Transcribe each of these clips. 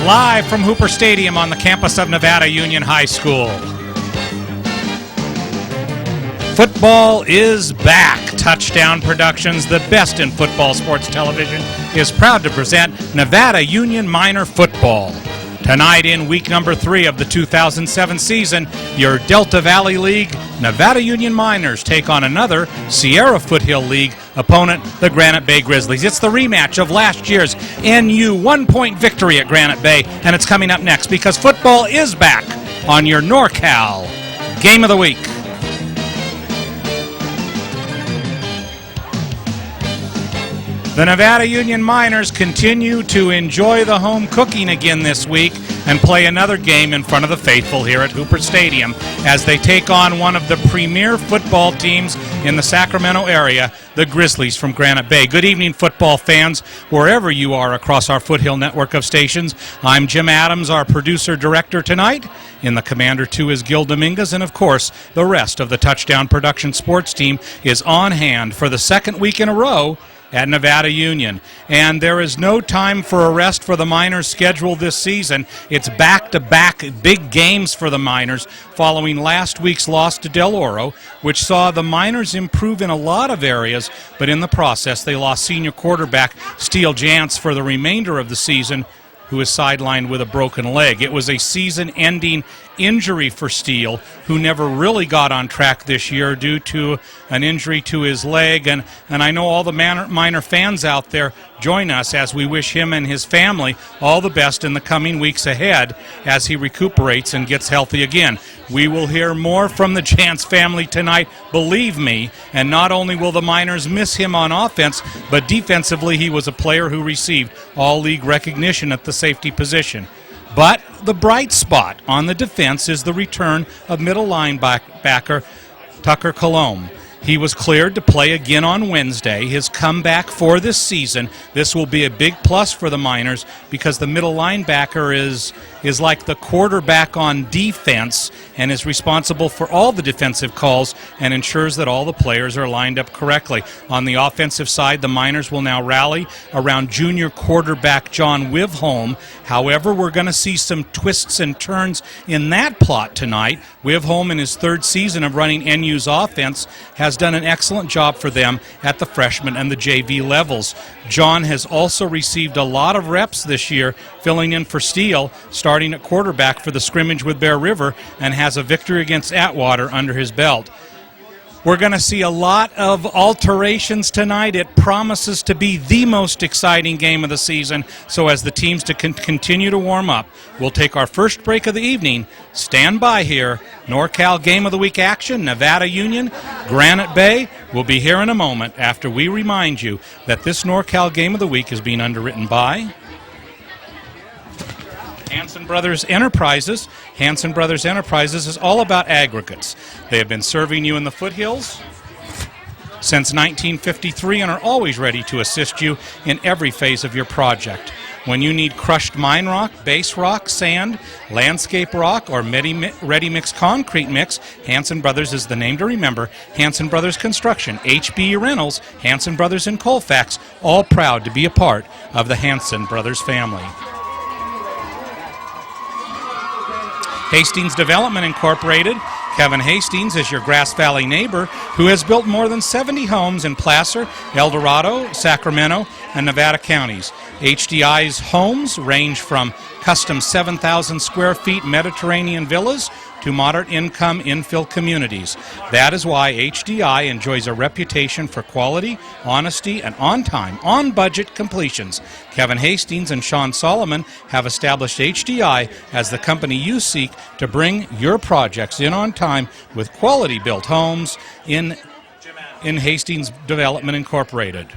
live from Hooper Stadium on the campus of Nevada Union High School. Football is back. Touchdown Productions, the best in football sports television, is proud to present Nevada Union Minor Football. Tonight in week number 3 of the 2007 season, your Delta Valley League Nevada Union Miners take on another Sierra Foothill League opponent, the Granite Bay Grizzlies. It's the rematch of last year's NU 1-point victory at Granite Bay, and it's coming up next because football is back on your NorCal Game of the Week. The Nevada Union Miners continue to enjoy the home cooking again this week and play another game in front of the faithful here at Hooper Stadium as they take on one of the premier football teams in the Sacramento area, the Grizzlies from Granite Bay. Good evening, football fans, wherever you are across our Foothill network of stations. I'm Jim Adams, our producer-director tonight. In the Commander 2 is Gil Dominguez, and of course, the rest of the Touchdown Production sports team is on hand for the second week in a row at Nevada Union. And there is no time for a rest for the Miners schedule this season. It's back-to-back big games for the Miners following last week's loss to Del Oro, which saw the Miners improve in a lot of areas, but in the process they lost senior quarterback Steele Jantz for the remainder of the season, who is sidelined with a broken leg. It was a season-ending injury for Steele, who never really got on track this year due to an injury to his leg. And I know all the Miner fans out there join us as we wish him and his family all the best in the coming weeks ahead as he recuperates and gets healthy again. We will hear more from the Jantz family tonight, believe me, and not only will the Miners miss him on offense, but defensively he was a player who received all-league recognition at the safety position. But the bright spot on the defense is the return of middle linebacker Tucker Colomb. He was cleared to play again on Wednesday, his comeback for this season. This will be a big plus for the Miners because the middle linebacker is like the quarterback on defense and is responsible for all the defensive calls and ensures that all the players are lined up correctly. On the offensive side, the Miners will now rally around junior quarterback John Wivholm. However, we're going to see some twists and turns in that plot tonight. Wivholm, in his third season of running NU's offense, has done an excellent job for them at the freshman and the JV levels. John has also received a lot of reps this year, filling in for Steele, starting at quarterback for the scrimmage with Bear River, and has a victory against Atwater under his belt. We're going to see a lot of alterations tonight. It promises to be the most exciting game of the season. So as the teams continue to warm up, we'll take our first break of the evening. Stand by here. NorCal Game of the Week action, Nevada Union, Granite Bay. We'll be here in a moment after we remind you that this NorCal Game of the Week is being underwritten by Hanson Brothers Enterprises. Hanson Brothers Enterprises is all about aggregates. They have been serving you in the foothills since 1953 and are always ready to assist you in every phase of your project. When you need crushed mine rock, base rock, sand, landscape rock, or ready-mix concrete mix, Hanson Brothers is the name to remember. Hanson Brothers Construction, HB Rentals, Hanson Brothers in Colfax, all proud to be a part of the Hanson Brothers family. Hastings Development Incorporated. Kevin Hastings is your Grass Valley neighbor who has built more than 70 homes in Placer, El Dorado, Sacramento, and Nevada counties. HDI's homes range from custom 7,000 square feet Mediterranean villas to moderate-income infill communities. That is why HDI enjoys a reputation for quality, honesty, and on-time, on-budget completions. Kevin Hastings and Sean Solomon have established HDI as the company you seek to bring your projects in on time with quality-built homes in Hastings Development Incorporated.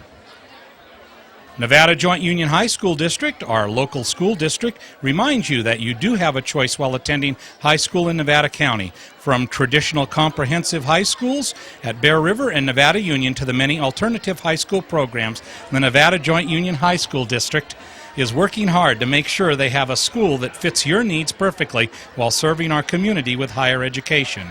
Nevada Joint Union High School District, our local school district, reminds you that you do have a choice while attending high school in Nevada County. From traditional comprehensive high schools at Bear River and Nevada Union to the many alternative high school programs, the Nevada Joint Union High School District is working hard to make sure they have a school that fits your needs perfectly while serving our community with higher education.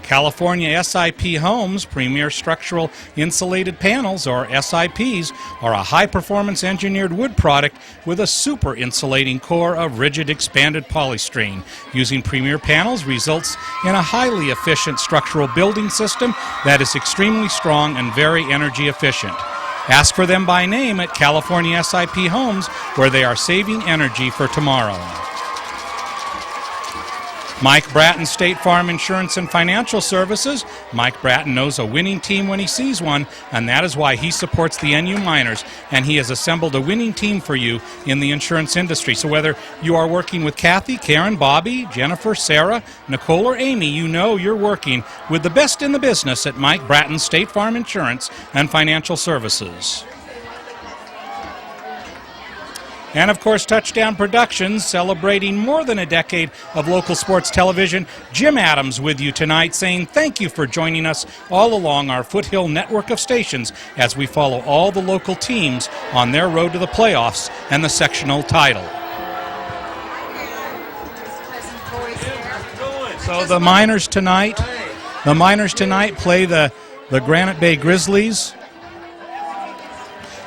California SIP Homes Premier Structural Insulated Panels, or SIPs, are a high-performance engineered wood product with a super insulating core of rigid expanded polystyrene. Using Premier panels results in a highly efficient structural building system that is extremely strong and very energy efficient. Ask for them by name at California SIP Homes, where they are saving energy for tomorrow. Mike Bratton, State Farm Insurance and Financial Services. Mike Bratton knows a winning team when he sees one, and that is why he supports the NU Miners, and he has assembled a winning team for you in the insurance industry. So whether you are working with Kathy, Karen, Bobby, Jennifer, Sarah, Nicole, or Amy, you know you're working with the best in the business at Mike Bratton, State Farm Insurance and Financial Services. And, of course, Touchdown Productions, celebrating more than a decade of local sports television. Jim Adams with you tonight, saying thank you for joining us all along our Foothill network of stations as we follow all the local teams on their road to the playoffs and the sectional title. So the Miners tonight play the Granite Bay Grizzlies.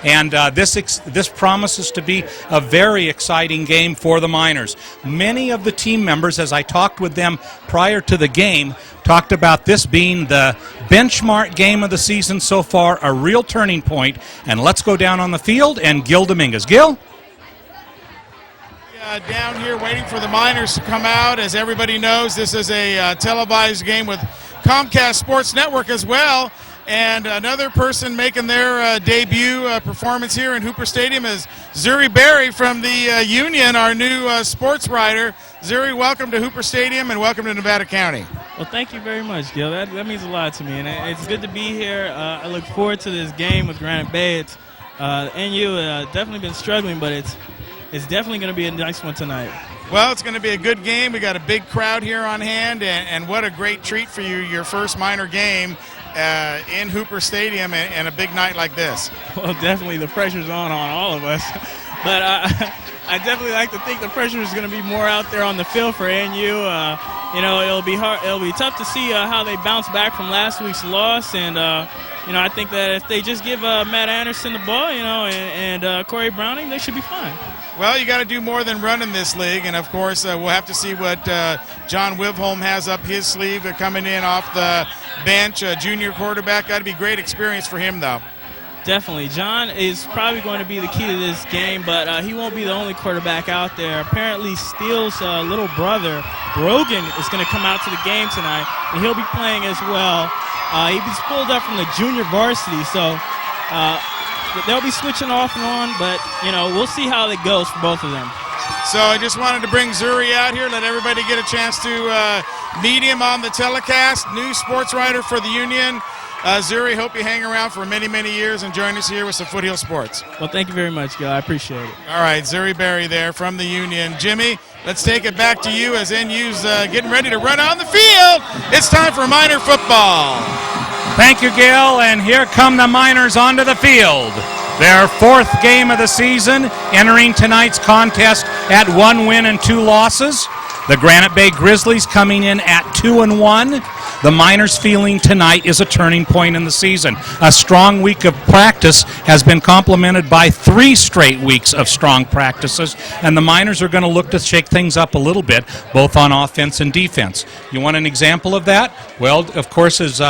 And this promises to be a very exciting game for the Miners. Many of the team members, as I talked with them prior to the game, talked about this being the benchmark game of the season so far, a real turning point. And let's go down on the field and Gil Dominguez. Gil? Down here waiting for the Miners to come out. As everybody knows, this is a televised game with Comcast Sports Network as well. And another person making their debut performance here in Hooper Stadium is Zuri Berry from the Union, our new sports writer. Zuri, welcome to Hooper Stadium and welcome to Nevada County. Well, thank you very much, Gil. That means a lot to me, and it's good to be here. I look forward to this game with Granite Bay. It's NU definitely been struggling, but it's definitely going to be a nice one tonight. Well, it's going to be a good game. We got a big crowd here on hand, and what a great treat for you, your first Miner game in Hooper Stadium and a big night like this. Well, definitely the pressure's on all of us. But I definitely like to think the pressure is going to be more out there on the field for NU. It'll be hard. It'll be tough to see how they bounce back from last week's loss. And, I think that if they just give Matt Anderson the ball, and Corey Browning, they should be fine. Well, you got to do more than run in this league, and of course we'll have to see what John Wivholm has up his sleeve coming in off the bench. Junior quarterback, got to be a great experience for him, though. Definitely. John is probably going to be the key to this game, but he won't be the only quarterback out there. Apparently, Steele's little brother, Brogan, is going to come out to the game tonight, and he'll be playing as well. He's pulled up from the junior varsity, so they'll be switching off and on, but, we'll see how it goes for both of them. So I just wanted to bring Zuri out here, let everybody get a chance to meet him on the telecast. New sports writer for the Union. Zuri, hope you hang around for many, many years and join us here with some Foothill Sports. Well, thank you very much, Gil. I appreciate it. All right, Zuri Berry there from the Union. Jimmy, let's take it back to you as NU's getting ready to run on the field. It's time for Miner football. Thank you, Gil, and here come the Miners onto the field. Their fourth game of the season, entering tonight's contest at 1 win and 2 losses. The Granite Bay Grizzlies coming in at 2-1. The Miners feeling tonight is a turning point in the season. A strong week of practice has been complemented by 3 straight weeks of strong practices, and the Miners are going to look to shake things up a little bit, both on offense and defense. You want an example of that? Well, of course, as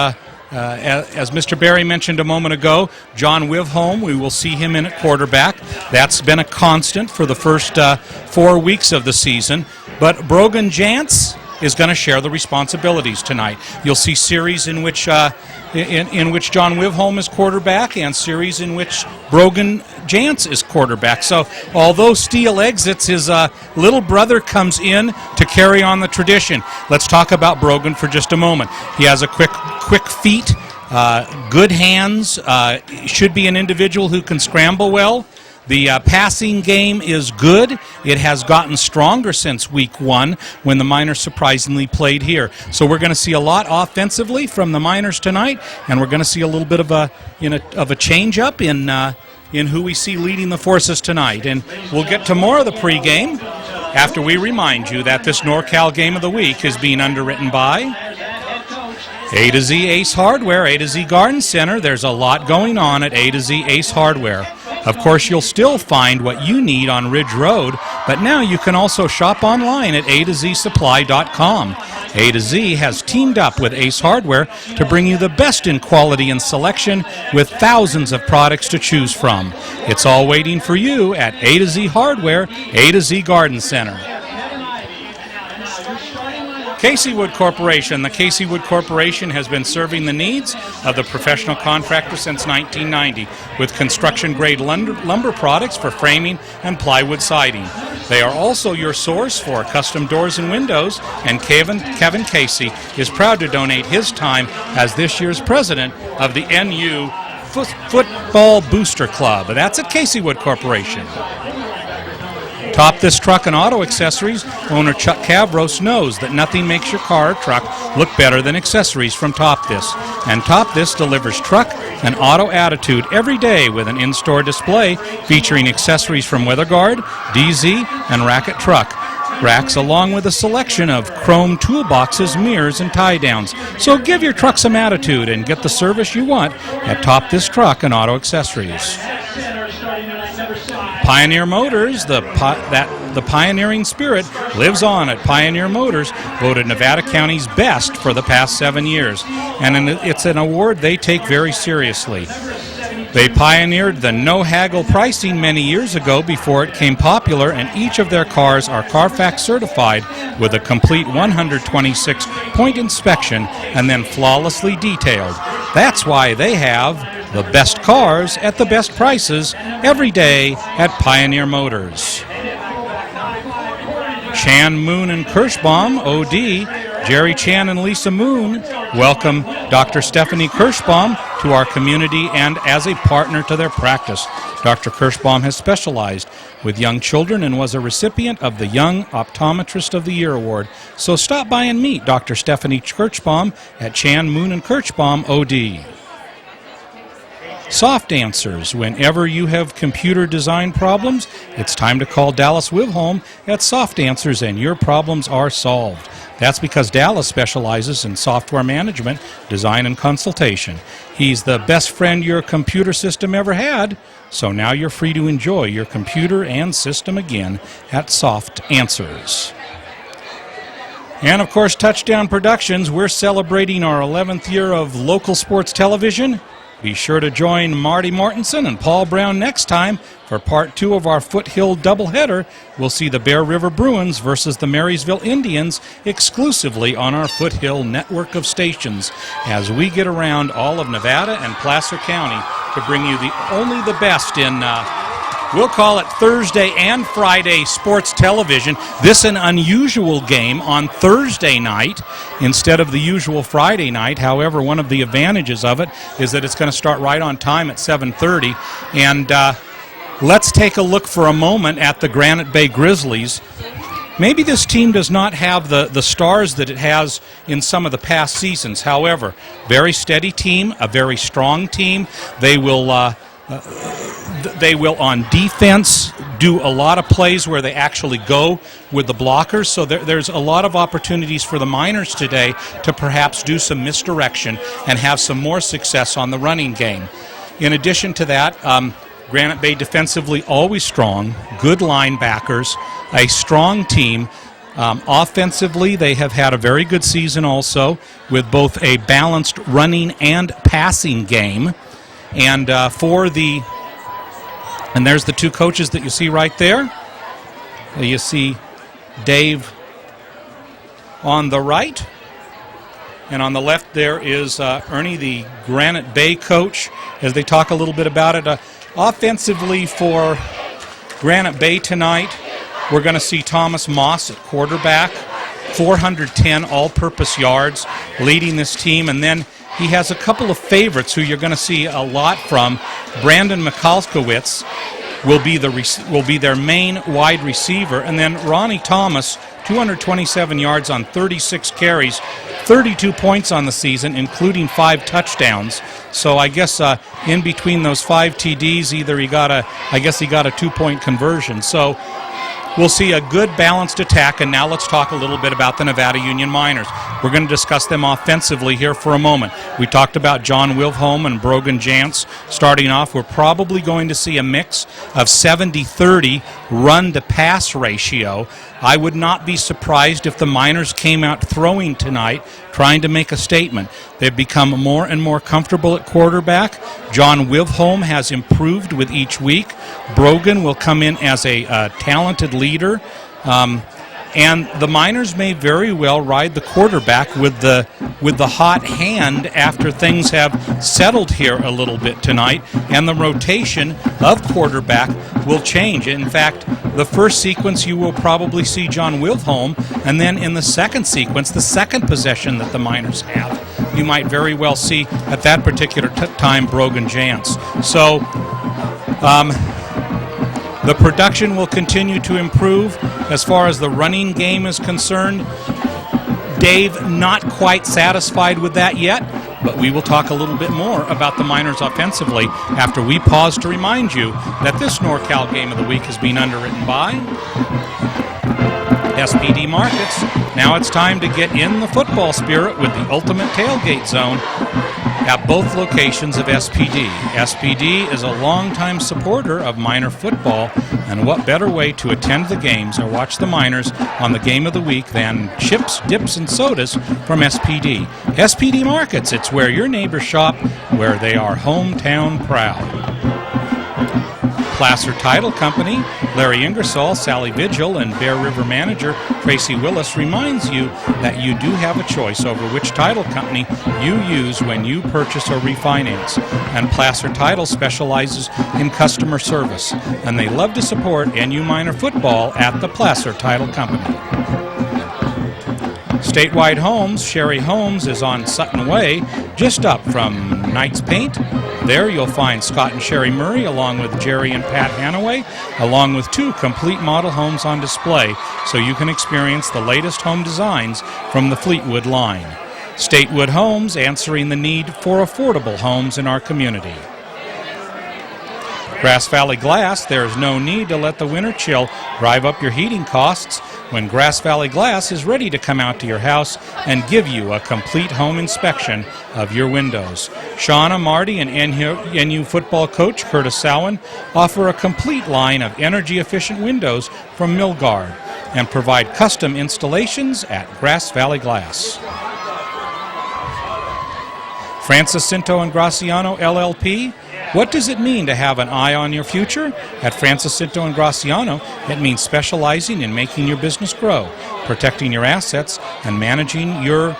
Mr. Berry mentioned a moment ago, John Wivholm, we will see him in at quarterback. That's been a constant for the first 4 weeks of the season. But Brogan Jantz is going to share the responsibilities tonight. You'll see series in which John Wivholm is quarterback and series in which Brogan Jantz is quarterback. So although Steele exits, his little brother comes in to carry on the tradition. Let's talk about Brogan for just a moment. He has a quick feet, good hands, should be an individual who can scramble well. The passing game is good. It has gotten stronger since week 1 when the Miners surprisingly played here. So we're going to see a lot offensively from the Miners tonight, and we're going to see a little bit of a change up in who we see leading the forces tonight. And we'll get to more of the pregame after we remind you that this NorCal Game of the Week is being underwritten by A to Z Ace Hardware, A to Z Garden Center. There's a lot going on at A to Z Ace Hardware. Of course, you'll still find what you need on Ridge Road, but now you can also shop online at atozsupply.com. A to Z has teamed up with Ace Hardware to bring you the best in quality and selection with thousands of products to choose from. It's all waiting for you at A to Z Hardware, A to Z Garden Center. Casey Wood Corporation. The Casey Wood Corporation has been serving the needs of the professional contractor since 1990 with construction-grade lumber products for framing and plywood siding. They are also your source for custom doors and windows, and Kevin Casey is proud to donate his time as this year's president of the NU Football Booster Club. That's at Casey Wood Corporation. Top This Truck and Auto Accessories, owner Chuck Cavros knows that nothing makes your car or truck look better than accessories from Top This. And Top This delivers truck and auto attitude every day with an in-store display featuring accessories from WeatherGuard, DZ, and Racket Truck racks, along with a selection of chrome toolboxes, mirrors, and tie-downs. So give your truck some attitude and get the service you want at Top This Truck and Auto Accessories. Pioneer Motors, the pioneering spirit lives on at Pioneer Motors, voted Nevada County's best for the past 7 years. And it's an award they take very seriously. They pioneered the no-haggle pricing many years ago before it became popular, and each of their cars are Carfax certified with a complete 126-point inspection and then flawlessly detailed. That's why they have the best cars at the best prices every day at Pioneer Motors. Chan, Moon, and Kirschbaum, OD, Jerry Chan and Lisa Moon welcome Dr. Stephanie Kirschbaum to our community and as a partner to their practice. Dr. Kirschbaum has specialized with young children and was a recipient of the Young Optometrist of the Year Award. So stop by and meet Dr. Stephanie Kirschbaum at Chan, Moon, and Kirschbaum, OD. Soft Answers. Whenever you have computer design problems, it's time to call Dallas Wivholm at Soft Answers and your problems are solved. That's because Dallas specializes in software management, design, and consultation. He's the best friend your computer system ever had, so now you're free to enjoy your computer and system again at Soft Answers. And, of course, Touchdown Productions. We're celebrating our 11th year of local sports television. Be sure to join Marty Mortensen and Paul Brown next time for part 2 of our Foothill doubleheader. We'll see the Bear River Bruins versus the Marysville Indians exclusively on our Foothill network of stations as we get around all of Nevada and Placer County to bring you only the best in we'll call it Thursday and Friday sports television. This an unusual game on Thursday night instead of the usual Friday night. However, one of the advantages of it is that it's going to start right on time at 7:30. And let's take a look for a moment at the Granite Bay Grizzlies. Maybe this team does not have the stars that it has in some of the past seasons. However, very steady team, a very strong team. They will on defense do a lot of plays where they actually go with the blockers. So there's a lot of opportunities for the Miners today to perhaps do some misdirection and have some more success on the running game. In addition to that, Granite Bay defensively always strong, good linebackers, a strong team. Offensively, they have had a very good season also with both a balanced running and passing game. And and there's the two coaches that you see right there. You see Dave on the right, and on the left there is Ernie, the Granite Bay coach, as they talk a little bit about it. Offensively for Granite Bay tonight, we're going to see Thomas Moss at quarterback, 410 all-purpose yards, leading this team, and then he has a couple of favorites who you're going to see a lot from. Brandon Mikalkowitz will be their main wide receiver, and then Ronnie Thomas, 227 yards on 36 carries, 32 points on the season, including 5 touchdowns. So I guess in between those 5 TDs, either he got a 2-point conversion. So we'll see a good balanced attack. And now let's talk a little bit about the Nevada Union Miners. We're going to discuss them offensively here for a moment. We talked about John Wilhelm and Brogan Jantz starting off. We're probably going to see a mix of 70-30 run-to-pass ratio. I would not be surprised if the Miners came out throwing tonight, trying to make a statement. They've become more and more comfortable at quarterback. John Wilhelm has improved with each week. Brogan will come in as a talented leader. And the Miners may very well ride the quarterback with the hot hand after things have settled here a little bit tonight, and the rotation of quarterback will change. In fact, the first sequence you will probably see John Wilhelm, and then in the second sequence, the second possession that the Miners have, you might very well see at that particular time Brogan Jantz. So the production will continue to improve. As far as the running game is concerned, Dave not quite satisfied with that yet, but we will talk a little bit more about the Miners offensively after we pause to remind you that this NorCal Game of the Week is being underwritten by SPD Markets. Now it's time to get in the football spirit with the ultimate tailgate zone at both locations of SPD. SPD is a longtime supporter of Miner football, and what better way to attend the games or watch the Miners on the Game of the Week than chips, dips, and sodas from SPD. SPD Markets, it's where your neighbors shop, where they are hometown proud. Placer Title Company, Larry Ingersoll, Sally Vigil, and Bear River manager Tracy Willis reminds you that you do have a choice over which title company you use when you purchase or refinance. And Placer Title specializes in customer service, and they love to support NU Miner football at the Placer Title Company. Statewide Homes, Sherry Homes is on Sutton Way, just up from Knight's Paint. There you'll find Scott and Sherry Murray along with Jerry and Pat Hanaway, along with 2 complete model homes on display, so you can experience the latest home designs from the Fleetwood line. Statewood Homes, answering the need for affordable homes in our community. Grass Valley Glass, there is no need to let the winter chill drive up your heating costs when Grass Valley Glass is ready to come out to your house and give you a complete home inspection of your windows. Shauna, Marty, and NU football coach Curtis Sowen offer a complete line of energy-efficient windows from Milgard and provide custom installations at Grass Valley Glass. Francis Cinto and Graciano LLP. What does it mean to have an eye on your future? At Francis Cinto and Graciano, it means specializing in making your business grow, protecting your assets, and managing your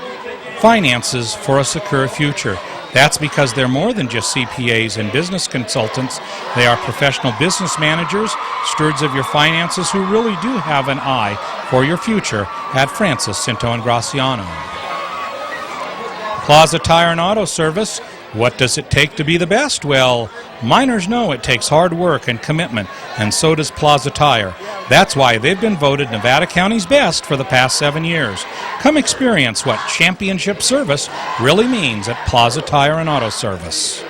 finances for a secure future. That's because they're more than just CPAs and business consultants. They are professional business managers, stewards of your finances who really do have an eye for your future at Francis Cinto and Graciano. Plaza Tire and Auto Service. What does it take to be the best? Well, Miners know it takes hard work and commitment, and so does Plaza Tire. That's why they've been voted Nevada County's best for the past 7 years. Come experience what championship service really means at Plaza Tire and Auto Service.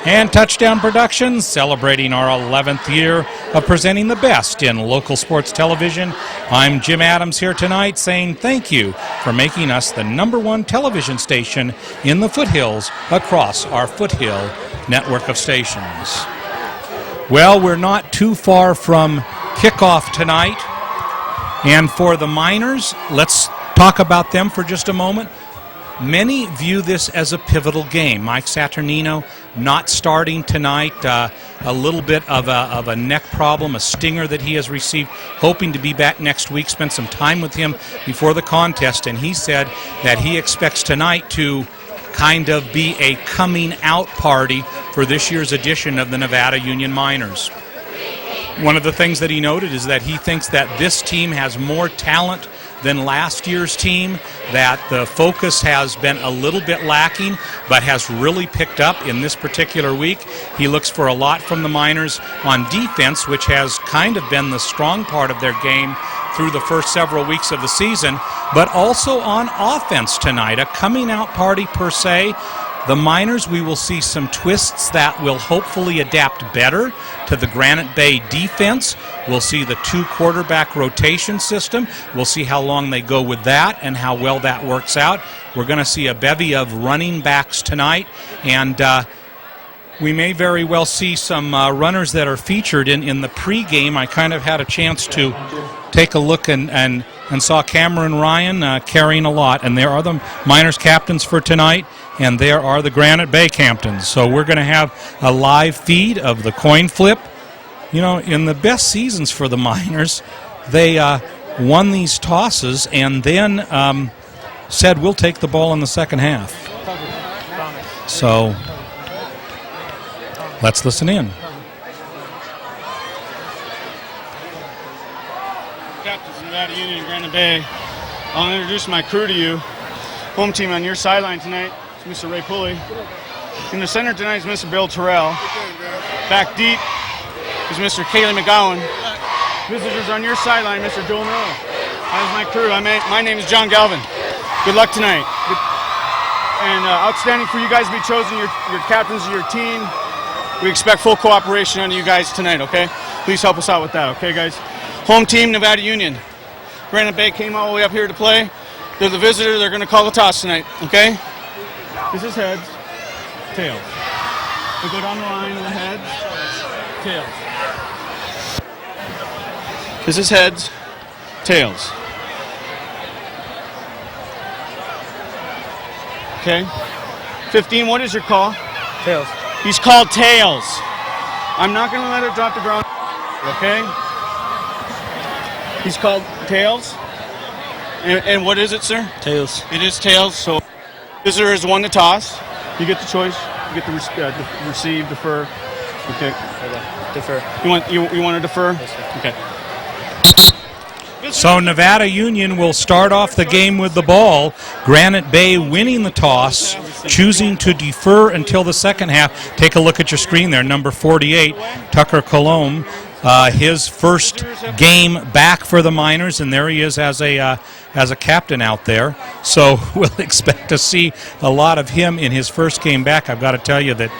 And Touchdown Productions, celebrating our 11th year of presenting the best in local sports television. I'm Jim Adams here tonight saying thank you for making us the #1 television station in the foothills across our Foothill network of stations. Well, we're not too far from kickoff tonight. And for the Miners, let's talk about them for just a moment. Many view this as a pivotal game. Mike Saturnino not starting tonight, a little bit of a neck problem, a stinger that he has received, hoping to be back next week. Spent some time with him before the contest, and he said that he expects tonight to kind of be a coming out party for this year's edition of the Nevada Union Miners. One of the things that he noted is that he thinks that this team has more talent than last year's team, that the focus has been a little bit lacking, but has really picked up in this particular week. He looks for a lot from the Miners on defense, which has kind of been the strong part of their game through the first several weeks of the season, but also on offense tonight, a coming out party per se. The Miners, we will see some twists that will hopefully adapt better to the Granite Bay defense. We'll see the 2 quarterback rotation system. We'll see how long they go with that and how well that works out. We're going to see a bevy of running backs tonight, and we may very well see some runners that are featured in the pregame. I kind of had a chance to take a look and saw Cameron Ryan carrying a lot, and there are the Miners captains for tonight, and there are the Granite Bay captains. So we're going to have a live feed of the coin flip. You know, in the best seasons for the Miners, they won these tosses and then said, we'll take the ball in the second half. So let's listen in. Captains of Nevada Union and Granite Bay, I'll introduce my crew to you. Home team on your sideline tonight is Mr. Ray Pulley. In the center tonight is Mr. Bill Terrell. Back deep is Mr. Kaylee McGowan. Visitors on your sideline, Mr. Joel Miller. That is my crew. My name is John Galvin. Good luck tonight. And outstanding for you guys to be chosen, your captains of your team. We expect full cooperation on you guys tonight, okay? Please help us out with that, okay, guys? Home team, Nevada Union. Granite Bay came all the way up here to play. They're the visitor. They're going to call the toss tonight, okay? This is heads, tails. We go down the line of the heads, tails. This is heads, tails. Okay. 15, what is your call? Tails. He's called tails. I'm not going to let it drop the ground, okay? He's called tails. And what is it, sir? Tails. It is tails. So visitor has won the toss. You get the choice. You get the receive, defer. Okay. Defer. You want to defer? Yes, sir. Okay. So Nevada Union will start off the game with the ball. Granite Bay winning the toss, choosing to defer until the second half. Take a look at your screen there, number 48, Tucker Colomb. His first game back for the Miners, and there he is as a captain out there. So we'll expect to see a lot of him in his first game back. I've got to tell you that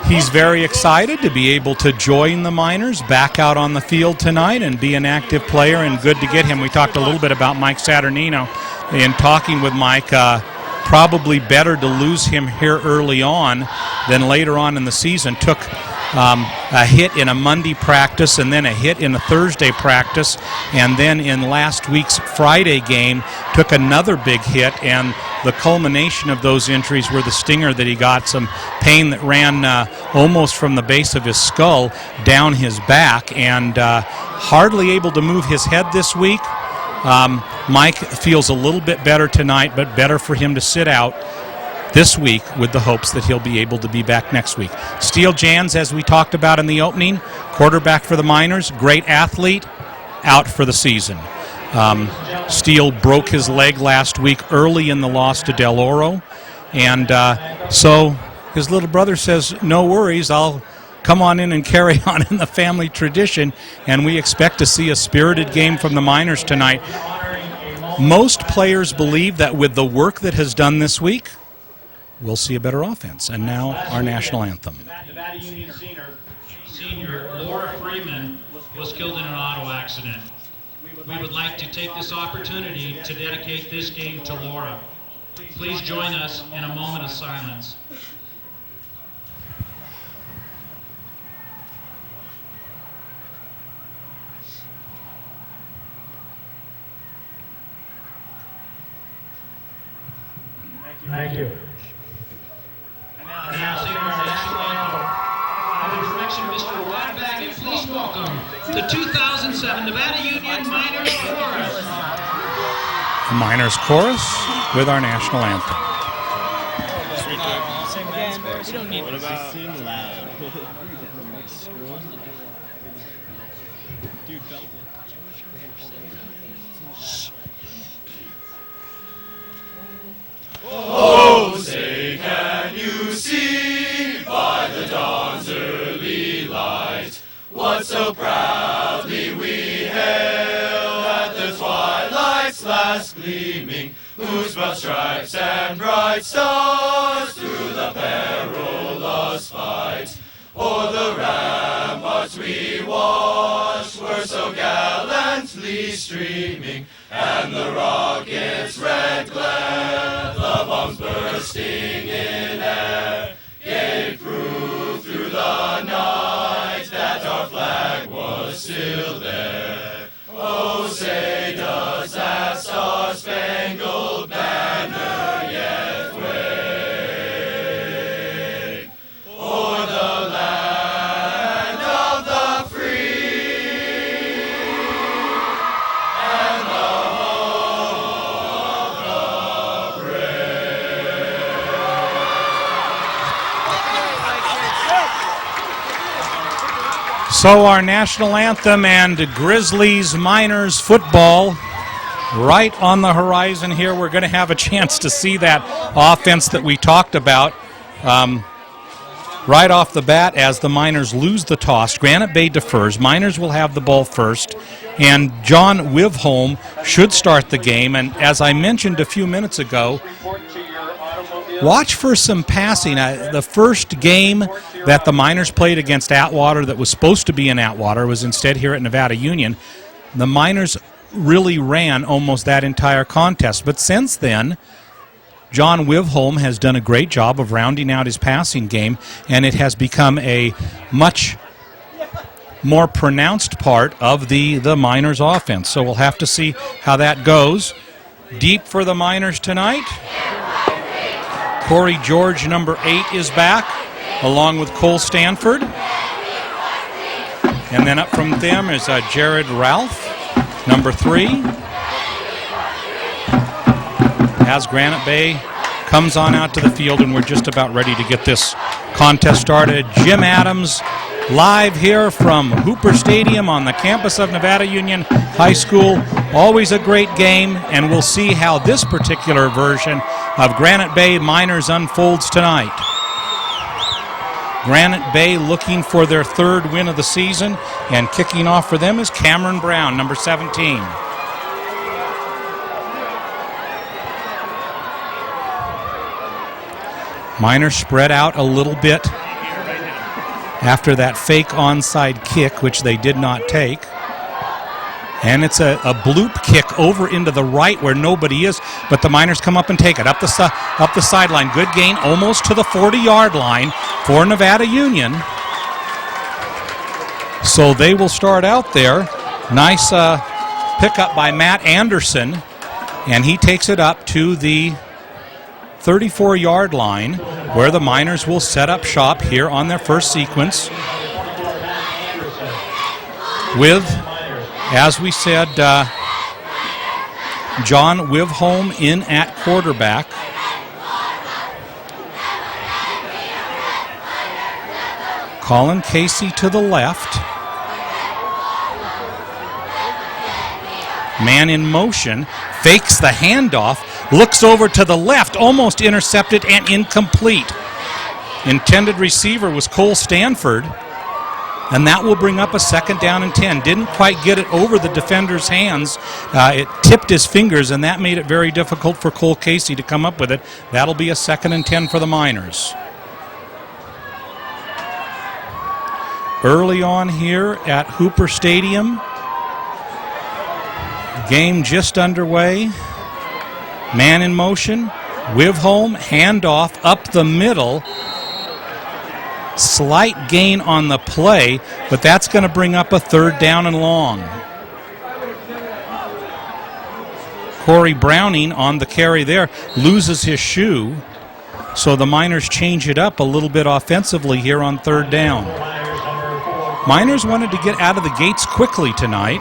he's very excited to be able to join the Miners back out on the field tonight and be an active player, and good to get him. We talked a little bit about Mike Saturnino. In talking with Mike, probably better to lose him here early on than later on in the season. Took a hit in a Monday practice and then a hit in a Thursday practice, and then in last week's Friday game took another big hit, and the culmination of those injuries were the stinger that he got, some pain that ran almost from the base of his skull down his back, and hardly able to move his head this week. Mike feels a little bit better tonight, but better for him to sit out this week with the hopes that he'll be able to be back next week. Steele Jans, as we talked about in the opening, quarterback for the Miners, great athlete, out for the season. Steele broke his leg last week early in the loss to Del Oro, and so his little brother says, no worries, I'll come on in and carry on in the family tradition, and we expect to see a spirited game from the Miners tonight. Most players believe that with the work that has done this week, we'll see a better offense. And now our national anthem. Nevada Union senior Laura Freeman was killed in an auto accident. We would like to take this opportunity to dedicate this game to Laura. Please join us in a moment of silence. Thank you. And now sing our national anthem. Under the direction of Mr. Rodback, please welcome the 2007 Nevada Union Miners Chorus. The Miners Chorus with our national anthem. You don't need to sing loud. Dude, belt it. Oh, say can you see by the dawn's early light what so proudly we hailed at the twilight's last gleaming, whose broad stripes and bright stars through the perilous fight o'er the ramparts we watched were so gallantly streaming, and the rockets' red glare, the bombs bursting in air, gave proof through the night that our flag was still there. Oh, say does that star-spangled banner yet wave o'er the land of the free and the home of the brave. So our national anthem and Grizzlies Miners football right on the horizon here. We're going to have a chance to see that offense that we talked about right off the bat as the Miners lose the toss. Granite Bay defers. Miners will have the ball first, and John Wivholm should start the game. And as I mentioned a few minutes ago, watch for some passing. The first game that the Miners played against Atwater that was supposed to be in Atwater was instead here at Nevada Union. The Miners really ran almost that entire contest. But since then, John Wivholm has done a great job of rounding out his passing game, and it has become a much more pronounced part of the Miners offense. So we'll have to see how that goes. Deep for the Miners tonight. Corey George, number 8, is back, along with Cole Stanford. And then up from them is Jared Ralph, number 3. As Granite Bay comes on out to the field, and we're just about ready to get this contest started. Jim Adams live here from Hooper Stadium on the campus of Nevada Union High School. Always a great game, and we'll see how this particular version of Granite Bay Miners unfolds tonight. Granite Bay looking for their 3rd win of the season, and kicking off for them is Cameron Brown, number 17. Miners spread out a little bit after that fake onside kick, which they did not take. And it's a bloop kick over into the right where nobody is, but the Miners come up and take it up the sideline. Good gain, almost to the 40-yard line for Nevada Union. So they will start out there. Nice pickup by Matt Anderson, and he takes it up to the 34-yard line, where the Miners will set up shop here on their first sequence with, as we said, John Wivholm in at quarterback. Colin Casey to the left. Man in motion, fakes the handoff, looks over to the left, almost intercepted and incomplete. Intended receiver was Cole Stanford, and that will bring up a 2nd down and 10. Didn't quite get it over the defender's hands. It tipped his fingers, and that made it very difficult for Cole Casey to come up with it. That'll be a 2nd and 10 for the Miners. Early on here at Hooper Stadium, game just underway. Man in motion, Wivholm, handoff up the middle. Slight gain on the play, but that's going to bring up a 3rd down and long. Corey Browning on the carry there loses his shoe, so the Miners change it up a little bit offensively here on 3rd down. Miners wanted to get out of the gates quickly tonight,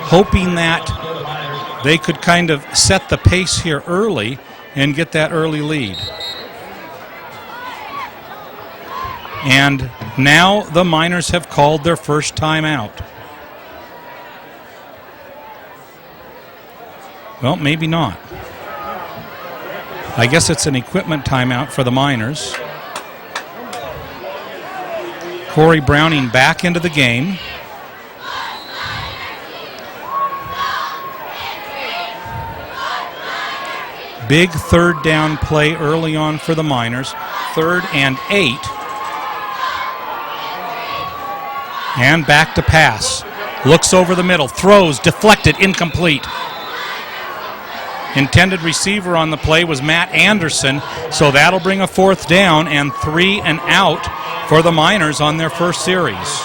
hoping that they could kind of set the pace here early and get that early lead. And now the Miners have called their first timeout. Well, maybe not. I guess it's an equipment timeout for the Miners. Corey Browning back into the game. Big third down play early on for the Miners. 3rd and 8. And back to pass. Looks over the middle, throws, deflected, incomplete. Intended receiver on the play was Matt Anderson, so that'll bring a 4th down and 3 and out for the Miners on their first series.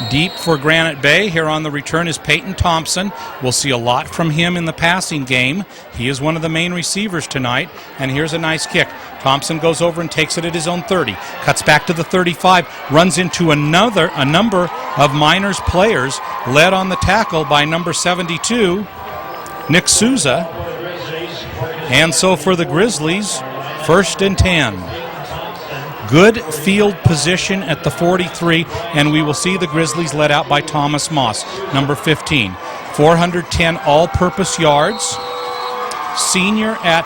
Deep for Granite Bay. Here on the return is Peyton Thompson. We'll see a lot from him in the passing game. He is one of the main receivers tonight. And here's a nice kick. Thompson goes over and takes it at his own 30. Cuts back to the 35. Runs into a number of Miners players, led on the tackle by number 72, Nick Souza. And so for the Grizzlies, 1st and 10. Good field position at the 43, and we will see the Grizzlies led out by Thomas Moss, number 15. 410 all-purpose yards. Senior at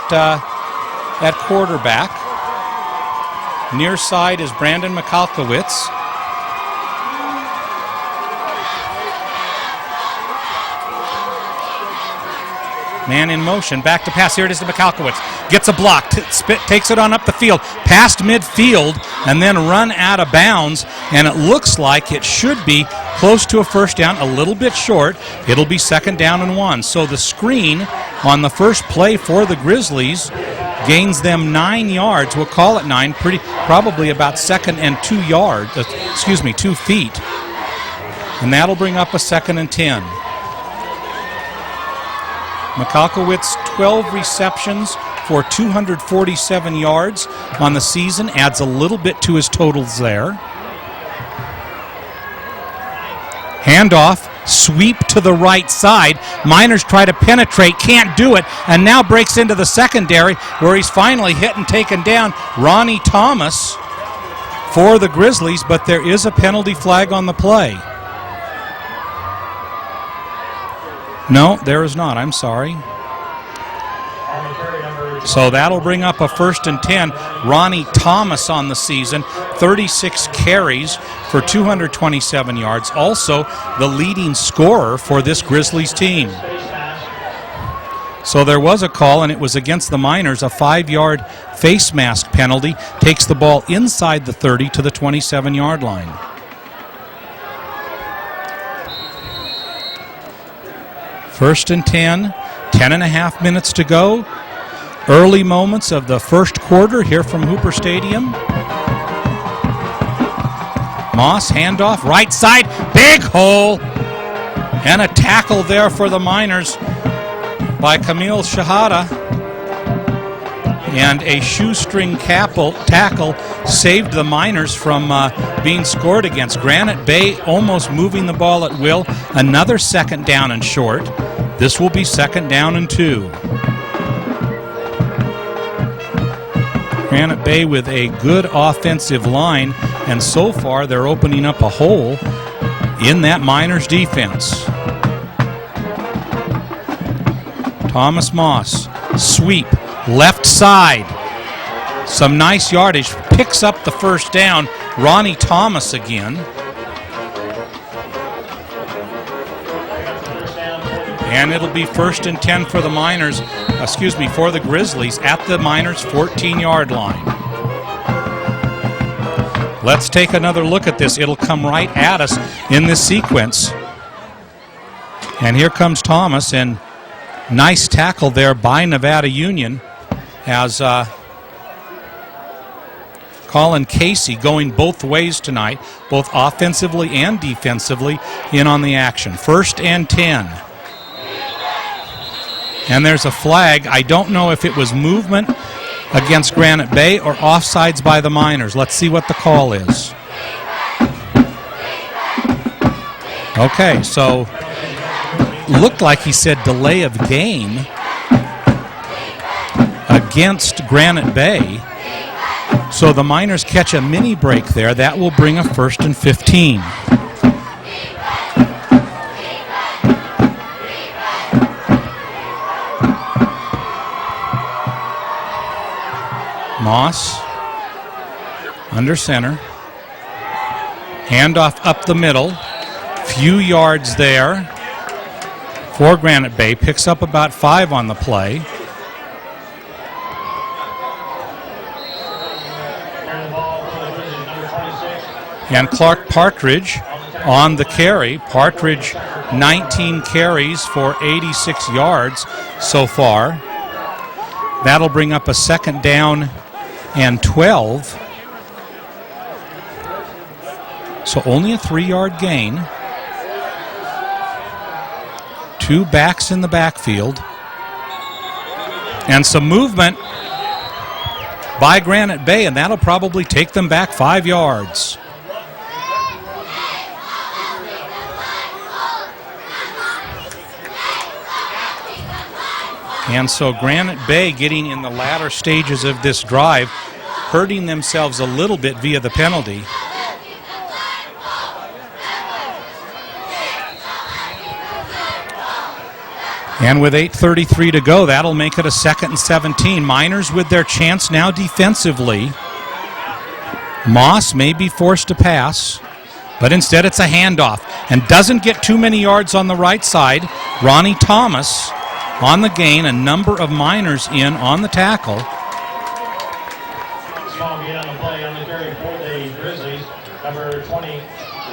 quarterback. Near side is Brandon Mikalkowicz. Man in motion, back to pass. Here it is to Mikalkowicz. Gets a block, takes it on up the field, past midfield, and then run out of bounds. And it looks like it should be close to a 1st down, a little bit short. It'll be 2nd down and 1. So the screen on the first play for the Grizzlies gains them 9 yards. We'll call it 9, probably about 2nd and 2 feet. And that'll bring up a 2nd and 10. Mikalkowicz, 12 receptions for 247 yards on the season, adds a little bit to his totals there. Handoff, sweep to the right side. Miners try to penetrate, can't do it, and now breaks into the secondary where he's finally hit and taken down. Ronnie Thomas for the Grizzlies, but there is a penalty flag on the play. No, there is not. I'm sorry. So that'll bring up a 1st and 10. Ronnie Thomas on the season, 36 carries for 227 yards. Also the leading scorer for this Grizzlies team. So there was a call, and it was against the Miners, a 5-yard face mask penalty. Takes the ball inside the 30 to the 27-yard line. First and 10, 10.5 minutes to go. Early moments of the first quarter here from Hooper Stadium. Moss, handoff, right side, big hole. And a tackle there for the Miners by Camille Shahada. And a shoestring tackle saved the Miners from being scored against. Granite Bay almost moving the ball at will. Another 2nd down and short. This will be 2nd down and 2. Granite Bay with a good offensive line, and so far they're opening up a hole in that Miners defense. Thomas Moss, sweep, left side. Some nice yardage, picks up the 1st down. Ronnie Thomas again. And it'll be 1st and 10 for the Miners, for the Grizzlies at the Miners' 14-yard line. Let's take another look at this. It'll come right at us in this sequence. And here comes Thomas, and nice tackle there by Nevada Union as Colin Casey going both ways tonight, both offensively and defensively, in on the action. 1st and 10. And there's a flag. I don't know if it was movement against Granite Bay or offsides by the Miners. Let's see what the call is. Okay, so looked like he said delay of game against Granite Bay. So the Miners catch a mini break there. That will bring a 1st and 15. Moss under center. Handoff up the middle. few yards there for Granite Bay. Picks up about 5 on the play. And Clark Partridge on the carry. Partridge, 19 carries for 86 yards so far. That'll bring up a 2nd down and 12. So only a 3-yard gain. 2 backs in the backfield. And some movement by Granite Bay, and that'll probably take them back 5 yards. And so Granite Bay getting in the latter stages of this drive, hurting themselves a little bit via the penalty. And with 8:33 to go, that'll make it a 2nd and 17. Miners with their chance now defensively. Moss may be forced to pass, but instead it's a handoff and doesn't get too many yards on the right side. Ronnie Thomas on the gain, a number of Miners in on the tackle. Small gain on the play on the carry for the Grizzlies. Number 20,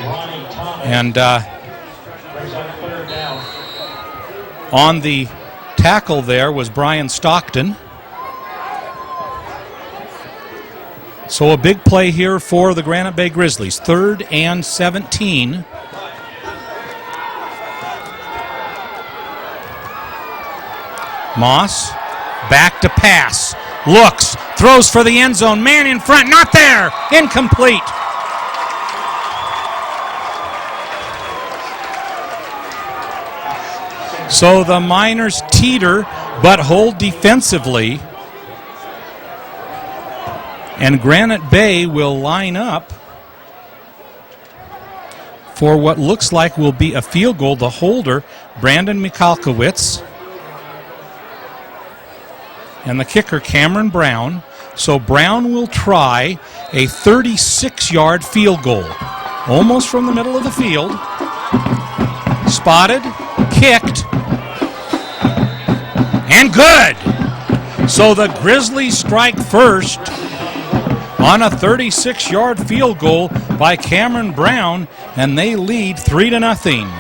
Ronnie Thomas. And brings up 3rd down. On the tackle there was Brian Stockton. So a big play here for the Granite Bay Grizzlies. 3rd and 17. Moss, back to pass. Looks, throws for the end zone. Man in front, not there. Incomplete. So the Miners teeter but hold defensively. And Granite Bay will line up for what looks like will be a field goal. The holder, Brandon Michalkowicz. And the kicker, Cameron Brown. So Brown will try a 36-yard field goal. Almost from the middle of the field. Spotted, kicked, and good. So the Grizzlies strike first on a 36-yard field goal by Cameron Brown, and they lead 3-0.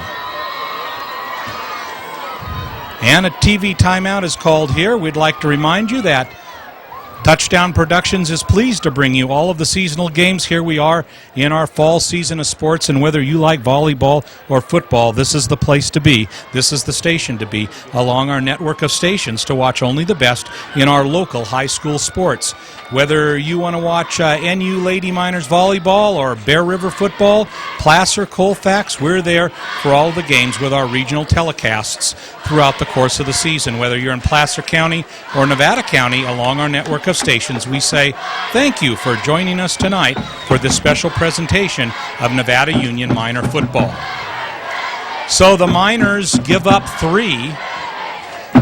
And a TV timeout is called here. We'd like to remind you that Touchdown Productions is pleased to bring you all of the seasonal games. Here we are in our fall season of sports, and whether you like volleyball or football, this is the place to be. This is the station to be along our network of stations to watch only the best in our local high school sports. Whether you want to watch NU Lady Miners volleyball or Bear River football, Placer, Colfax, we're there for all the games with our regional telecasts throughout the course of the season. Whether you're in Placer County or Nevada County along our network of stations, we say thank you for joining us tonight for this special presentation of Nevada Union Miner football. So the Miners give up 3,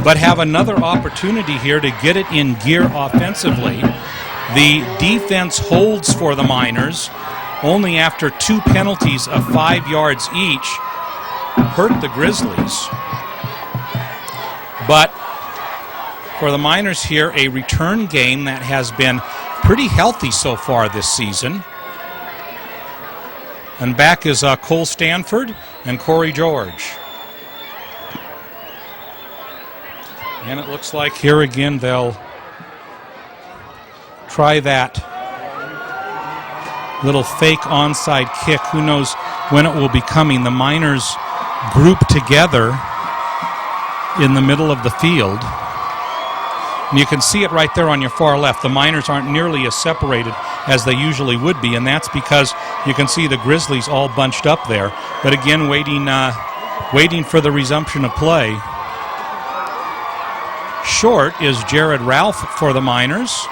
but have another opportunity here to get it in gear offensively. The defense holds for the Miners only after 2 penalties of 5 yards each hurt the Grizzlies. But for the Miners here, a return game that has been pretty healthy so far this season. And back is Cole Stanford and Corey George. And it looks like here again they'll try that little fake onside kick. Who knows when it will be coming. The Miners group together in the middle of the field. And you can see it right there on your far left. The Miners aren't nearly as separated as they usually would be, and that's because you can see the Grizzlies all bunched up there. But again, waiting for the resumption of play. Short is Jared Ralph for the Miners.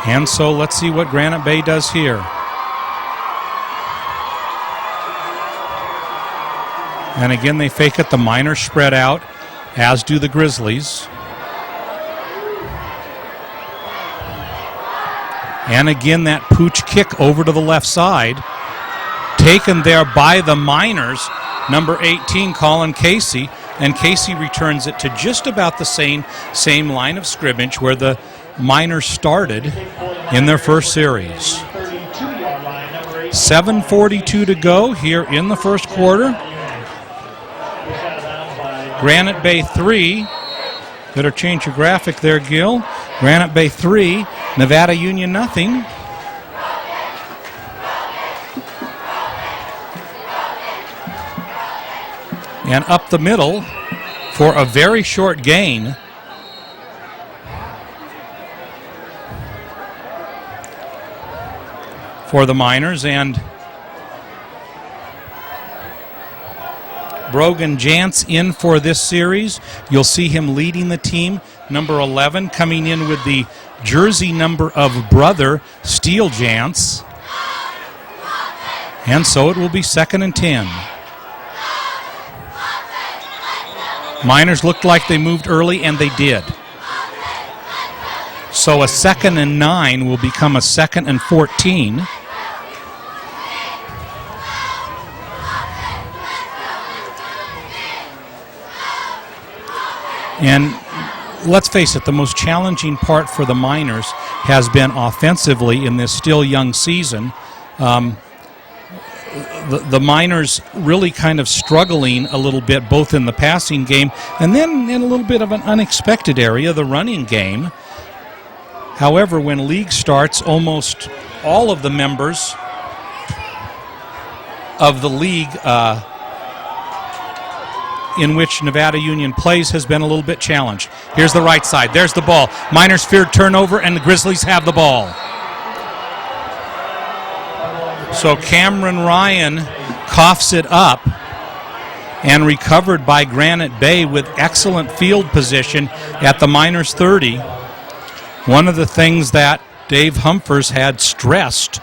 And so let's see what Granite Bay does here. And again, they fake it. The Miners spread out, as do the Grizzlies. And again, that pooch kick over to the left side. Taken there by the Miners, number 18, Colin Casey. And Casey returns it to just about the same line of scrimmage where the Miners started in their first series. 7:42 to go here in the first quarter. Granite Bay 3. Better change your graphic there, Gil. Granite Bay 3, Nevada Union nothing. And up the middle for a very short gain. For the Miners, and Brogan Jantz in for this series. You'll see him leading the team. Number 11 coming in with the jersey number of brother Steele Jantz. And so it will be 2nd and 10. Miners looked like they moved early, and they did. So a 2nd and 9 will become a 2nd and 14. And let's face it, the most challenging part for the Miners has been offensively in this still young season. The Miners really kind of struggling a little bit both in the passing game and then in a little bit of an unexpected area, the running game. However, when league starts, almost all of the members of the league in which Nevada Union plays has been a little bit challenged. Here's the right side. There's the ball. Miners feared turnover, and the Grizzlies have the ball. So Cameron Ryan coughs it up and recovered by Granite Bay with excellent field position at the Miners 30. One of the things that Dave Humphers had stressed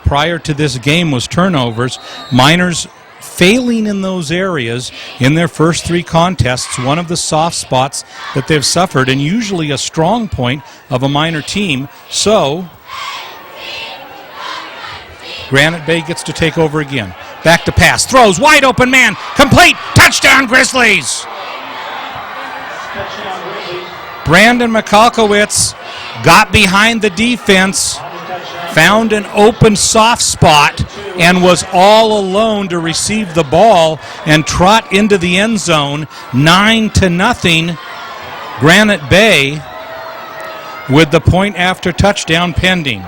prior to this game was turnovers. Miners failing in those areas in their first 3 contests, one of the soft spots that they've suffered and usually a strong point of a Miner team. So Granite Bay gets to take over again. Back to pass. Throws. Wide open man. Complete. Touchdown Grizzlies. Brandon Mikalkowicz got behind the defense, found an open soft spot, and was all alone to receive the ball and trot into the end zone. 9-0. Granite Bay with the point after touchdown pending.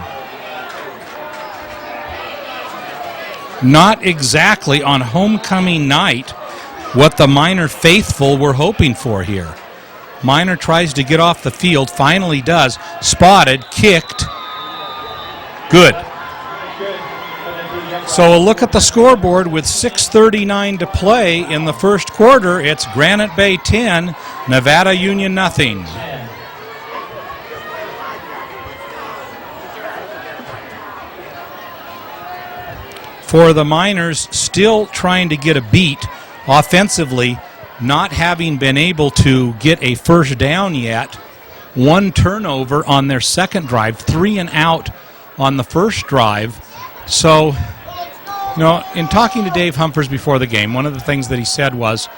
Not exactly on homecoming night what the Miner faithful were hoping for here. Miner tries to get off the field, finally does. Spotted, kicked. Good. So a look at the scoreboard with 6:39 to play in the first quarter. It's Granite Bay 10, Nevada Union nothing. For the Miners, still trying to get a beat offensively, not having been able to get a first down yet. 1 turnover on their second drive, 3 and out on the first drive. So, in talking to Dave Humphers before the game, one of the things that he said was,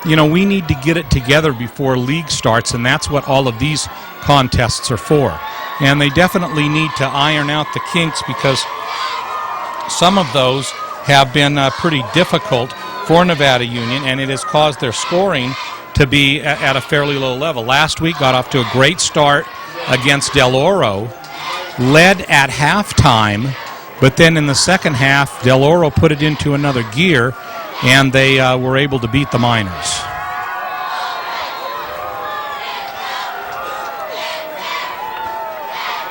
we need to get it together before league starts, and that's what all of these contests are for. And they definitely need to iron out the kinks because some of those have been pretty difficult for Nevada Union, and it has caused their scoring to be at a fairly low level. Last week got off to a great start against Del Oro, led at halftime, but then in the second half, Del Oro put it into another gear, and they were able to beat the Miners.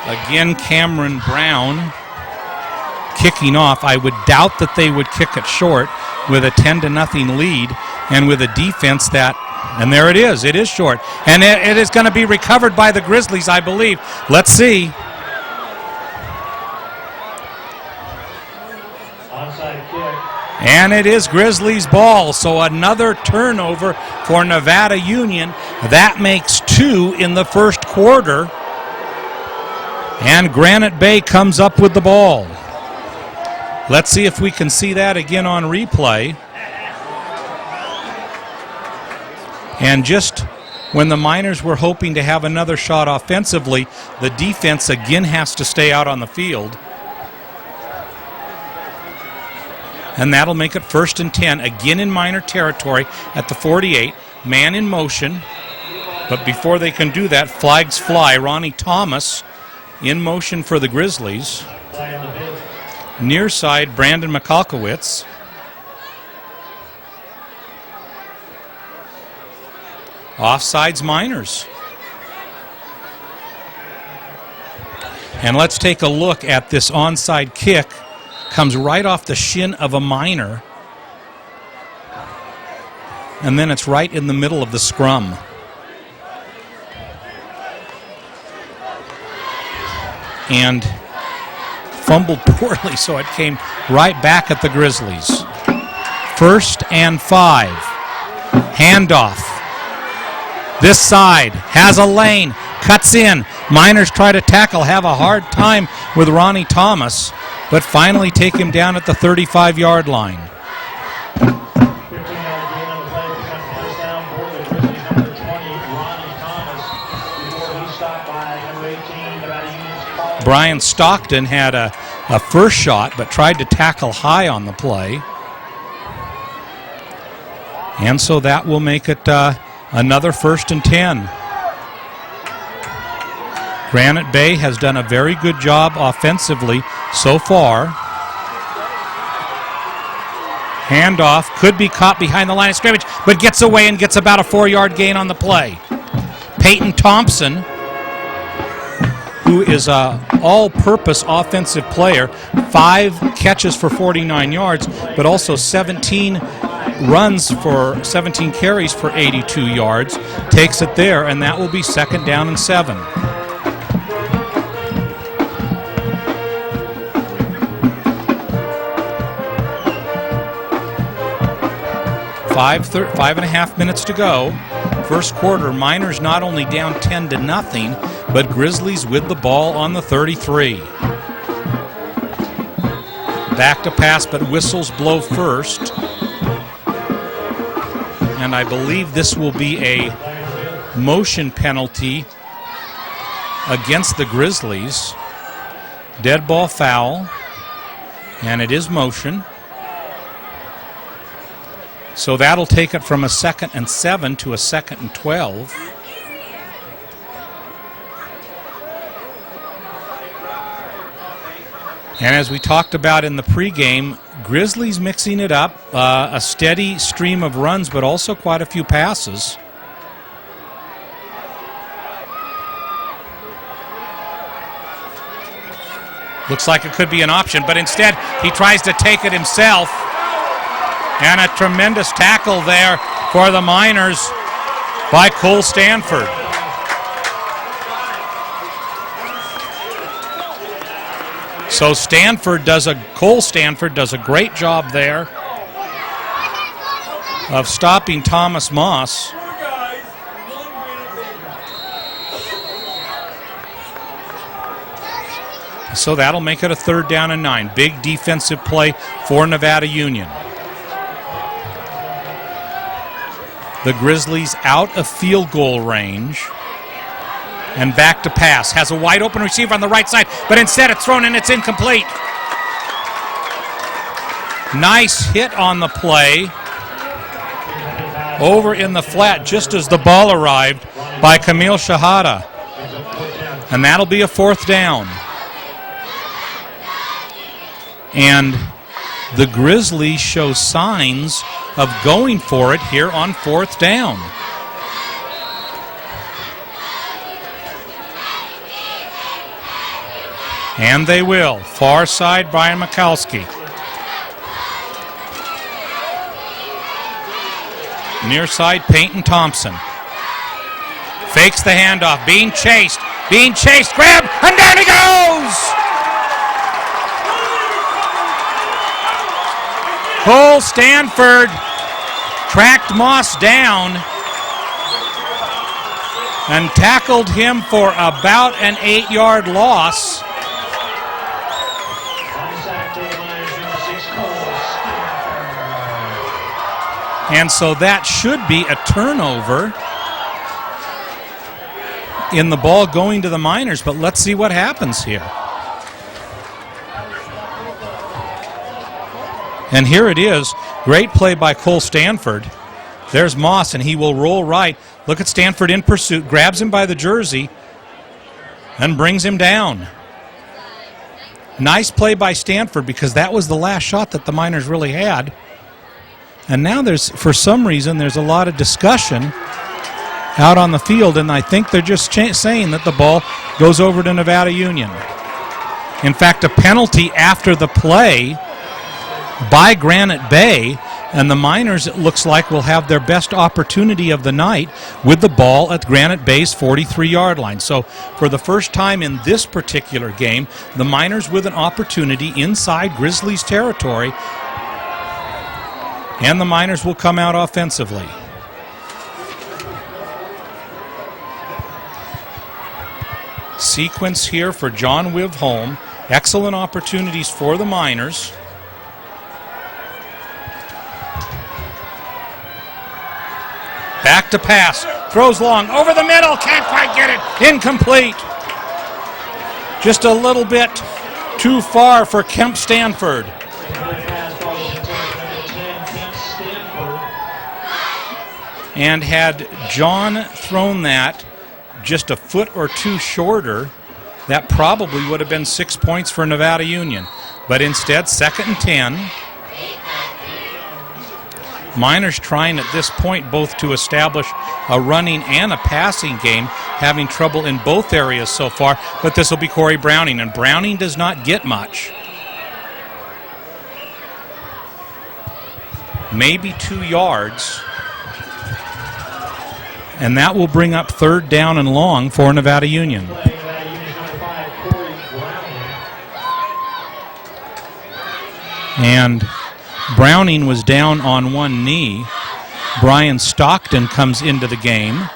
Again, Cameron Brown kicking off. I would doubt that they would kick it short with a 10-0 lead and with a defense that, and there it is short. And it is going to be recovered by the Grizzlies, I believe. Let's see. And it is Grizzlies ball, so another turnover for Nevada Union. That makes 2 in the first quarter. And Granite Bay comes up with the ball. Let's see if we can see that again on replay. And just when the Miners were hoping to have another shot offensively, the defense again has to stay out on the field. And that'll make it 1st and 10, again in Miner territory at the 48. Man in motion. But before they can do that, flags fly. Ronnie Thomas in motion for the Grizzlies. Near side, Brandon Mikalkowicz. Offsides, Miners. And let's take a look at this onside kick. Comes right off the shin of a Miner. And then it's right in the middle of the scrum. And fumbled poorly, so it came right back at the Grizzlies. 1st and 5. Handoff. This side has a lane, cuts in. Miners try to tackle, have a hard time with Ronnie Thomas, but finally take him down at the 35-yard line. 15-yard gain on the play, picking up first down for the Grizzlies, number 20, Ronnie Thomas, before he stopped by number 18, Nevada Union's Brian Stockton had a first shot, but tried to tackle high on the play. And so that will make it another 1st and 10. Granite Bay has done a very good job offensively so far. Handoff could be caught behind the line of scrimmage, but gets away and gets about a 4-yard gain on the play. Peyton Thompson, who is an all-purpose offensive player, 5 catches for 49 yards, but also 17 carries for 82 yards, takes it there, and that will be 2nd down and 7. 5.5 minutes to go. First quarter, Miners not only down 10-0, but Grizzlies with the ball on the 33. Back to pass, but whistles blow first. And I believe this will be a motion penalty against the Grizzlies. Dead ball foul, and it is motion. So that'll take it from a 2nd and 7 to a 2nd and 12. And as we talked about in the pregame, Grizzlies mixing it up, a steady stream of runs, but also quite a few passes. Looks like it could be an option, but instead he tries to take it himself. And a tremendous tackle there for the Miners by Cole Stanford. So Cole Stanford does a great job there of stopping Thomas Moss. So that'll make it a 3rd down and 9. Big defensive play for Nevada Union. The Grizzlies out of field goal range. And back to pass. Has a wide open receiver on the right side, but instead it's thrown and it's incomplete. Nice hit on the play. Over in the flat just as the ball arrived by Camille Shahada. And that'll be a 4th down. And the Grizzlies show signs of going for it here on 4th down. And they will. Far side, Brian Mikowski. Near side, Peyton Thompson. Fakes the handoff, being chased, grab, and down he goes! Cole Stanford tracked Moss down and tackled him for about an 8-yard loss. And so that should be a turnover in the ball going to the Miners, but let's see what happens here. And here it is. Great play by Cole Stanford. There's Moss, and he will roll right. Look at Stanford in pursuit, grabs him by the jersey, and brings him down. Nice play by Stanford, because that was the last shot that the Miners really had. And now for some reason, there's a lot of discussion out on the field, and I think they're just saying that the ball goes over to Nevada Union. In fact, a penalty after the play by Granite Bay, and the Miners, it looks like, will have their best opportunity of the night with the ball at Granite Bay's 43-yard line. So for the first time in this particular game, the Miners with an opportunity inside Grizzlies territory, and the Miners will come out offensively. Sequence here for John Wivholm. Excellent opportunities for the Miners. Back to pass. Throws long. Over the middle. Can't quite get it. Incomplete. Just a little bit too far for Kemp Stanford. And had John thrown that just a foot or two shorter, that probably would have been 6 points for Nevada Union. But instead, 2nd and 10. Miners trying at this point both to establish a running and a passing game, having trouble in both areas so far, but this will be Corey Browning, and Browning does not get much. Maybe 2 yards. And that will bring up 3rd down and long for Nevada Union. And Browning was down on one knee. Brian Stockton comes into the game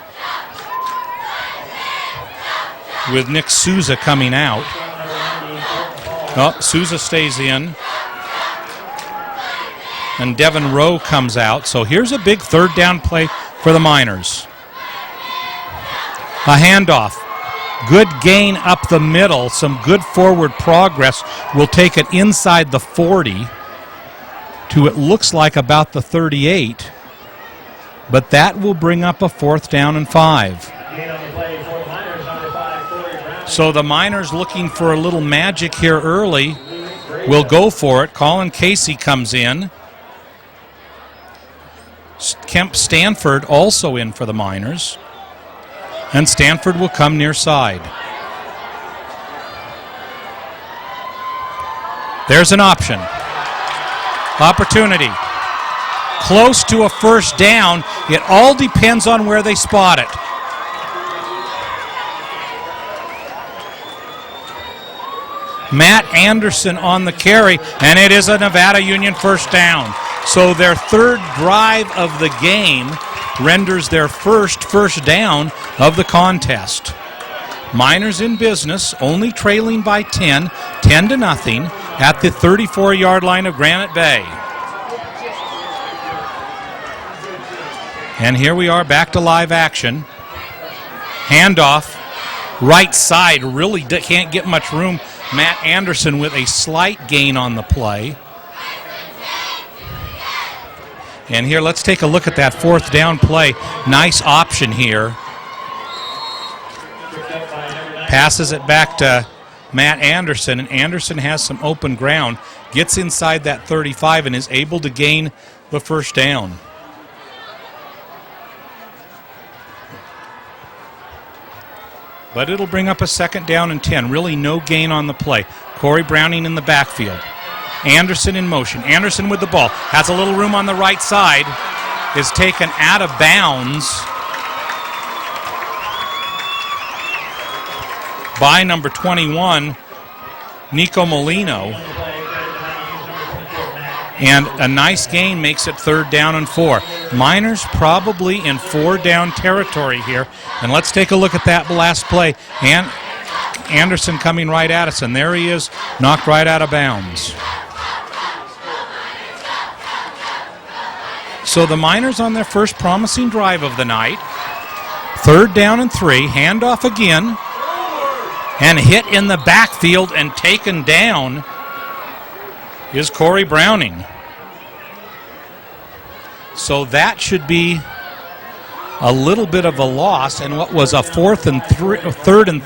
with Nick Souza coming out. Oh, Souza stays in. And Devin Rowe comes out. So here's a big 3rd down play for the Miners. A handoff. Good gain up the middle. Some good forward progress. Will take it inside the 40 to, it looks like, about the 38. But that will bring up a 4th down and 5. So the Miners, looking for a little magic here early, will go for it. Colin Casey comes in. Kemp Stanford also in for the Miners. And Stanford will come near side. There's an option. Opportunity. Close to a 1st down. It all depends on where they spot it. Matt Anderson on the carry, and it is a Nevada Union 1st down. So their 3rd drive of the game renders their first down of the contest. Miners in business, only trailing by 10 to nothing at the 34-yard line of Granite Bay. And here we are back to live action. Handoff, right side, really can't get much room. Matt Anderson with a slight gain on the play. And here, let's take a look at that 4th down play. Nice option here. Passes it back to Matt Anderson, and Anderson has some open ground. Gets inside that 35 and is able to gain the 1st down. But it'll bring up a 2nd down and 10. Really no gain on the play. Corey Browning in the backfield. Anderson in motion. Anderson with the ball. Has a little room on the right side. Is taken out of bounds by number 21, Nico Molino. And a nice gain makes it 3rd down and 4. Miners probably in 4-down territory here. And let's take a look at that last play. And Anderson coming right at us, and there he is, knocked right out of bounds. So the Miners on their first promising drive of the night. 3rd down and 3, handoff again, and hit in the backfield and taken down is Corey Browning. So that should be a little bit of a loss, and what was a 3rd and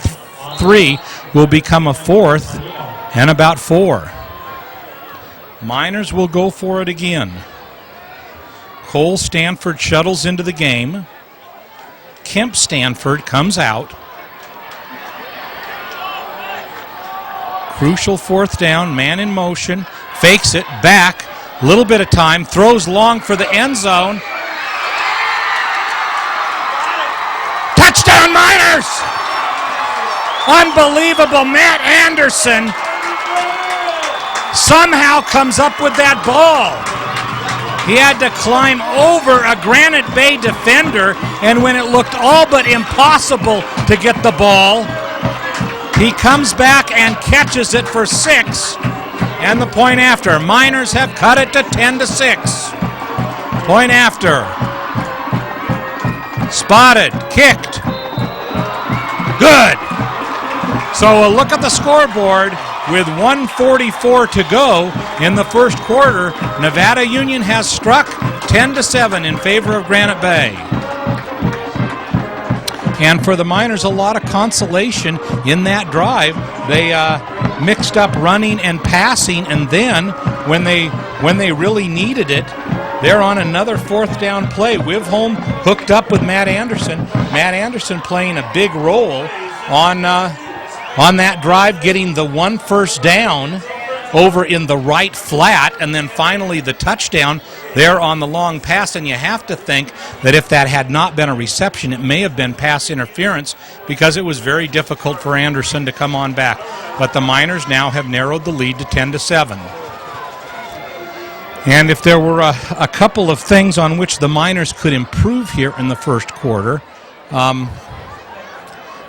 3 will become a 4th and about 4. Miners will go for it again. Cole Stanford shuttles into the game. Kemp Stanford comes out. Crucial 4th down, man in motion, fakes it, back, little bit of time, throws long for the end zone. Touchdown Miners! Unbelievable, Matt Anderson somehow comes up with that ball. He had to climb over a Granite Bay defender, and when it looked all but impossible to get the ball, he comes back and catches it for 6. And the point after. Miners have cut it to 10-6. Point after. Spotted, kicked. Good. So a look at the scoreboard. With 1:44 to go in the first quarter, Nevada Union has struck 10-7 in favor of Granite Bay. And for the Miners, a lot of consolation in that drive. They mixed up running and passing, and then when they really needed it, they're on another 4th down play. Wivholm hooked up with Matt Anderson. Matt Anderson playing a big role on that drive, getting the 1 first down over in the right flat, and then finally the touchdown there on the long pass. And you have to think that if that had not been a reception, it may have been pass interference, because it was very difficult for Anderson to come on back. But the Miners now have narrowed the lead to 10-7. And if there were a couple of things on which the Miners could improve here in the first quarter,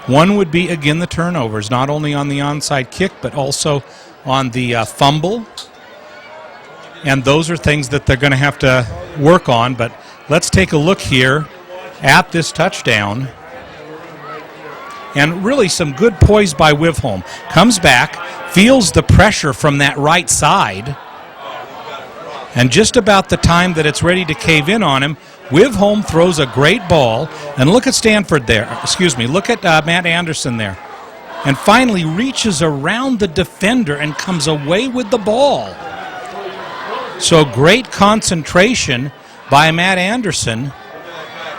one would be, again, the turnovers, not only on the onside kick, but also on the fumble. And those are things that they're going to have to work on. But let's take a look here at this touchdown. And really some good poise by Wivholm. Comes back, feels the pressure from that right side. And just about the time that it's ready to cave in on him, Wivholm throws a great ball, and look at Stanford there. Look at Matt Anderson there. And finally reaches around the defender and comes away with the ball. So great concentration by Matt Anderson.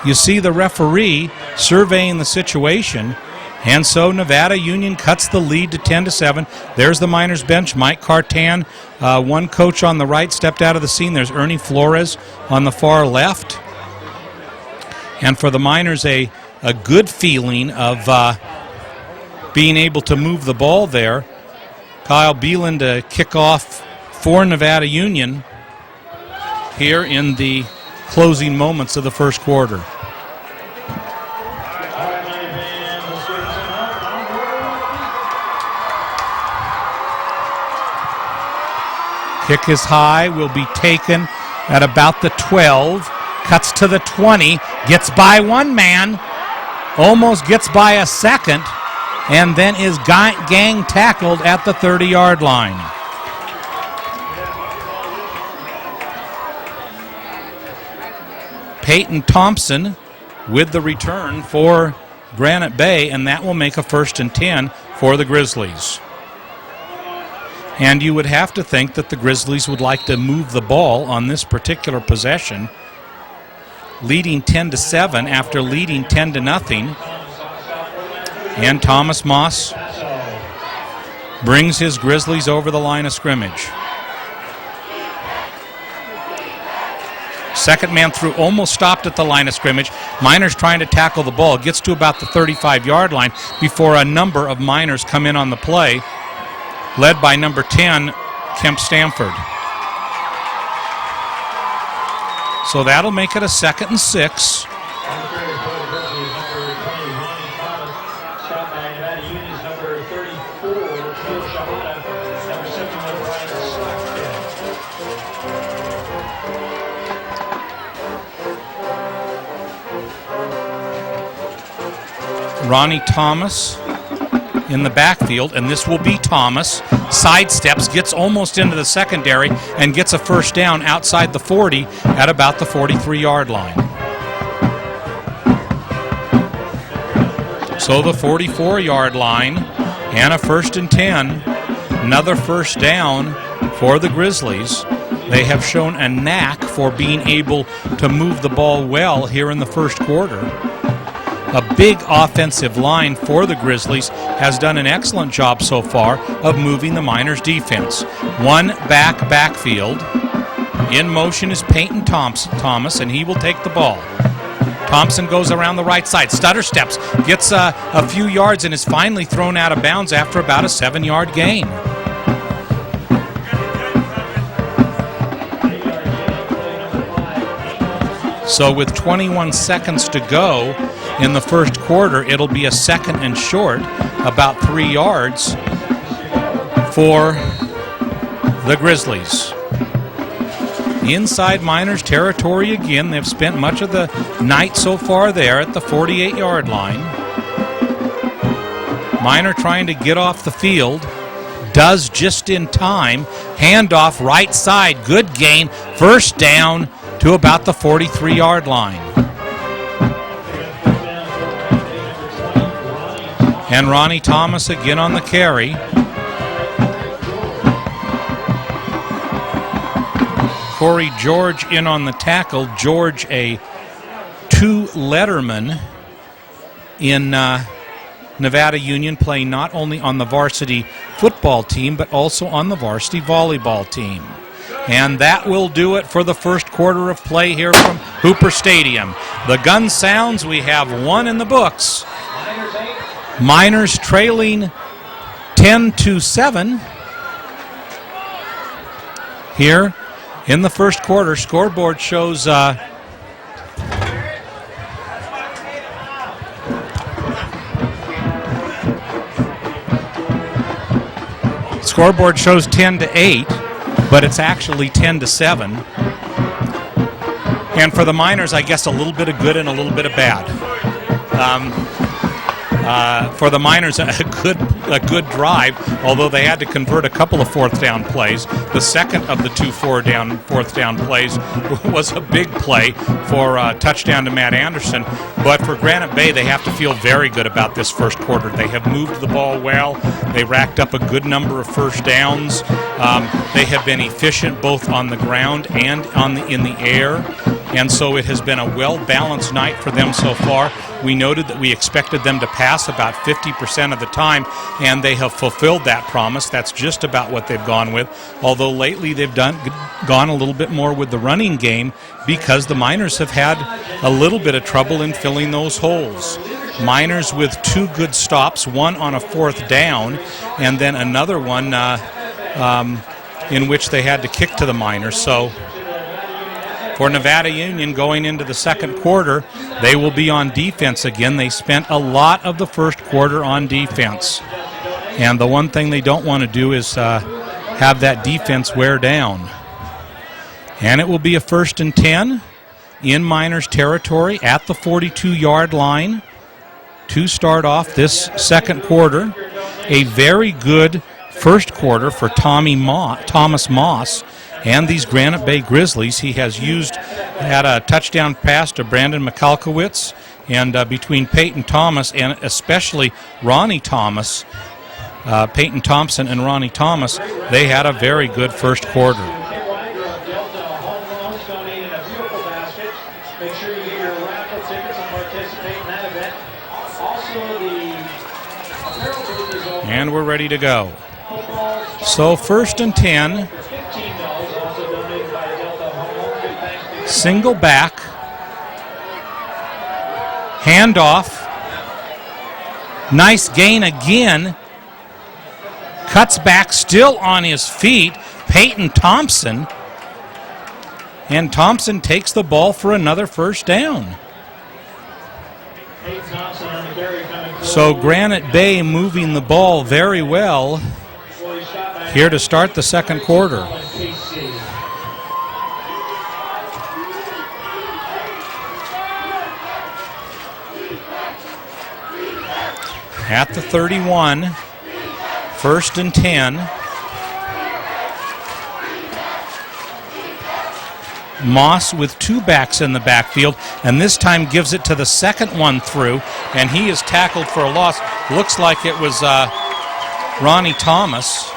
You see the referee surveying the situation, and so Nevada Union cuts the lead to 10-7. There's the Miners bench. Mike Cartan, one coach on the right, stepped out of the scene. There's Ernie Flores on the far left. And for the Miners, a good feeling of being able to move the ball there. Kyle Beelan to kick off for Nevada Union here in the closing moments of the first quarter. Kick is high, will be taken at about the 12. Cuts to the 20, gets by one man, almost gets by a second, and then is gang tackled at the 30-yard line. Peyton Thompson with the return for Granite Bay, and that will make a 1st and 10 for the Grizzlies. And you would have to think that the Grizzlies would like to move the ball on this particular possession, leading 10-7 after leading 10-0. And Thomas Moss brings his Grizzlies over the line of scrimmage. Second man through, almost stopped at the line of scrimmage. Miners trying to tackle the ball. Gets to about the 35-yard line before a number of Miners come in on the play, led by number 10, Kemp Stanford. So that'll make it a 2nd and 6. Ronnie Thomas in the backfield, and this will be Thomas. Sidesteps, gets almost into the secondary, and gets a first down outside the 40 at about the 43-yard line. So the 44-yard line and a 1st and 10. Another first down for the Grizzlies. They have shown a knack for being able to move the ball well here in the first quarter. A big offensive line for the Grizzlies has done an excellent job so far of moving the Miners' defense. One backfield. In motion is Peyton Thomas, and he will take the ball. Thompson goes around the right side, stutter steps, gets a few yards, and is finally thrown out of bounds after about a 7-yard gain. So with 21 seconds to go in the first quarter, it'll be a 2nd and short, about 3 yards for the Grizzlies. Inside Miners territory again. They've spent much of the night so far there at the 48-yard line. Miner trying to get off the field. Does just in time. Handoff right side. Good gain. First down to about the 43-yard line. And Ronnie Thomas again on the carry. Corey George in on the tackle. George, a 2-letterman in Nevada Union, playing not only on the varsity football team but also on the varsity volleyball team. And that will do it for the first quarter of play here from Hooper Stadium. The gun sounds. We have one in the books. Miners trailing 10-7 here in the first quarter. Scoreboard shows scoreboard shows 10-8, but it's actually 10-7. And for the Miners, I guess a little bit of good and a little bit of bad. For the Miners, a good drive, although they had to convert a couple of 4th down plays. The second of the 2 4th down plays was a big play for a touchdown to Matt Anderson. But for Granite Bay, they have to feel very good about this first quarter. They have moved the ball well. They racked up a good number of first downs. They have been efficient both on the ground and in the air. And so it has been a well-balanced night for them so far. We noted that we expected them to pass about 50% of the time, and they have fulfilled that promise. That's just about what they've gone with, although lately they've gone a little bit more with the running game because the Miners have had a little bit of trouble in filling those holes. Miners with 2 good stops, one on a 4th down, and then another one in which they had to kick to the Miners. So for Nevada Union going into the second quarter, they will be on defense again. They spent a lot of the first quarter on defense. And the one thing they don't want to do is have that defense wear down. And it will be a 1st and 10 in Miners territory at the 42-yard line to start off this second quarter. A very good first quarter for Thomas Moss and these Granite Bay Grizzlies. He has had a touchdown pass to Brandon McAlkowitz, and between Peyton Thomas and especially Ronnie Thomas, Peyton Thompson and Ronnie Thomas, they had a very good first quarter. And we're ready to go. So 1st and 10. Single back. Handoff. Nice gain again. Cuts back, still on his feet. Peyton Thompson. And Thompson takes the ball for another first down. So Granite Bay moving the ball very well here to start the second quarter. At the 31, 1st and 10. Moss with two backs in the backfield, and this time gives it to the second one through, and he is tackled for a loss. Looks like it was Ronnie Thomas.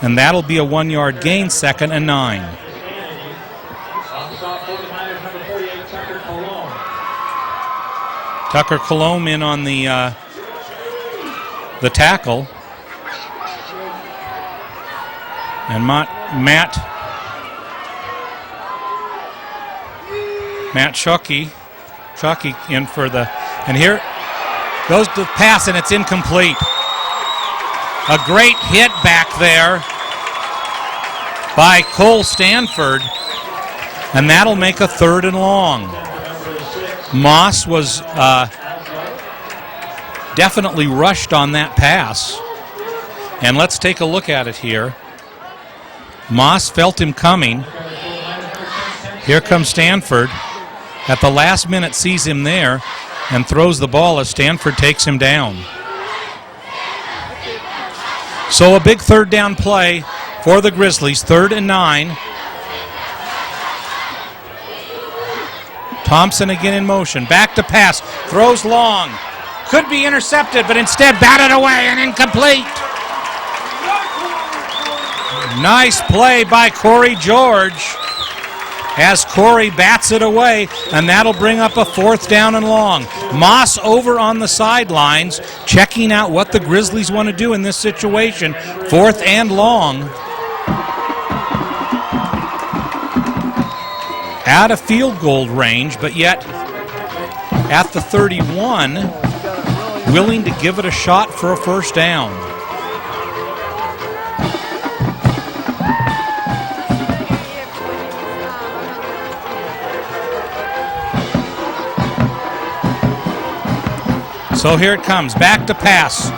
And that'll be a 1-yard gain, 2nd and 9. Tucker Colomb in on the tackle. And Matt Shockey in for the, and here goes the pass, and it's incomplete. A great hit back there by Cole Stanford, and that'll make a 3rd and long. Moss was definitely rushed on that pass, and let's take a look at it here. Moss felt him coming. Here comes Stanford. At the last minute sees him there and throws the ball as Stanford takes him down. So a big 3rd down play for the Grizzlies, 3rd and 9. Thompson again in motion, back to pass, throws long. Could be intercepted, but instead batted away and incomplete. Nice play by Corey George as Corey bats it away, and that'll bring up a 4th down and long. Moss over on the sidelines, checking out what the Grizzlies want to do in this situation. 4th and long. Out of field goal range, but yet at the 31, willing to give it a shot for a first down. So here it comes, back to pass.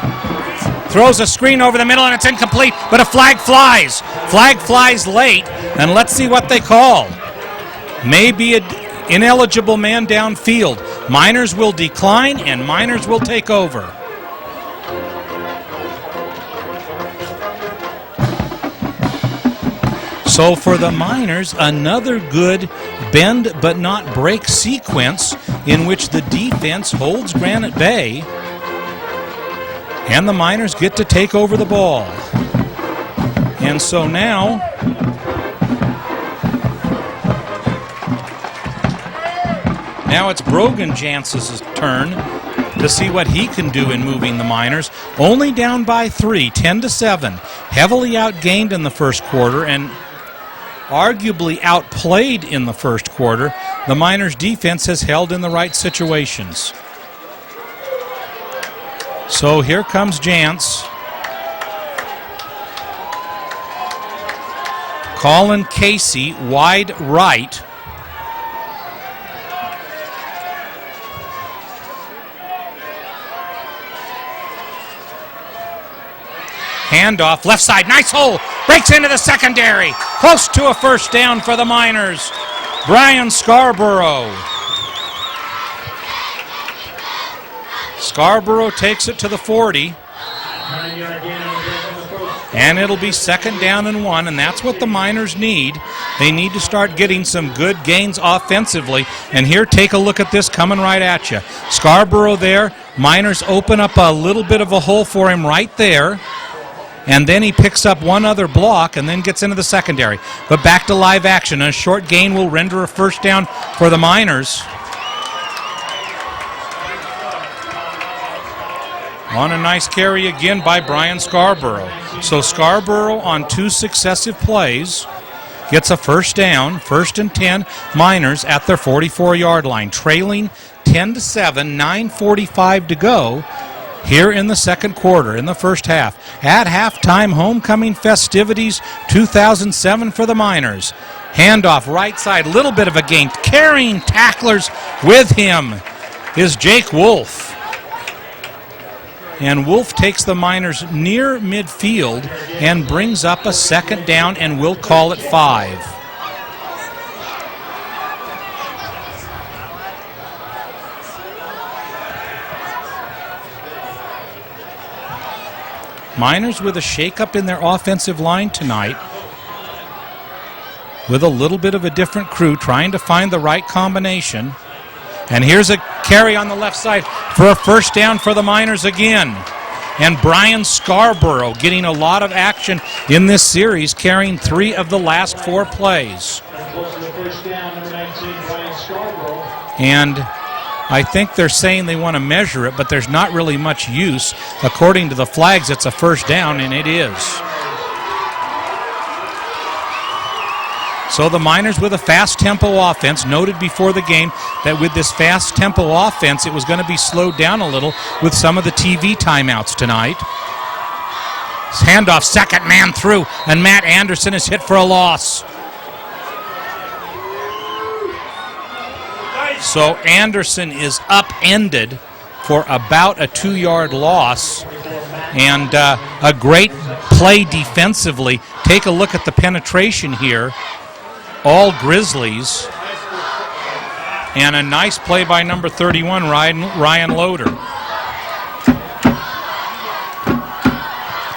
Throws a screen over the middle, and it's incomplete, but a flag flies. Flag flies late, and let's see what they call. Maybe an ineligible man downfield. Miners will decline, and Miners will take over. So for the Miners, another good bend but not break sequence in which the defense holds Granite Bay, and the Miners get to take over the ball. And so now it's Brogan Jantz's turn to see what he can do in moving the Miners. Only down by 3, 10-7. Heavily outgained in the first quarter and arguably outplayed in the first quarter. The Miners' defense has held in the right situations. So here comes Jantz. Colin Casey wide right. Handoff, left side, nice hole, breaks into the secondary. Close to a first down for the Miners. Brian Scarborough. Scarborough takes it to the 40. And it'll be 2nd down and 1, and that's what the Miners need. They need to start getting some good gains offensively. And here, take a look at this coming right at you. Scarborough there. Miners open up a little bit of a hole for him right there. And then he picks up one other block and then gets into the secondary. But back to live action. A short gain will render a first down for the Miners. On a nice carry again by Brian Scarborough. So Scarborough on 2 successive plays gets a first down, 1st and 10, Miners at their 44-yard line, trailing 10-7, 9:45 to go here in the second quarter, in the first half. At halftime, homecoming festivities 2007 for the Miners. Handoff right side, little bit of a gain. Carrying tacklers with him is Jake Wolf. And Wolf takes the Miners near midfield and brings up a second down, and we'll call it 5. Miners with a shakeup in their offensive line tonight, with a little bit of a different crew trying to find the right combination. And here's a carry on the left side for a first down for the Miners again. And Brian Scarborough getting a lot of action in this series, carrying 3 of the last 4 plays. And I think they're saying they want to measure it, but there's not really much use. According to the flags, it's a first down, and it is. So the Miners with a fast tempo offense, noted before the game that with this fast tempo offense, it was going to be slowed down a little with some of the TV timeouts tonight. Handoff, second man through, and Matt Anderson is hit for a loss. So Anderson is upended for about a 2-yard loss, and a great play defensively. Take a look at the penetration here. All Grizzlies, and a nice play by number 31, Ryan Loader.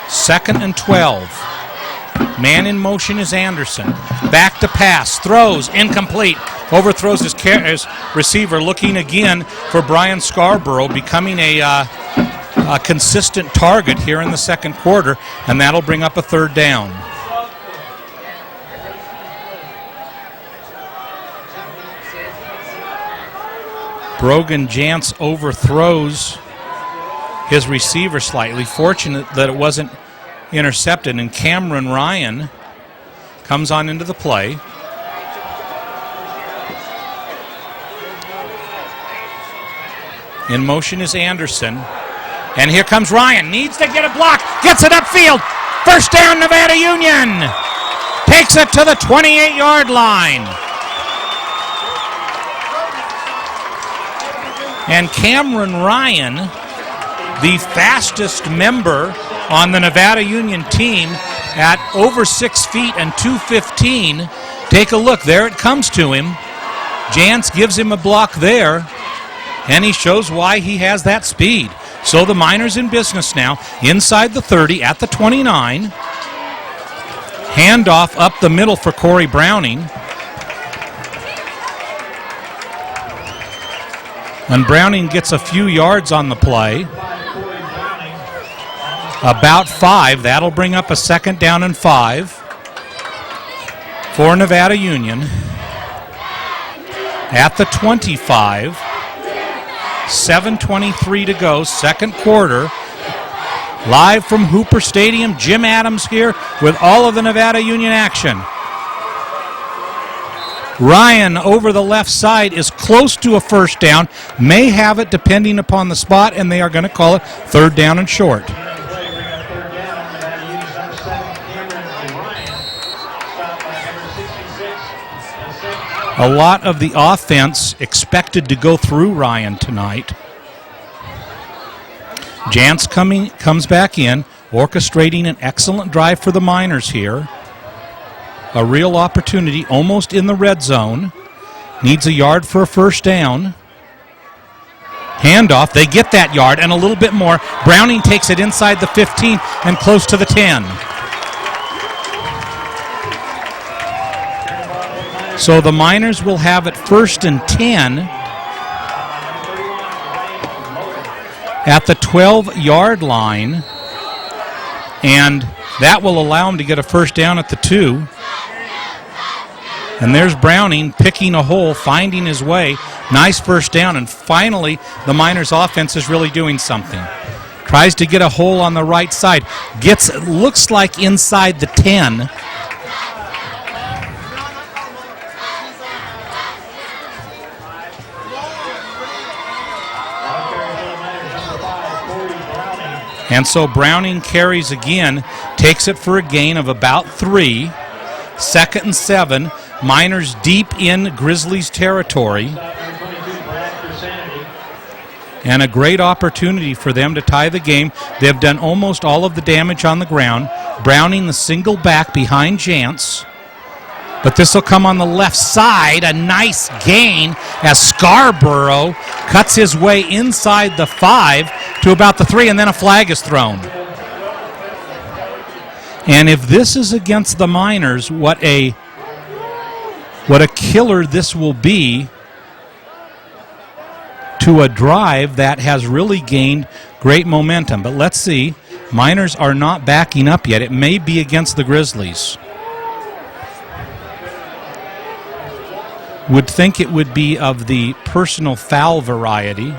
2nd and 12. Man in motion is Anderson. Back to pass, throws, incomplete. Overthrows his receiver, looking again for Brian Scarborough, becoming a consistent target here in the second quarter, and that'll bring up a third down. Brogan Jantz overthrows his receiver slightly. Fortunate that it wasn't intercepted, and Cameron Ryan comes on into the play. In motion is Anderson. And here comes Ryan. Needs to get a block. Gets it upfield. First down, Nevada Union. Takes it to the 28-yard line. And Cameron Ryan, the fastest member on the Nevada Union team at over 6 feet and 215. Take a look. There it comes to him. Jantz gives him a block there, and he shows why he has that speed. So the Miners in business now, inside the 30 at the 29. Handoff up the middle for Corey Browning. And Browning gets a few yards on the play. About 5. That'll bring up a second down and 5 for Nevada Union. At the 25. 7:23 to go, second quarter. Live from Hooper Stadium, Jim Adams here with all of the Nevada Union action. Ryan over the left side is close to a first down, may have it depending upon the spot, and they are going to call it third down and short. A lot of the offense expected to go through Ryan tonight. Jantz comes back in, orchestrating an excellent drive for the Miners here. A real opportunity, almost in the red zone. Needs a yard for a first down. Handoff, they get that yard and a little bit more. Browning takes it inside the 15 and close to the 10. So the Miners will have it 1st and 10 at the 12-yard line, and that will allow them to get a first down at the 2. And there's Browning picking a hole, finding his way. Nice first down, and finally the Miners offense is really doing something. Tries to get a hole on the right side. Looks like inside the 10. And so Browning carries again, takes it for a gain of about 3. 2nd and 7. Miners deep in Grizzlies territory. And a great opportunity for them to tie the game. They've done almost all of the damage on the ground. Browning the single back behind Jantz. But this will come on the left side. A nice gain as Scarborough cuts his way inside the 5 to about the 3, and then a flag is thrown. And if this is against the Miners, what a killer this will be to a drive that has really gained great momentum. But let's see. Miners are not backing up yet. It may be against the Grizzlies. Would think it would be of the personal foul variety.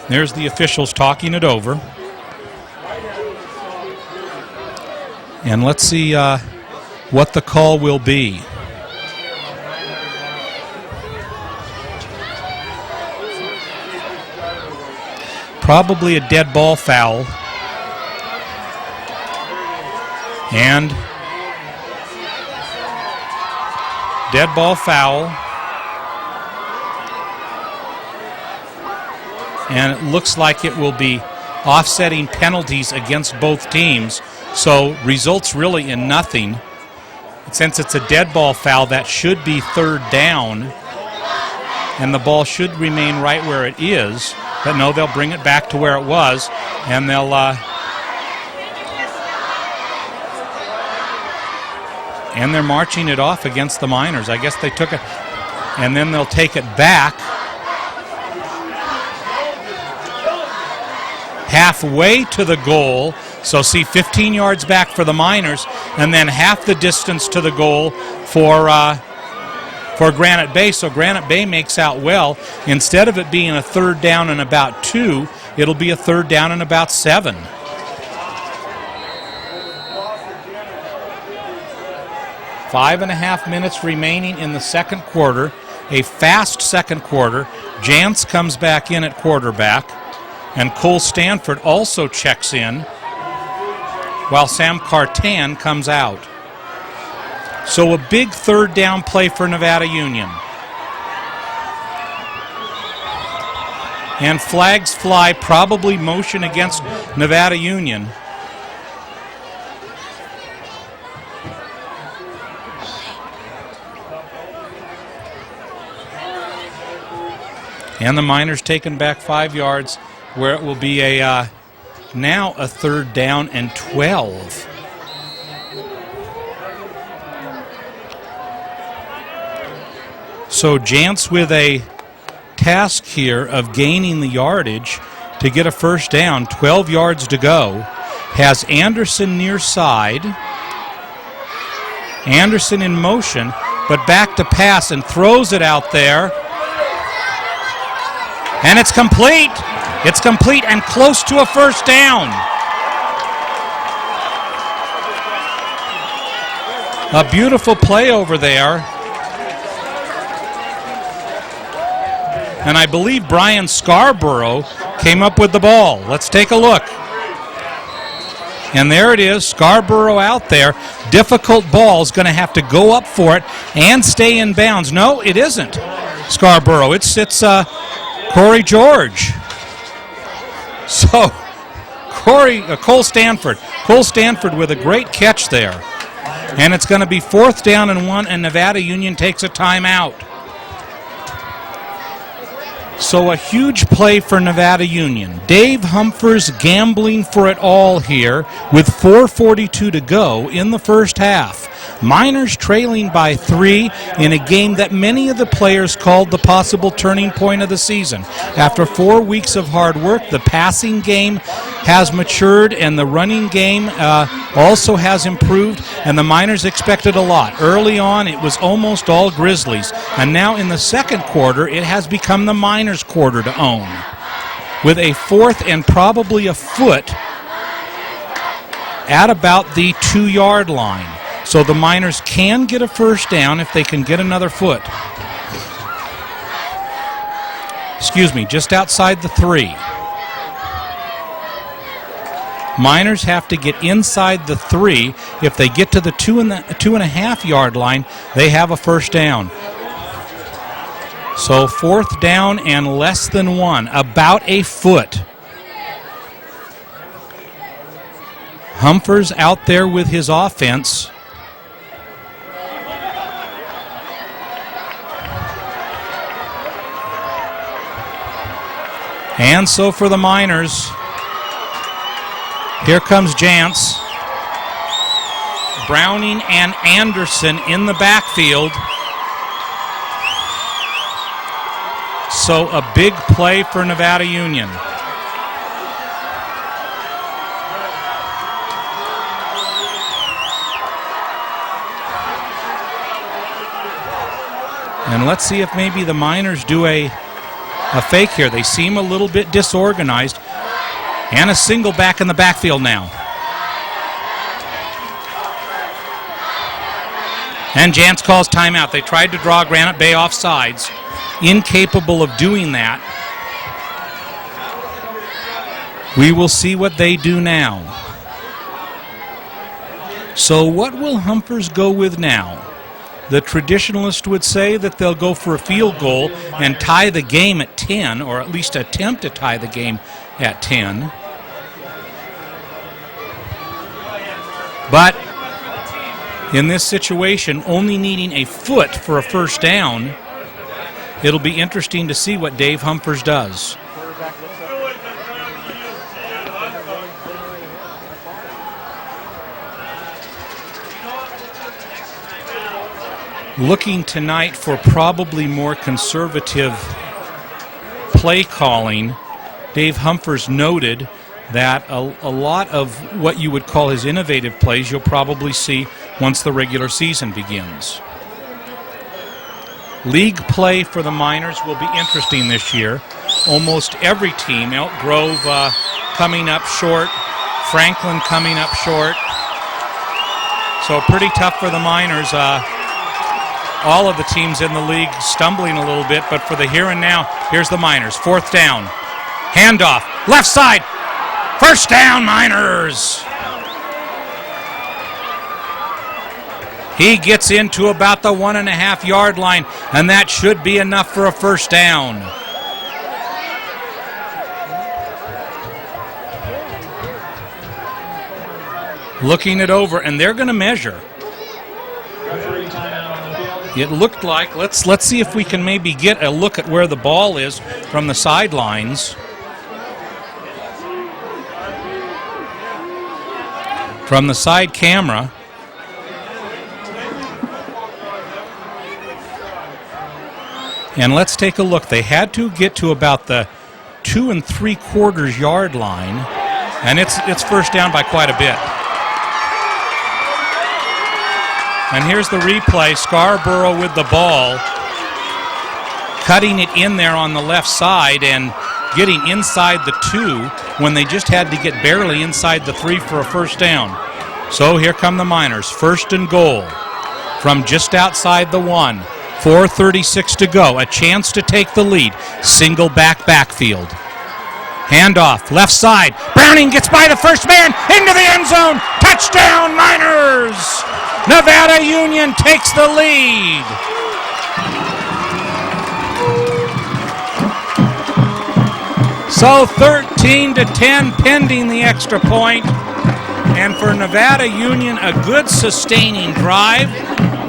There's the officials talking it over. And let's see what the call will be. Probably a dead ball foul. And dead ball foul. And it looks like it will be offsetting penalties against both teams. So results really in nothing. Since it's a dead ball foul, that should be 3rd down. And the ball should remain right where it is. But no, they'll bring it back to where it was. And they'll and they're marching it off against the Miners. I guess they took it, and then they'll take it back halfway to the goal. So see, 15 yards back for the Miners, and then half the distance to the goal for Granite Bay. So Granite Bay makes out well. Instead of it being a 3rd down and about 2, it'll be a 3rd down and about 7. Five and a half minutes remaining in the second quarter. A fast second quarter. Jantz comes back in at quarterback, and Cole Stanford also checks in, while Sam Cartan comes out. So a big 3rd down play for Nevada Union. And flags fly, probably motion against Nevada Union. And the Miners taken back 5 yards, where it will be now a 3rd down and 12. So Jantz with a task here of gaining the yardage to get a 1st down. 12 yards to go. Has Anderson near side. Anderson in motion, but back to pass and throws it out there. And it's complete. It's complete and close to a 1st down. A beautiful play over there. And I believe Brian Scarborough came up with the ball. Let's take a look. And there it is, Scarborough out there. Difficult ball, is going to have to go up for it and stay in bounds. No, it isn't Scarborough. It's Corey George. So Cole Stanford. Cole Stanford with a great catch there. And it's going to be 4th down and 1, and Nevada Union takes a timeout. So a huge play for Nevada Union. Dave Humphers gambling for it all here with 4:42 to go in the first half. Miners trailing by 3 in a game that many of the players called the possible turning point of the season. After 4 weeks of hard work, the passing game has matured and the running game also has improved, and the Miners expected a lot. Early on, it was almost all Grizzlies, and now in the second quarter, it has become the Miners' quarter to own. With a 4th and probably a foot at about the 2-yard line. So the Miners can get a 1st down if they can get another foot. just outside the 3. Miners have to get inside the 3. If they get to the 2.5 yard line, they have a first down. So 4th down and less than 1, about a foot. Humphers out there with his offense. And so for the Miners, here comes Jantz. Browning and Anderson in the backfield. So a big play for Nevada Union. And let's see if maybe the Miners do a fake here. They seem a little bit disorganized. And a single back in the backfield now. And Jantz calls timeout. They tried to draw Granite Bay off sides. Incapable of doing that. We will see what they do now. So what will Humphers go with now? The traditionalist would say that they'll go for a field goal and tie the game at 10, or at least attempt to tie the game at 10. But in this situation, only needing a foot for a first down, it'll be interesting to see what Dave Humphers does. Looking tonight for probably more conservative play calling, Dave Humphers noted that a lot of what you would call his innovative plays you'll probably see once the regular season begins. League play for the Miners will be interesting this year. Almost every team, Elk Grove coming up short, Franklin coming up short. So pretty tough for the Miners. All of the teams in the league stumbling a little bit, but for the here and now, here's the Miners. 4th down. Handoff. Left side. First down, Miners. He gets into about the 1.5 yard line, and that should be enough for a first down. Looking it over, and they're going to measure. It looked like, let's see if we can maybe get a look at where the ball is from the sidelines. From the side camera. And let's take a look. They had to get to about the 2 3/4 yard line, and it's first down by quite a bit. And here's the replay. Scarborough with the ball, cutting it in there on the left side and getting inside the 2 when they just had to get barely inside the 3 for a first down. So here come the Miners. 1st and goal from just outside the 1. 4:36 to go. A chance to take the lead. Single backfield. Handoff, left side. Browning gets by the first man into the end zone. Touchdown, Miners! Nevada Union takes the lead. So 13-10 pending the extra point. And for Nevada Union, a good sustaining drive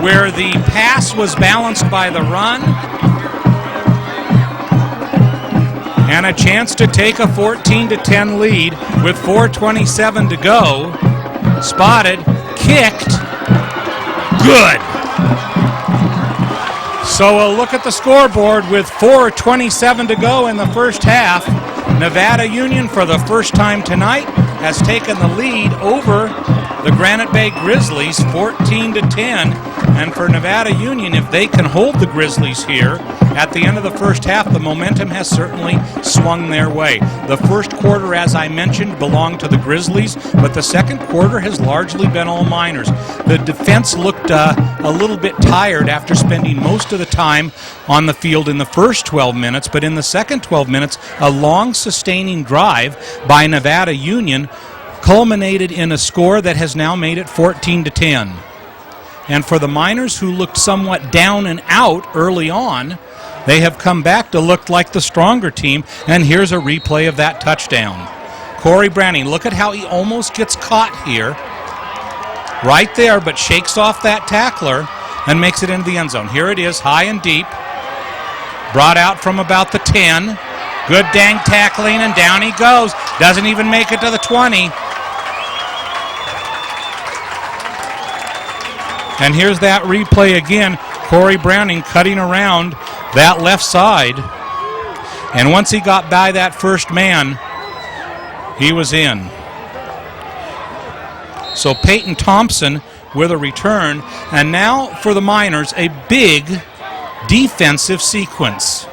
where the pass was balanced by the run. And a chance to take a 14-10 lead with 4:27 to go. Spotted, kicked, good. So a look at the scoreboard with 4:27 to go in the first half. Nevada Union, for the first time tonight, has taken the lead over the Granite Bay Grizzlies, 14-10. And for Nevada Union, if they can hold the Grizzlies here, at the end of the first half, the momentum has certainly swung their way. The first quarter, as I mentioned, belonged to the Grizzlies, but the second quarter has largely been all Miners. The defense looked a little bit tired after spending most of the time on the field in the first 12 minutes, but in the second 12 minutes, a long sustaining drive by Nevada Union culminated in a score that has now made it 14-10. And for the Miners, who looked somewhat down and out early on, they have come back to look like the stronger team, and here's a replay of that touchdown. Corey Browning, look at how he almost gets caught here. Right there, but shakes off that tackler and makes it into the end zone. Here it is, high and deep. Brought out from about the 10. Good dang tackling, and down he goes. Doesn't even make it to the 20. And here's that replay again. Corey Browning cutting around that left side. And once he got by that first man, he was in. So Peyton Thompson with a return. And now for the Miners, a big defensive sequence.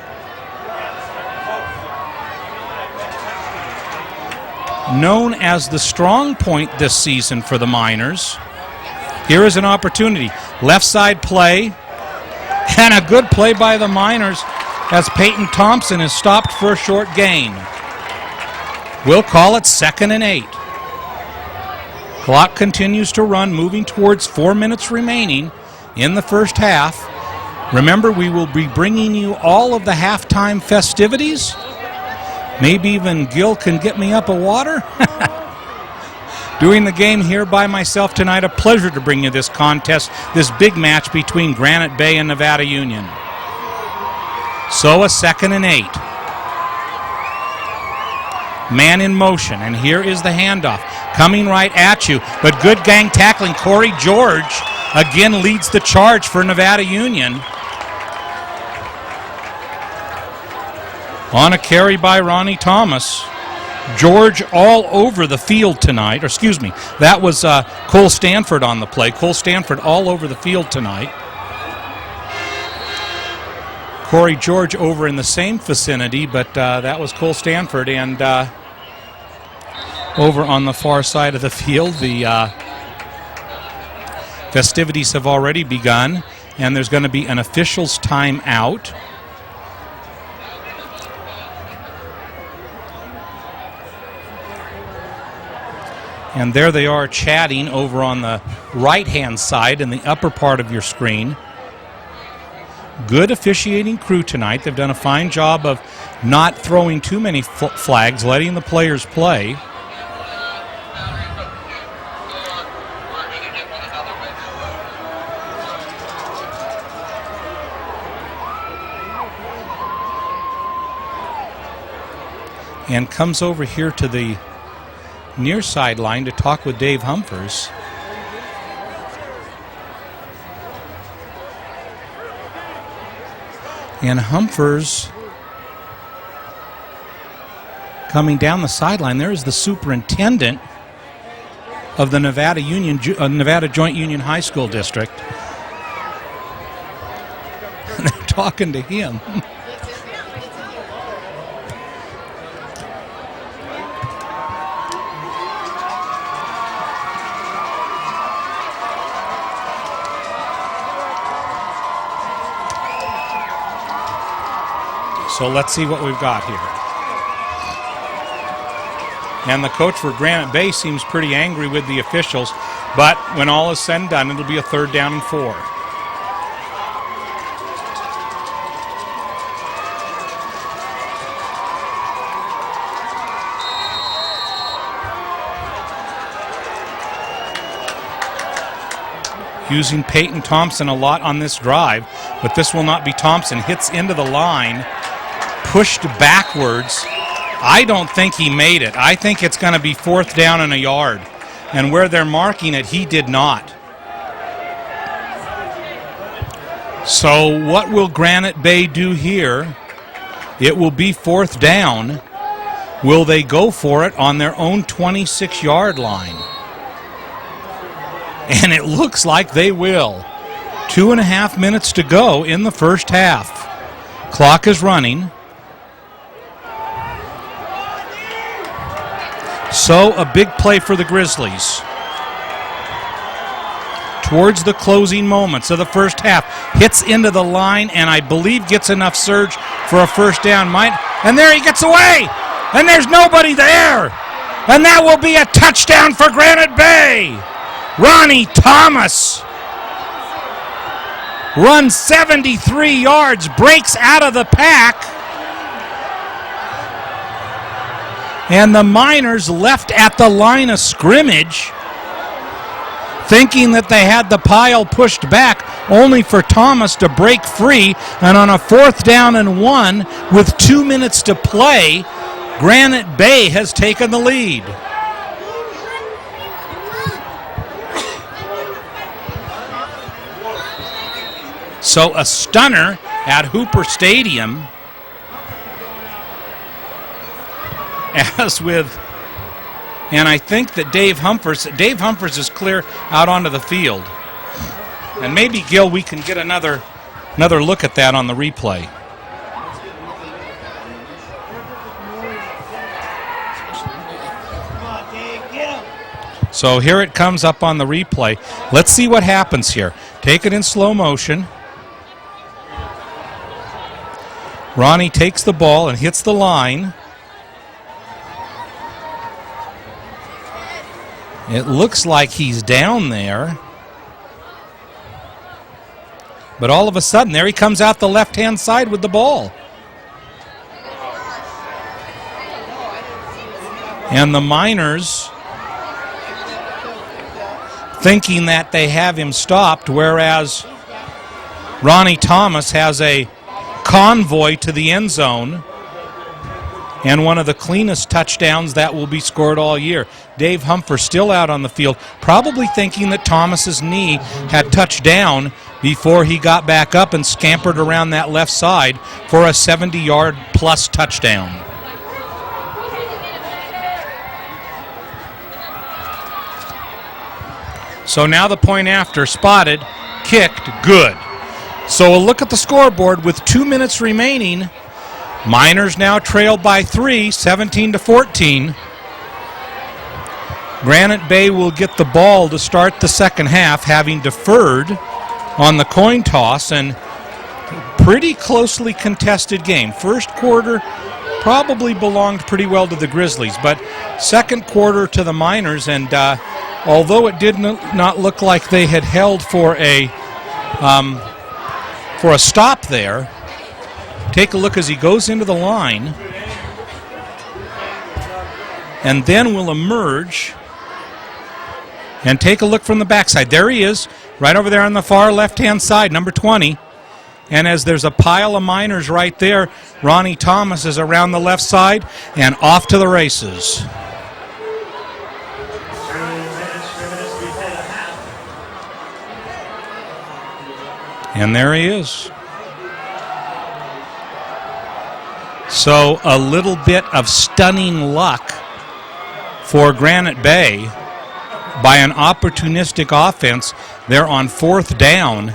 Known as the strong point this season for the Miners. Here is an opportunity. Left side play. And a good play by the Miners as Peyton Thompson is stopped for a short gain. We'll call it 2nd and 8. Clock continues to run, moving towards 4 minutes remaining in the first half. Remember, we will be bringing you all of the halftime festivities. Maybe even Gil can get me up a water. Doing the game here by myself tonight. A pleasure to bring you this contest, this big match between Granite Bay and Nevada Union. So a 2nd and 8. Man in motion, and here is the handoff. Coming right at you, but good gang tackling. Corey George again leads the charge for Nevada Union. On a carry by Ronnie Thomas. George all over the field tonight. Or excuse me, that was Cole Stanford on the play. Cole Stanford all over the field tonight. Corey George over in the same vicinity, but that was Cole Stanford. And over on the far side of the field, the festivities have already begun, and there's going to be an official's timeout. And there they are chatting over on the right-hand side in the upper part of your screen. Good officiating crew tonight. They've done a fine job of not throwing too many flags, letting the players play. And comes over here to the near sideline to talk with Dave Humphers. And Humphers coming down the sideline. There is the superintendent of the Nevada Joint Union High School District. And they're talking to him. So let's see what we've got here. And the coach for Granite Bay seems pretty angry with the officials, but when all is said and done, it'll be a 3rd down and 4. Using Peyton Thompson a lot on this drive, but this will not be Thompson. Hits into the line. Pushed backwards. I don't think he made it. I think it's going to be 4th down and a yard. And where they're marking it, he did not. So what will Granite Bay do here? It will be 4th down. Will they go for it on their own 26-yard line? And it looks like they will. 2.5 minutes to go in the first half. Clock is running. So a big play for the Grizzlies. Towards the closing moments of the first half. Hits into the line and I believe gets enough surge for a first down. And there he gets away. And there's nobody there. And that will be a touchdown for Granite Bay. Ronnie Thomas runs 73 yards, breaks out of the pack. And the Miners left at the line of scrimmage, thinking that they had the pile pushed back, only for Thomas to break free. And on a 4th down and 1, with 2 minutes to play, Granite Bay has taken the lead. So a stunner at Hooper Stadium, as with, and I think that Dave Humphers is clear out onto the field. And maybe, Gil, we can get another look at that on the replay. So here it comes up on the replay. Let's see what happens here. Take it in slow motion. Ronnie takes the ball and hits the line. It looks like he's down there. But all of a sudden, there he comes out the left-hand side with the ball. And the Miners thinking that they have him stopped, whereas Ronnie Thomas has a convoy to the end zone and one of the cleanest touchdowns that will be scored all year. Dave Humphers still out on the field, probably thinking that Thomas's knee had touched down before he got back up and scampered around that left side for a 70-yard plus touchdown. So now the point after, spotted, kicked, good. So a look at the scoreboard with 2 minutes remaining. Miners now trailed by 3, 17-14. Granite Bay will get the ball to start the second half, having deferred on the coin toss, and pretty closely contested game. First quarter probably belonged pretty well to the Grizzlies, but second quarter to the Miners, and although it did not look like they had held for a stop there, take a look as he goes into the line and then will emerge and take a look from the backside. There he is, right over there on the far left-hand side, number 20. And as there's a pile of Miners right there, Ronnie Thomas is around the left side and off to the races. And there he is. So a little bit of stunning luck for Granite Bay by an opportunistic offense. They're on 4th down.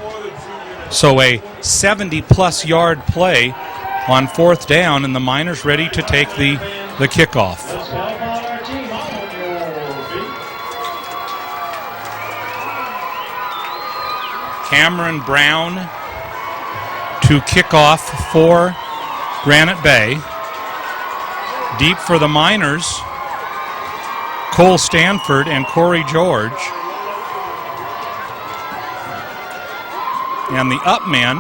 So a 70-plus yard play on 4th down, and the Miners ready to take the kickoff. Cameron Brown to kick off for Granite Bay. Deep for the Miners, Cole Stanford and Corey George. And the up men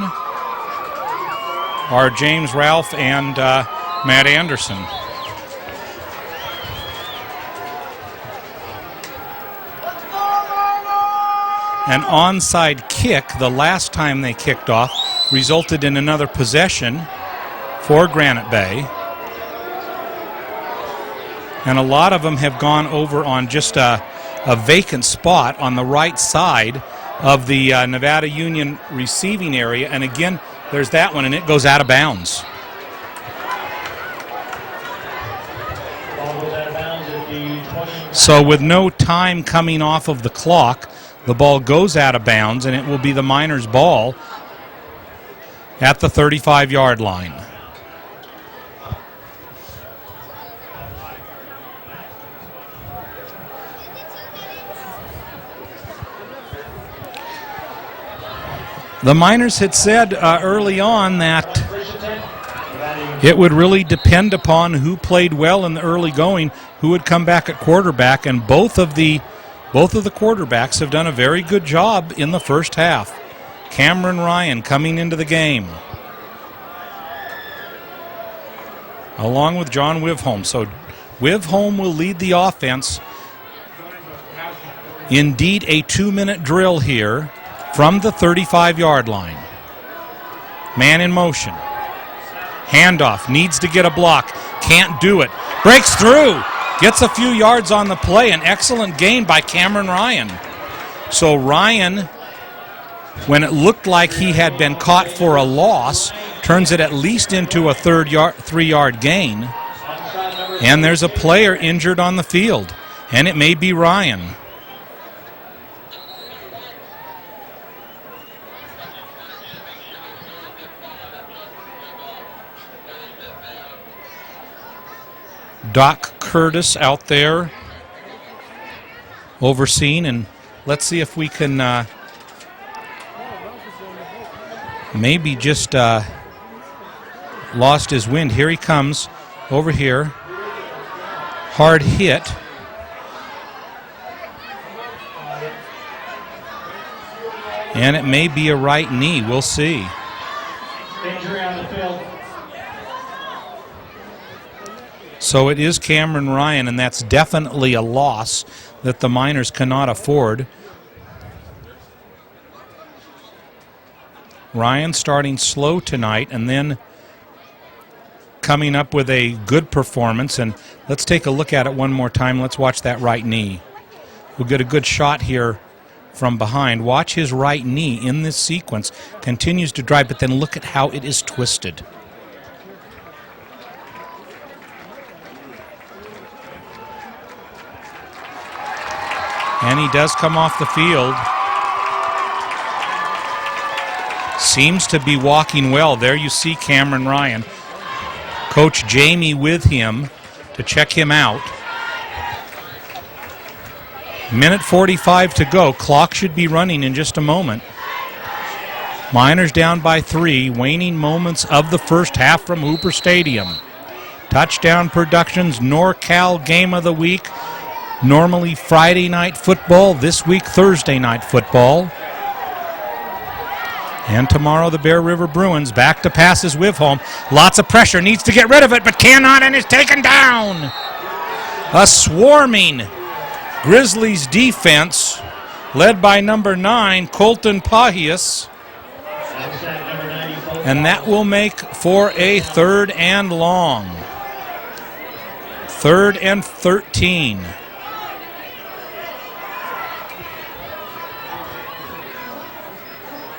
are James Ralph and Matt Anderson. An onside kick the last time they kicked off resulted in another possession for Granite Bay. And a lot of them have gone over on just a vacant spot on the right side of the Nevada Union receiving area. And again, there's that one, and it goes out of bounds. So with no time coming off of the clock, the ball goes out of bounds, and it will be the Miners' ball at the 35-yard line. The Miners had said early on that it would really depend upon who played well in the early going, who would come back at quarterback, and both of the quarterbacks have done a very good job in the first half. Cameron Ryan coming into the game, along with John Wivholm. So Wivholm will lead the offense. Indeed, a 2-minute drill here from the 35-yard line. Man in motion. Handoff, needs to get a block, can't do it. Breaks through, gets a few yards on the play. An excellent gain by Cameron Ryan. So Ryan, when it looked like he had been caught for a loss, turns it at least into a 3-yard gain. And there's a player injured on the field, and it may be Ryan. Doc Curtis out there overseeing, and let's see if we can maybe just lost his wind. Here he comes over here. Hard hit. And it may be a right knee. We'll see. Injury on the field. So it is Cameron Ryan, and that's definitely a loss that the Miners cannot afford. Ryan starting slow tonight and then coming up with a good performance. And let's take a look at it one more time. Let's watch that right knee. We'll get a good shot here from behind. Watch his right knee in this sequence. Continues to drive, but then look at how it is twisted. And he does come off the field. Seems to be walking well. There you see Cameron Ryan. Coach Jamie with him to check him out. Minute 45 to go. Clock should be running in just a moment. Miners down by 3. Waning moments of the first half from Hooper Stadium. Touchdown Productions NorCal Game of the Week. Normally Friday night football, this week Thursday night football. And tomorrow the Bear River Bruins back to passes with home. Lots of pressure, needs to get rid of it, but cannot, and is taken down. A swarming Grizzlies defense led by number 9, Colton Pahias. And that will make for a 3rd and long. 3rd and 13.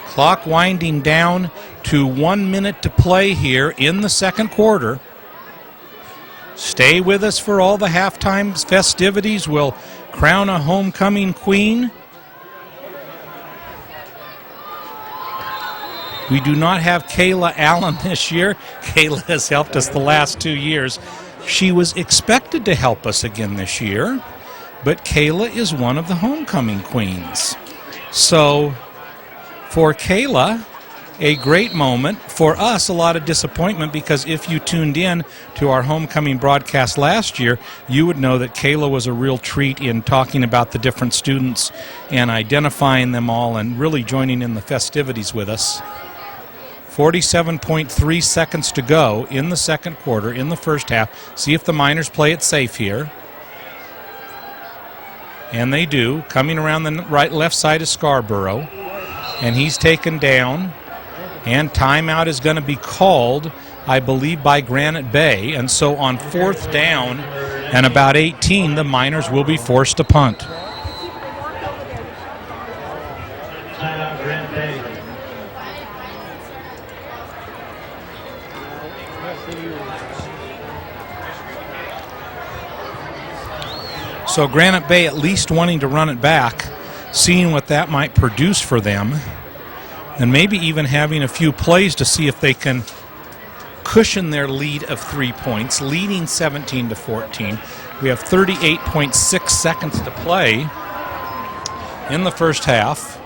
Clock winding down to 1 minute to play here in the second quarter. Stay with us for all the halftime festivities. We'll crown a homecoming queen. We do not have Kayla Allen this year. Kayla has helped us the last 2 years. She was expected to help us again this year, but Kayla is one of the homecoming queens. So for Kayla, a great moment. For us, a lot of disappointment, because if you tuned in to our homecoming broadcast last year, you would know that Kayla was a real treat in talking about the different students and identifying them all and really joining in the festivities with us. 47.3 seconds to go in the second quarter, in the first half. See if the Miners play it safe here. And they do. Coming around the left side of Scarborough. And he's taken down, and timeout is going to be called, I believe, by Granite Bay. And so on 4th down and about 18, the Miners will be forced to punt. Timeout, Granite Bay. So Granite Bay at least wanting to run it back, seeing what that might produce for them. and maybe even having a few plays to see if they can cushion their lead of 3 points, leading 17-14. We have 38.6 seconds to play in the first half.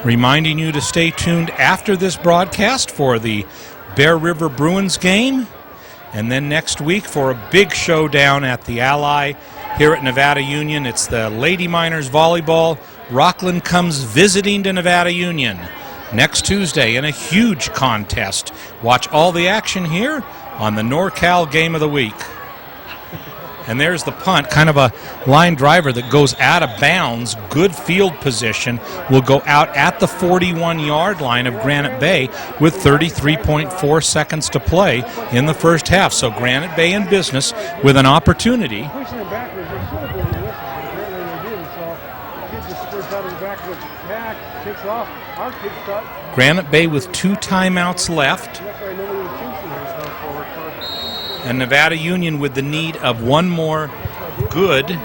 Reminding you to stay tuned after this broadcast for the Bear River Bruins game, and then next week for a big showdown at the Ally here at Nevada Union. It's the Lady Miners Volleyball. Rockland comes visiting to Nevada Union next Tuesday in a huge contest. Watch all the action here on the NorCal Game of the Week. And there's the punt, kind of a line driver that goes out of bounds. Good field position. Will go out at the 41-yard line of Granite Bay with 33.4 seconds to play in the first half. So Granite Bay in business with an opportunity. Granite Bay with 2 timeouts left. And Nevada Union with the need of one more good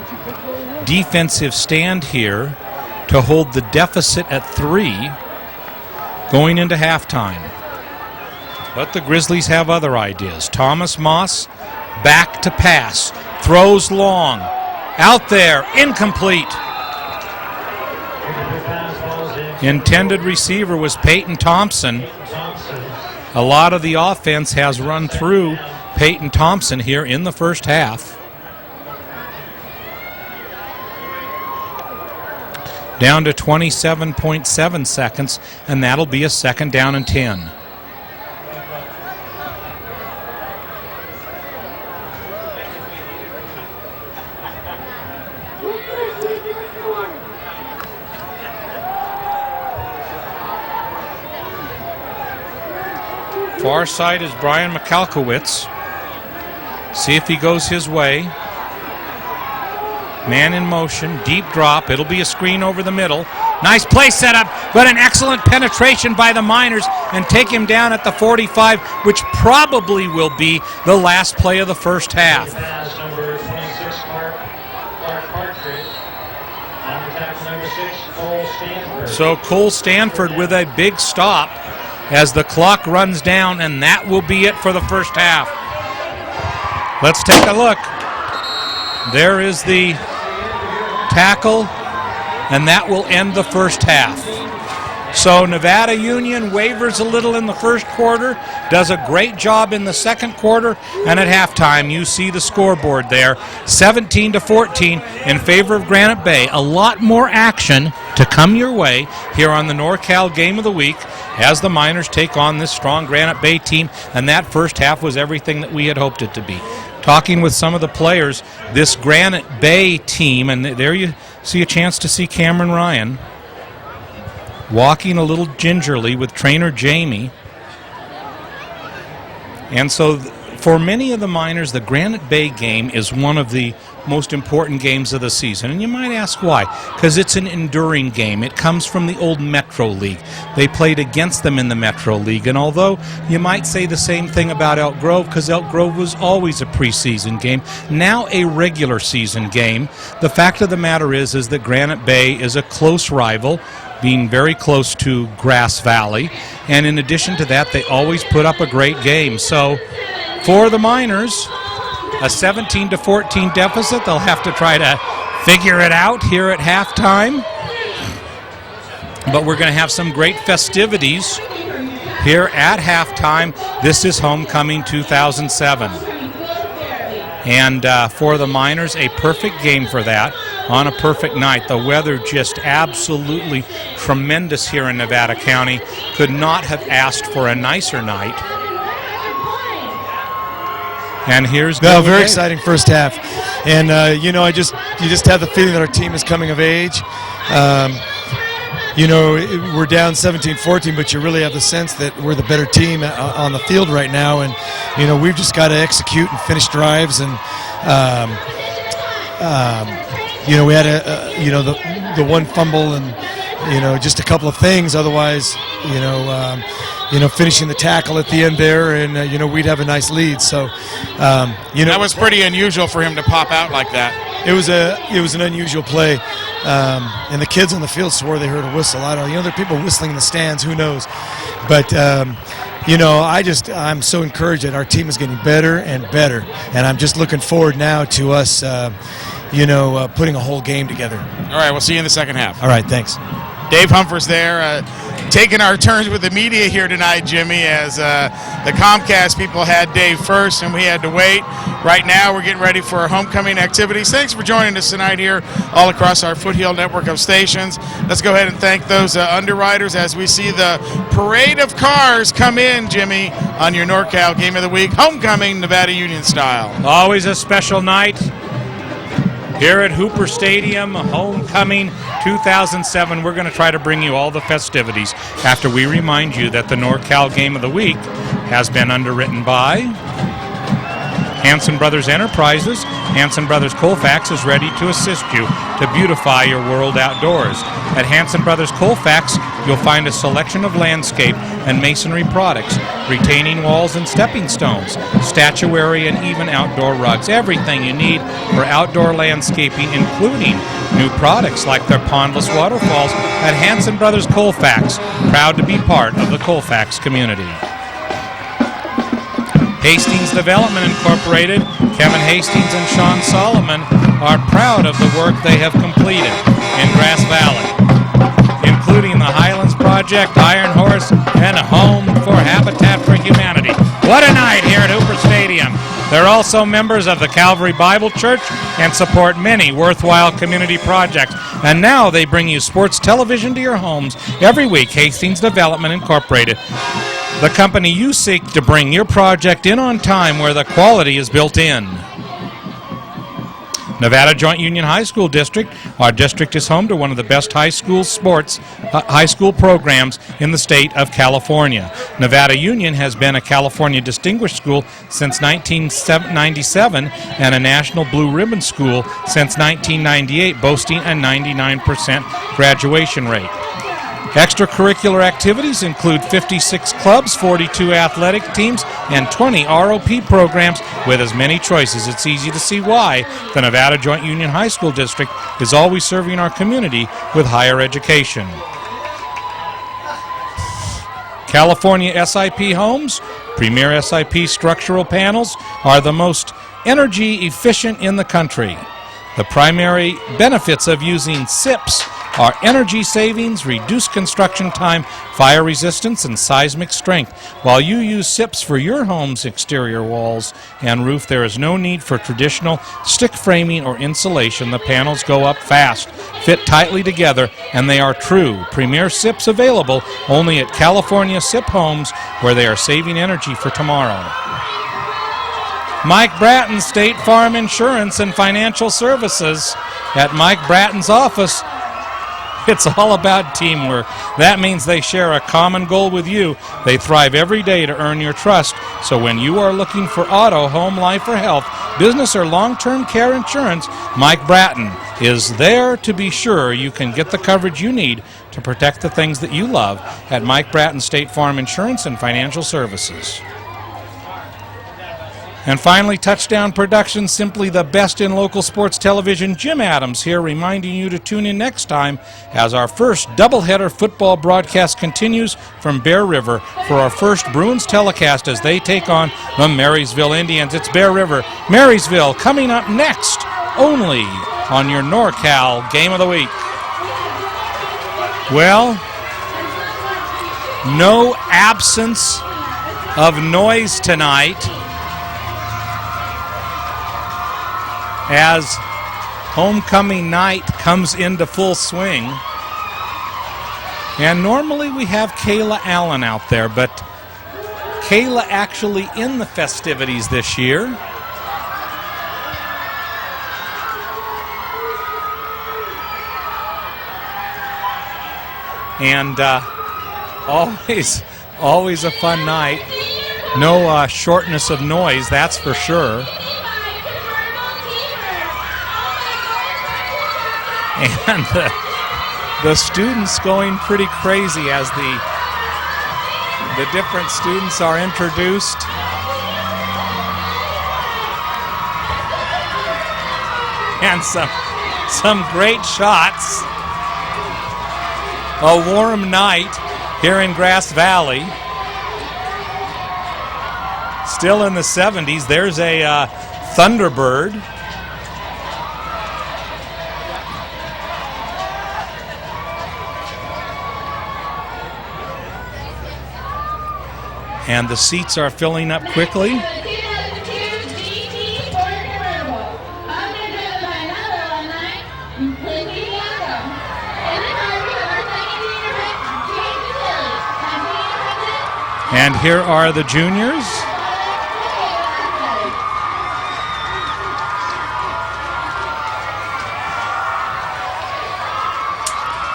defensive stand here to hold the deficit at 3 going into halftime. But the Grizzlies have other ideas. Thomas Moss back to pass. Throws long. Out there. Incomplete. Intended receiver was Peyton Thompson. A lot of the offense has run through Peyton Thompson here in the first half. Down to 27.7 seconds, and that'll be a second down and 10. Far side is Brian McAlkowitz. See if he goes his way. Man in motion, deep drop. It'll be a screen over the middle. Nice play setup, but an excellent penetration by the Miners and take him down at the 45, which probably will be the last play of the first half. So Cole Stanford with a big stop as the clock runs down, and that will be it for the first half. Let's take a look. There is the tackle, and that will end the first half. So Nevada Union wavers a little in the first quarter, does a great job in the second quarter, and at halftime you see the scoreboard there, 17-14 in favor of Granite Bay. A lot more action to come your way here on the NorCal Game of the Week as the Miners take on this strong Granite Bay team, and that first half was everything that we had hoped it to be. Talking with some of the players, this Granite Bay team, and there you see a chance to see Cameron Ryan walking a little gingerly with trainer Jamie. And so for many of the Miners, the Granite Bay game is one of the most important games of the season. And you might ask why. Because it's an enduring game. It comes from the old Metro League. They played against them in the Metro League. And although you might say the same thing about Elk Grove, because Elk Grove was always a preseason game, now a regular season game, the fact of the matter is that Granite Bay is a close rival, being very close to Grass Valley. And in addition to that, they always put up a great game. So for the Miners, a 17-14 deficit. They'll have to try to figure it out here at halftime. But we're going to have some great festivities here at halftime. This is Homecoming 2007. And for the Miners, a perfect game for that on a perfect night. The weather just absolutely tremendous here in Nevada County. Could not have asked for a nicer night. And here's very exciting first half, and you just have the feeling that our team is coming of age. We're down 17-14, but you really have the sense that we're the better team on the field right now, and we've just got to execute and finish drives. And we had the one fumble and just a couple of things. Otherwise, finishing the tackle at the end there, and we'd have a nice lead. So, that was pretty unusual for him to pop out like that. It was an unusual play, and the kids on the field swore they heard a whistle. I don't know. There are people whistling in the stands. Who knows? But I'm so encouraged that our team is getting better and better, and I'm just looking forward now to us, putting a whole game together. All right, we'll see you in the second half. All right, thanks. Dave Humphers there, taking our turns with the media here tonight, Jimmy, as the Comcast people had Dave first and we had to wait. Right now we're getting ready for our homecoming activities. Thanks for joining us tonight here all across our Foothill network of stations. Let's go ahead and thank those underwriters as we see the parade of cars come in, Jimmy, on your NorCal Game of the Week, homecoming Nevada Union style. Always a special night here at Hooper Stadium, homecoming 2007. We're going to try to bring you all the festivities after we remind you that the NorCal Game of the Week has been underwritten by Hanson Brothers Enterprises. Hanson Brothers Colfax is ready to assist you to beautify your world outdoors. At Hanson Brothers Colfax, you'll find a selection of landscape and masonry products, retaining walls and stepping stones, statuary, and even outdoor rugs. Everything you need for outdoor landscaping, including new products like their pondless waterfalls at Hanson Brothers Colfax, proud to be part of the Colfax community. Hastings Development Incorporated, Kevin Hastings and Sean Solomon are proud of the work they have completed in Grass Valley, including the Highlands Project, Iron Horse, and Home for Habitat for Humanity. What a night here at Hooper Stadium. They're also members of the Calvary Bible Church and support many worthwhile community projects. And now they bring you sports television to your homes every week. Hastings Development Incorporated, the company you seek to bring your project in on time where the quality is built in. Nevada Joint Union High School District. Our district is home to one of the best high school programs in the state of California. Nevada Union has been a California Distinguished School since 1997 and a National Blue Ribbon School since 1998, boasting a 99% graduation rate. Extracurricular activities include 56 clubs, 42 athletic teams, and 20 ROP programs with as many choices. It's easy to see why the Nevada Joint Union High School District is always serving our community with higher education. California SIP Homes, premier SIP structural panels, are the most energy efficient in the country. The primary benefits of using SIPs are energy savings, reduced construction time, fire resistance, and seismic strength. While you use SIPs for your home's exterior walls and roof, there is no need for traditional stick framing or insulation. The panels go up fast, fit tightly together, and they are true premier SIPs available only at California SIP Homes, where they are saving energy for tomorrow. Mike Bratton, State Farm Insurance and Financial Services. At Mike Bratton's office, it's all about teamwork. That means they share a common goal with you. They thrive every day to earn your trust. So when you are looking for auto, home, life, or health, business, or long-term care insurance, Mike Bratton is there to be sure you can get the coverage you need to protect the things that you love at Mike Bratton State Farm Insurance and Financial Services. And finally, Touchdown Productions, simply the best in local sports television. Jim Adams here reminding you to tune in next time as our first doubleheader football broadcast continues from Bear River for our first Bruins telecast as they take on the Marysville Indians. It's Bear River, Marysville, coming up next only on your NorCal Game of the Week. Well, no absence of noise tonight, as homecoming night comes into full swing. And normally we have Kayla Allen out there, but Kayla actually in the festivities this year. And always a fun night. No shortness of noise, that's for sure. And the students going pretty crazy as the different students are introduced. And some great shots. A warm night here in Grass Valley. Still in the 70s. There's a Thunderbird. And the seats are filling up quickly. And here are the juniors.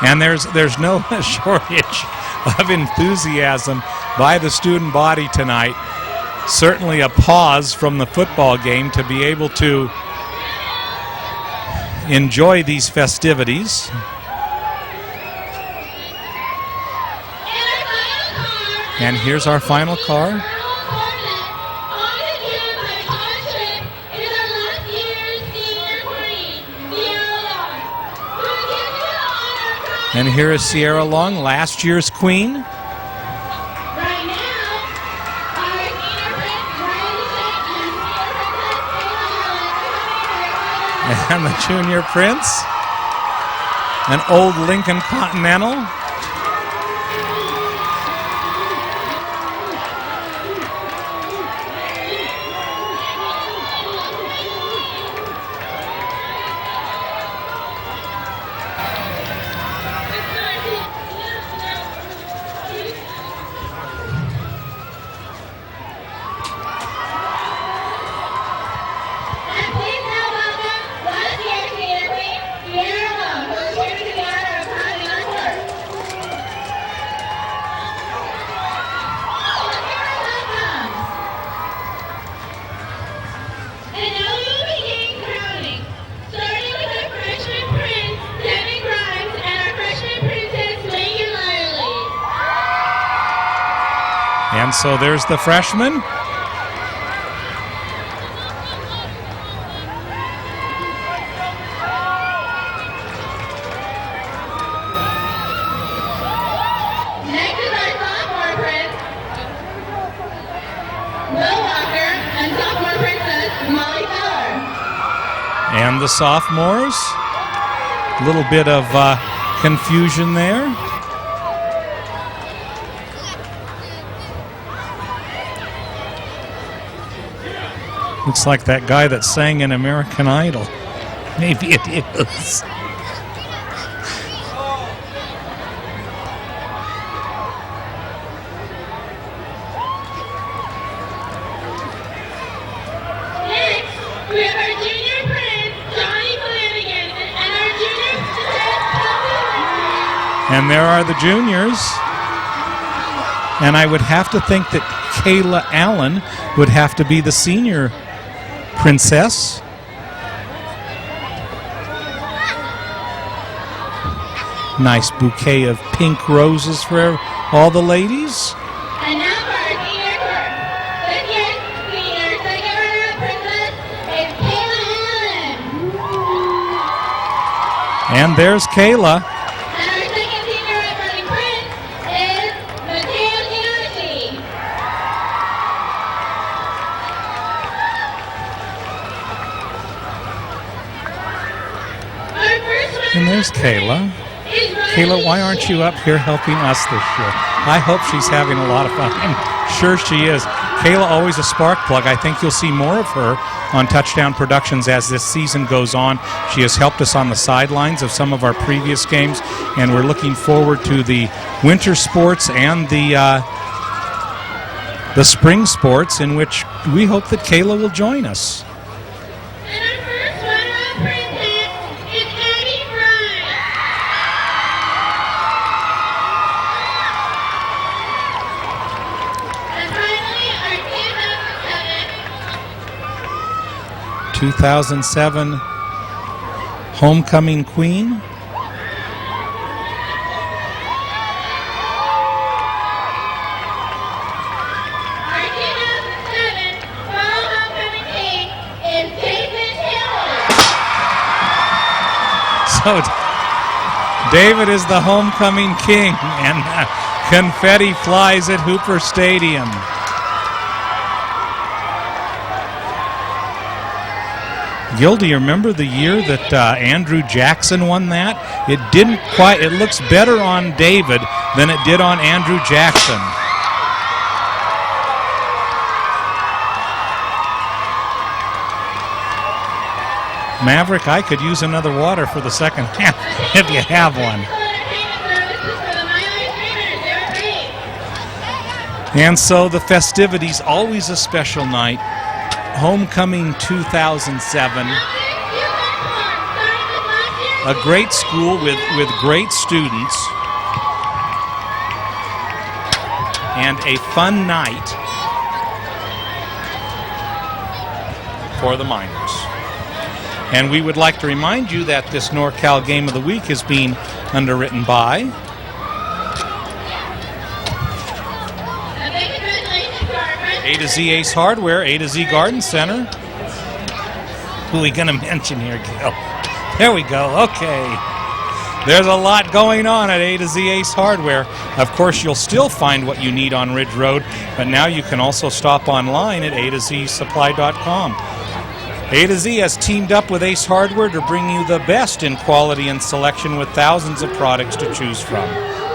And there's no shortage of enthusiasm by the student body tonight. Certainly a pause from the football game to be able to enjoy these festivities. And here's our final car. And here is Sierra Long, last year's queen. And the junior prince, an old Lincoln Continental. And so there's the freshman. Next is our sophomore prince, Will Walker, and sophomore princess, Molly Feller. And the sophomores. A little bit of confusion there. Looks like that guy that sang in American Idol. Maybe it is. Next, we have our junior prince, Johnny Flanagan, and our junior princess, Kelsey. And there are the juniors. And I would have to think that Kayla Allen would have to be the senior princess. Nice bouquet of pink roses for all the ladies. And now for our senior tour. This year's senior second runner-up princess is Kayla Allen. And there's Kayla. And our second senior running prince is Mateo Gianotti. Our first runner-up And there's Kayla. is Kayla, why aren't you up here helping us this year? I hope she's having a lot of fun. I'm sure she is. Kayla, always a spark plug. I think you'll see more of her on Touchdown Productions as this season goes on. She has helped us on the sidelines of some of our previous games, and we're looking forward to the winter sports and the spring sports, in which we hope that Kayla will join us. And our first runner-up princess is Abby Bryant. And finally, our 2007 Homecoming Queen. Our 2007 Fall Homecoming King is Jason Taylor. So David is the homecoming king, and confetti flies at Hooper Stadium. Gil, do you remember the year that Andrew Jackson won that? It didn't quite, it looks better on David than it did on Andrew Jackson. Maverick, I could use another water for the second half if you have one. And so the festivities, always a special night. Homecoming 2007. A great school with great students. And a fun night for the Miners. And we would like to remind you that this NorCal Game of the Week is being underwritten by A to Z Ace Hardware, A to Z Garden Center. Who are we going to mention here, Gil? There we go. Okay. There's a lot going on at A to Z Ace Hardware. Of course, you'll still find what you need on Ridge Road, but now you can also stop online at A2ZSupply.com. A to Z has teamed up with Ace Hardware to bring you the best in quality and selection with thousands of products to choose from.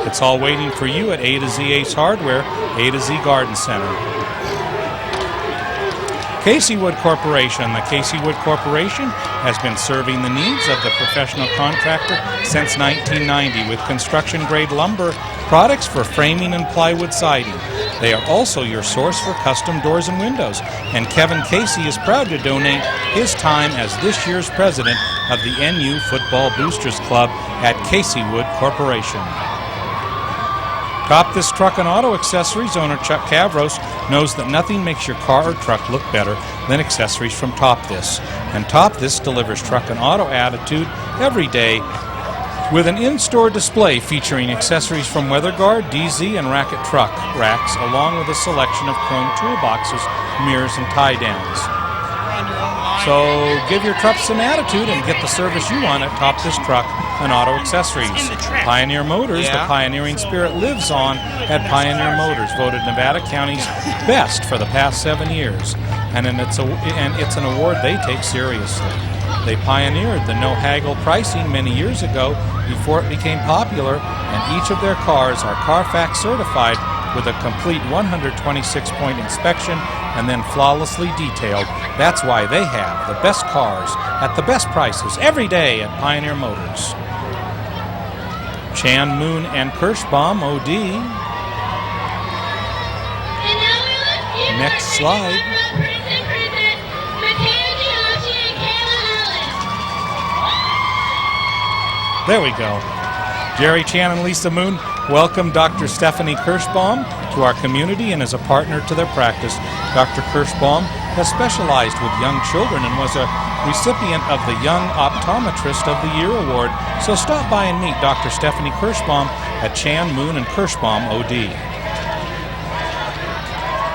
It's all waiting for you at A to Z Ace Hardware, A to Z Garden Center. Casey Wood Corporation. The Casey Wood Corporation has been serving the needs of the professional contractor since 1990 with construction-grade lumber products for framing and plywood siding. They are also your source for custom doors and windows. And Kevin Casey is proud to donate his time as this year's president of the NU Football Boosters Club at Casey Wood Corporation. Top This Truck and Auto Accessories owner Chuck Cavros knows that nothing makes your car or truck look better than accessories from Top This. And Top This delivers truck and auto attitude every day with an in-store display featuring accessories from WeatherGuard, DZ, and Racket truck racks, along with a selection of chrome toolboxes, mirrors, and tie-downs. So give your truck some attitude and get the service you want at Top This Truck and Auto Accessories. Pioneer Motors, the pioneering spirit lives on at Pioneer Motors, voted Nevada County's best for the past 7 years. And it's an award they take seriously. They pioneered the no-haggle pricing many years ago before it became popular, and each of their cars are Carfax certified with a complete 126-point inspection and then flawlessly detailed. That's why they have the best cars at the best prices every day at Pioneer Motors. Chan, Moon, and Kirschbaum, OD. Next slide. There we go. Jerry Chan and Lisa Moon welcome Dr. Stephanie Kirschbaum to our community and as a partner to their practice. Dr. Kirschbaum has specialized with young children and was a recipient of the Young Optometrist of the Year Award. So stop by and meet Dr. Stephanie Kirschbaum at Chan, Moon, and Kirschbaum OD.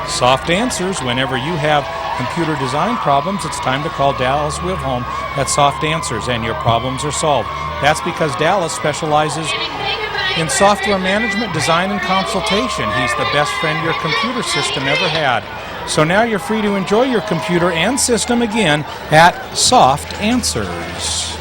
Soft answers. Whenever you have computer design problems, it's time to call Dallas Wilhelm at Soft Answers and your problems are solved. That's because Dallas specializes in software management, design, and consultation. He's the best friend your computer system ever had. So now you're free to enjoy your computer and system again at Soft Answers.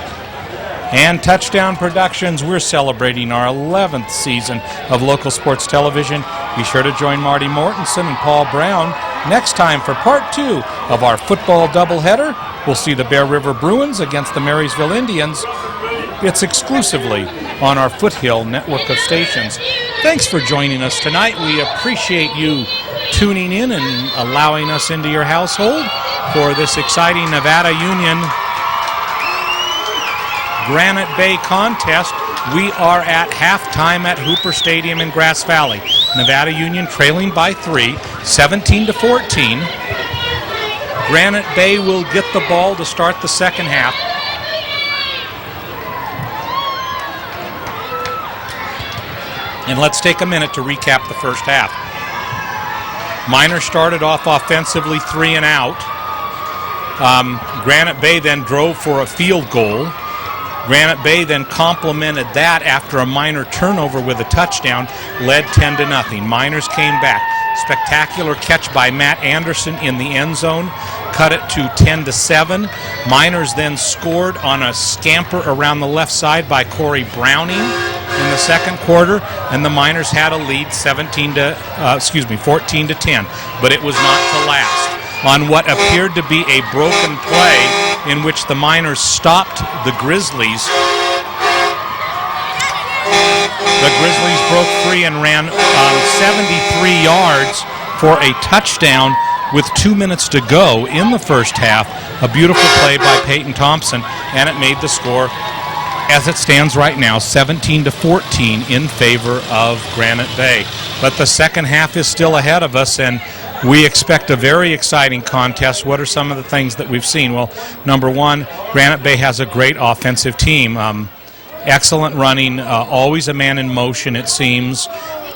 And Touchdown Productions, we're celebrating our 11th season of local sports television. Be sure to join Marty Mortensen and Paul Brown next time for part 2 of our football doubleheader. We'll see the Bear River Bruins against the Marysville Indians. It's exclusively on our Foothill network of stations. Thanks for joining us tonight. We appreciate you tuning in and allowing us into your household for this exciting Nevada Union Granite Bay contest. We are at halftime at Hooper Stadium in Grass Valley. Nevada Union trailing by 3, 17-14. Granite Bay will get the ball to start the second half. And let's take a minute to recap the first half. Miners started off offensively 3 and out. Granite Bay then drove for a field goal. Granite Bay then complemented that after a Miner turnover with a touchdown, led 10-0. Miners came back. Spectacular catch by Matt Anderson in the end zone, cut it to 10-7. Miners then scored on a scamper around the left side by Corey Browning in the second quarter, and the Miners had a lead 14-10, but it was not to last. On what appeared to be a broken play in which the Miners stopped the Grizzlies, the Grizzlies broke free and ran 73 yards for a touchdown with 2 minutes to go in the first half. A beautiful play by Peyton Thompson, and it made the score, as it stands right now, 17-14 in favor of Granite Bay. But the second half is still ahead of us, and we expect a very exciting contest. What are some of the things that we've seen? Well, number one, Granite Bay has a great offensive team. Excellent running, always a man in motion, it seems.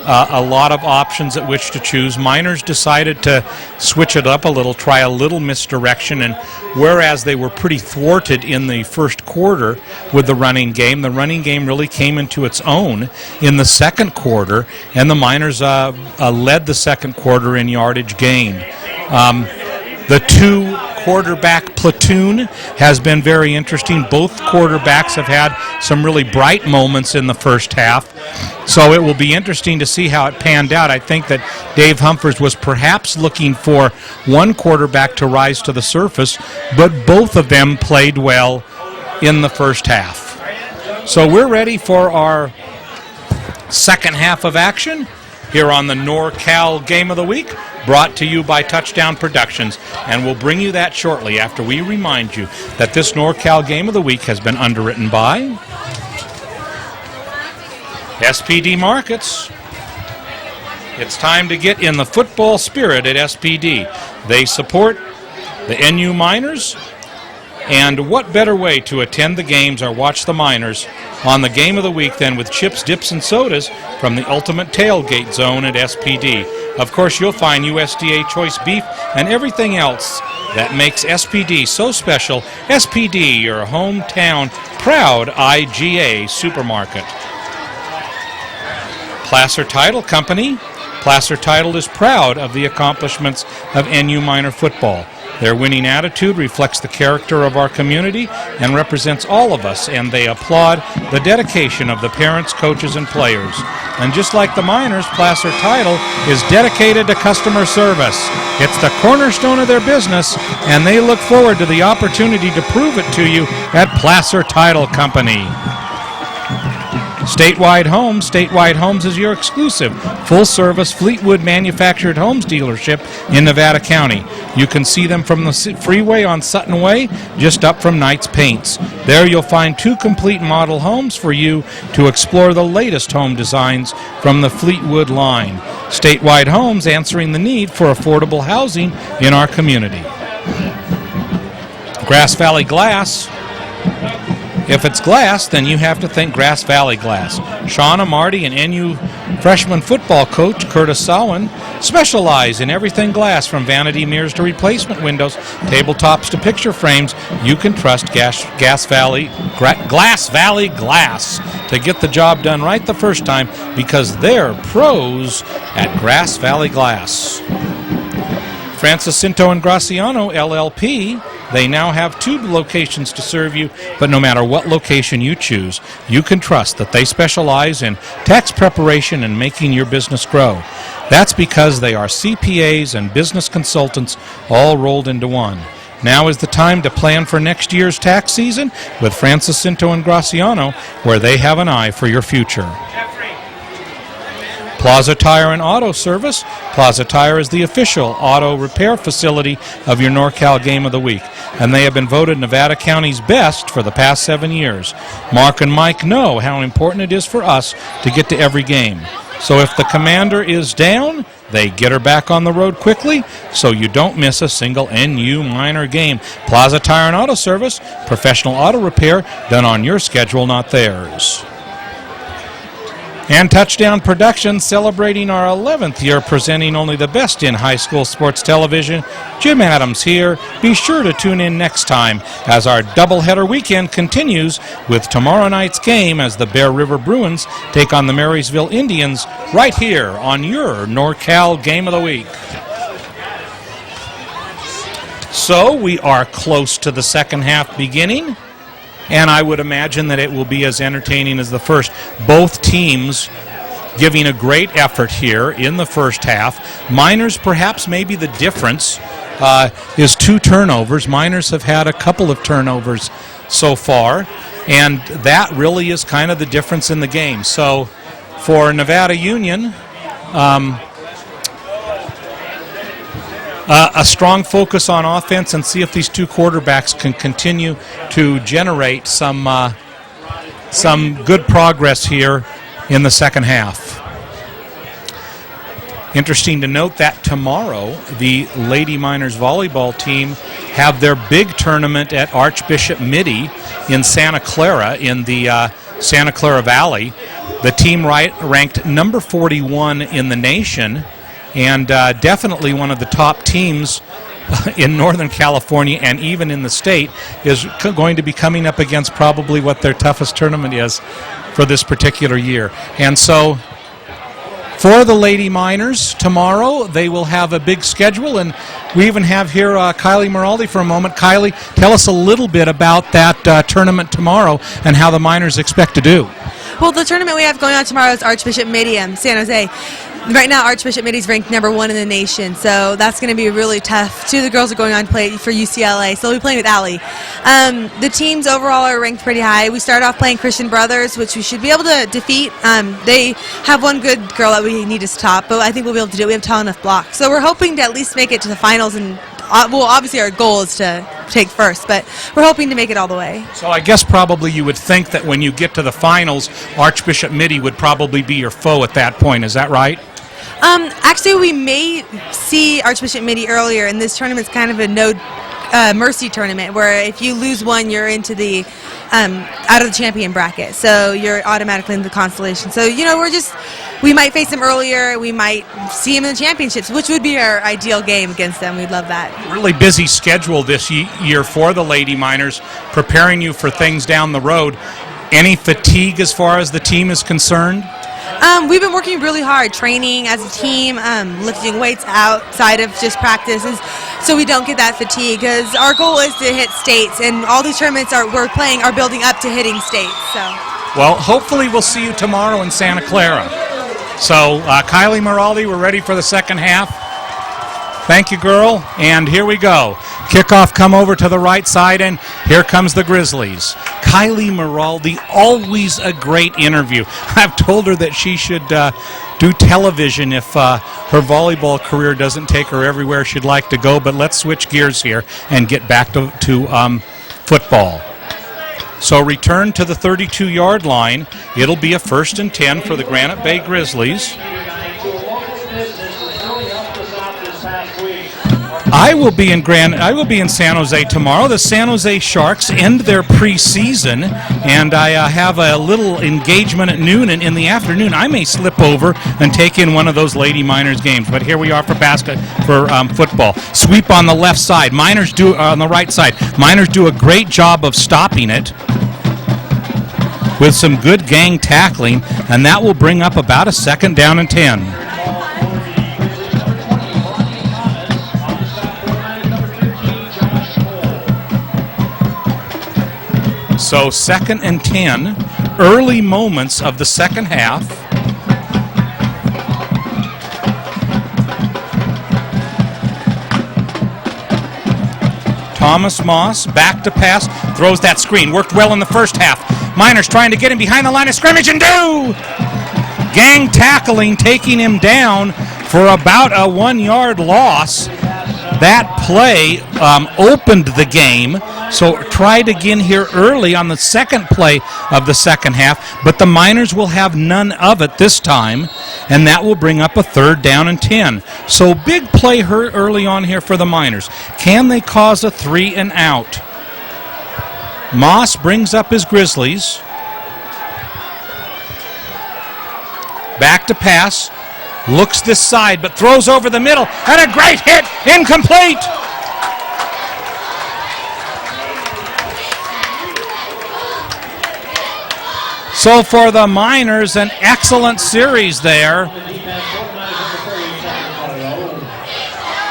A lot of options at which to choose. Miners decided to switch it up a little, try a little misdirection, and whereas they were pretty thwarted in the first quarter with the running game really came into its own in the second quarter, and the Miners led the second quarter in yardage gain. The two-quarterback platoon has been very interesting. Both quarterbacks have had some really bright moments in the first half, so it will be interesting to see how it panned out. I think that Dave Humphers was perhaps looking for one quarterback to rise to the surface, but both of them played well in the first half. So we're ready for our second half of action here on the NorCal Game of the Week, brought to you by Touchdown Productions, and we'll bring you that shortly after we remind you that this NorCal Game of the Week has been underwritten by SPD Markets. It's time to get in the football spirit at SPD. They support the NU Miners, and what better way to attend the games or watch the Miners on the Game of the Week than with chips, dips, and sodas from the ultimate tailgate zone at SPD. Of course, you'll find USDA choice beef and everything else that makes SPD so special. SPD, your hometown proud IGA supermarket. Placer Title Company. Placer Title is proud of the accomplishments of NU Miner football. Their winning attitude reflects the character of our community and represents all of us, and they applaud the dedication of the parents, coaches, and players. And just like the Miners, Placer Title is dedicated to customer service. It's the cornerstone of their business, and they look forward to the opportunity to prove it to you at Placer Title Company. Statewide Homes. Statewide Homes is your exclusive full-service Fleetwood manufactured homes dealership in Nevada County. You can see them from the freeway on Sutton Way, just up from Knight's Paints. There you'll find two complete model homes for you to explore the latest home designs from the Fleetwood line. Statewide Homes, answering the need for affordable housing in our community. Grass Valley Glass. If it's glass, then you have to think Grass Valley Glass. Shauna Marty and NU freshman football coach Curtis Sowen specialize in everything glass, from vanity mirrors to replacement windows, tabletops to picture frames. You can trust Grass Valley Glass to get the job done right the first time, because they're pros at Grass Valley Glass. Francis Cinto and Graciano, LLP. They now have 2 locations to serve you, but no matter what location you choose, you can trust that they specialize in tax preparation and making your business grow. That's because they are CPAs and business consultants all rolled into one. Now is the time to plan for next year's tax season with Francis Cinto and Graciano, where they have an eye for your future. Plaza Tire and Auto Service. Plaza Tire is the official auto repair facility of your NorCal Game of the Week, and they have been voted Nevada County's best for the past 7 years. Mark and Mike know how important it is for us to get to every game. So if the commander is down, they get her back on the road quickly, so you don't miss a single NU Miner game. Plaza Tire and Auto Service, professional auto repair done on your schedule, not theirs. And Touchdown Productions, celebrating our 11th year, presenting only the best in high school sports television. Jim Adams here. Be sure to tune in next time as our doubleheader weekend continues with tomorrow night's game as the Bear River Bruins take on the Marysville Indians right here on your NorCal Game of the Week. So we are close to the second half beginning, and I would imagine that it will be as entertaining as the first. Both teams giving a great effort here in the first half. Miners, perhaps maybe the difference is 2 turnovers. Miners have had a couple of turnovers so far, and that really is kind of the difference in the game. So for Nevada Union, a strong focus on offense and see if these 2 quarterbacks can continue to generate some good progress here in the second half. Interesting to note that tomorrow the Lady Miners volleyball team have their big tournament at Archbishop Mitty in Santa Clara in the Santa Clara Valley. The team ranked number 41 in the nation, and definitely one of the top teams in Northern California and even in the state, is going to be coming up against probably what their toughest tournament is for this particular year. And so for the Lady Miners tomorrow, they will have a big schedule, and we even have here Kylie Maraldi for a moment. Kylie, tell us a little bit about that tournament tomorrow and how the Miners expect to do. Well, the tournament we have going on tomorrow is Archbishop Mitty in San Jose. Right now, Archbishop Mitty's ranked number 1 in the nation, so that's going to be really tough. 2 of the girls are going on to play for UCLA, so they'll be playing with Allie. The teams overall are ranked pretty high. We started off playing Christian Brothers, which we should be able to defeat. They have one good girl that we need to stop, but I think we'll be able to do it. We have tall enough blocks. So we're hoping to at least make it to the finals, and well, obviously our goal is to take first, but we're hoping to make it all the way. So I guess probably you would think that when you get to the finals, Archbishop Mitty would probably be your foe at that point. Is that right? Actually, we may see Archbishop Mitty earlier, and this tournament's kind of a no mercy tournament where if you lose one, you're into the out of the champion bracket, so you're automatically in the constellation. So we might face them earlier, we might see them in the championships, which would be our ideal game against them. We'd love that. Really busy schedule this year for the Lady Miners, preparing you for things down the road. Any fatigue as far as the team is concerned? We've been working really hard, training as a team, lifting weights outside of just practices, so we don't get that fatigue, because our goal is to hit states, and all these tournaments we're playing are building up to hitting states. So, well, hopefully we'll see you tomorrow in Santa Clara. So, Kylie Maraldi, we're ready for the second half. Thank you, girl. And here we go. Kickoff come over to the right side, and here comes the Grizzlies. Kylie Maraldi, always a great interview. I've told her that she should do television if her volleyball career doesn't take her everywhere she'd like to go, but let's switch gears here and get back to football. So return to the 32-yard line. It'll be a 1st and 10 for the Granite Bay Grizzlies. I will be in San Jose tomorrow. The San Jose Sharks end their preseason, and I have a little engagement at noon, and in the afternoon I may slip over and take in one of those Lady Miners games. But here we are for football. Sweep on the left side. Miners do on the right side. Miners do a great job of stopping it with some good gang tackling, and that will bring up about a 2nd down and 10. So 2nd and 10, early moments of the second half. Thomas Moss back to pass, throws that screen, worked well in the first half. Miners trying to get him behind the line of scrimmage, and gang tackling, taking him down for about a 1-yard loss. That play opened the game, so tried again here early on the second play of the second half, but the Miners will have none of it this time, and that will bring up a 3rd down and 10. So big play early on here for the Miners. Can they cause a 3 and out? Moss brings up his Grizzlies. Back to pass. Looks this side, but throws over the middle. And a great hit. Incomplete. So for the Miners, an excellent series there.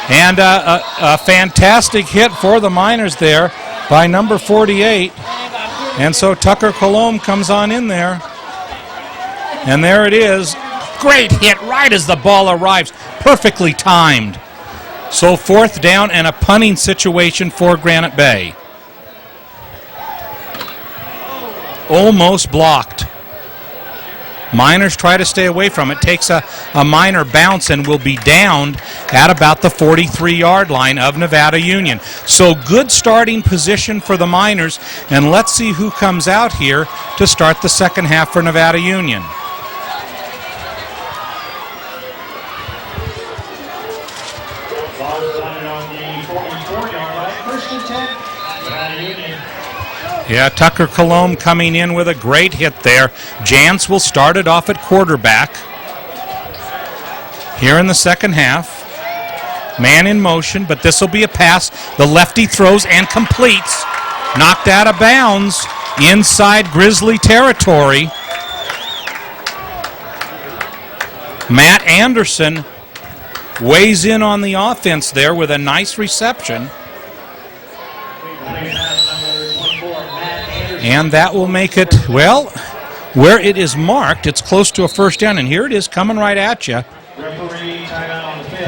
And a fantastic hit for the Miners there by number 48. And so Tucker Colomb comes on in there. And there it is. Great hit right as the ball arrives. Perfectly timed. So 4th down and a punting situation for Granite Bay. Almost blocked. Miners try to stay away from it. Takes a Miner bounce and will be downed at about the 43-yard line of Nevada Union. So good starting position for the Miners, and let's see who comes out here to start the second half for Nevada Union. Yeah, Tucker Colomb coming in with a great hit there. Jantz will start it off at quarterback here in the second half. Man in motion, but this will be a pass. The lefty throws and completes. Knocked out of bounds inside Grizzly territory. Matt Anderson weighs in on the offense there with a nice reception. And that will make it, well, where it is marked, it's close to a first down. And here it is coming right at you.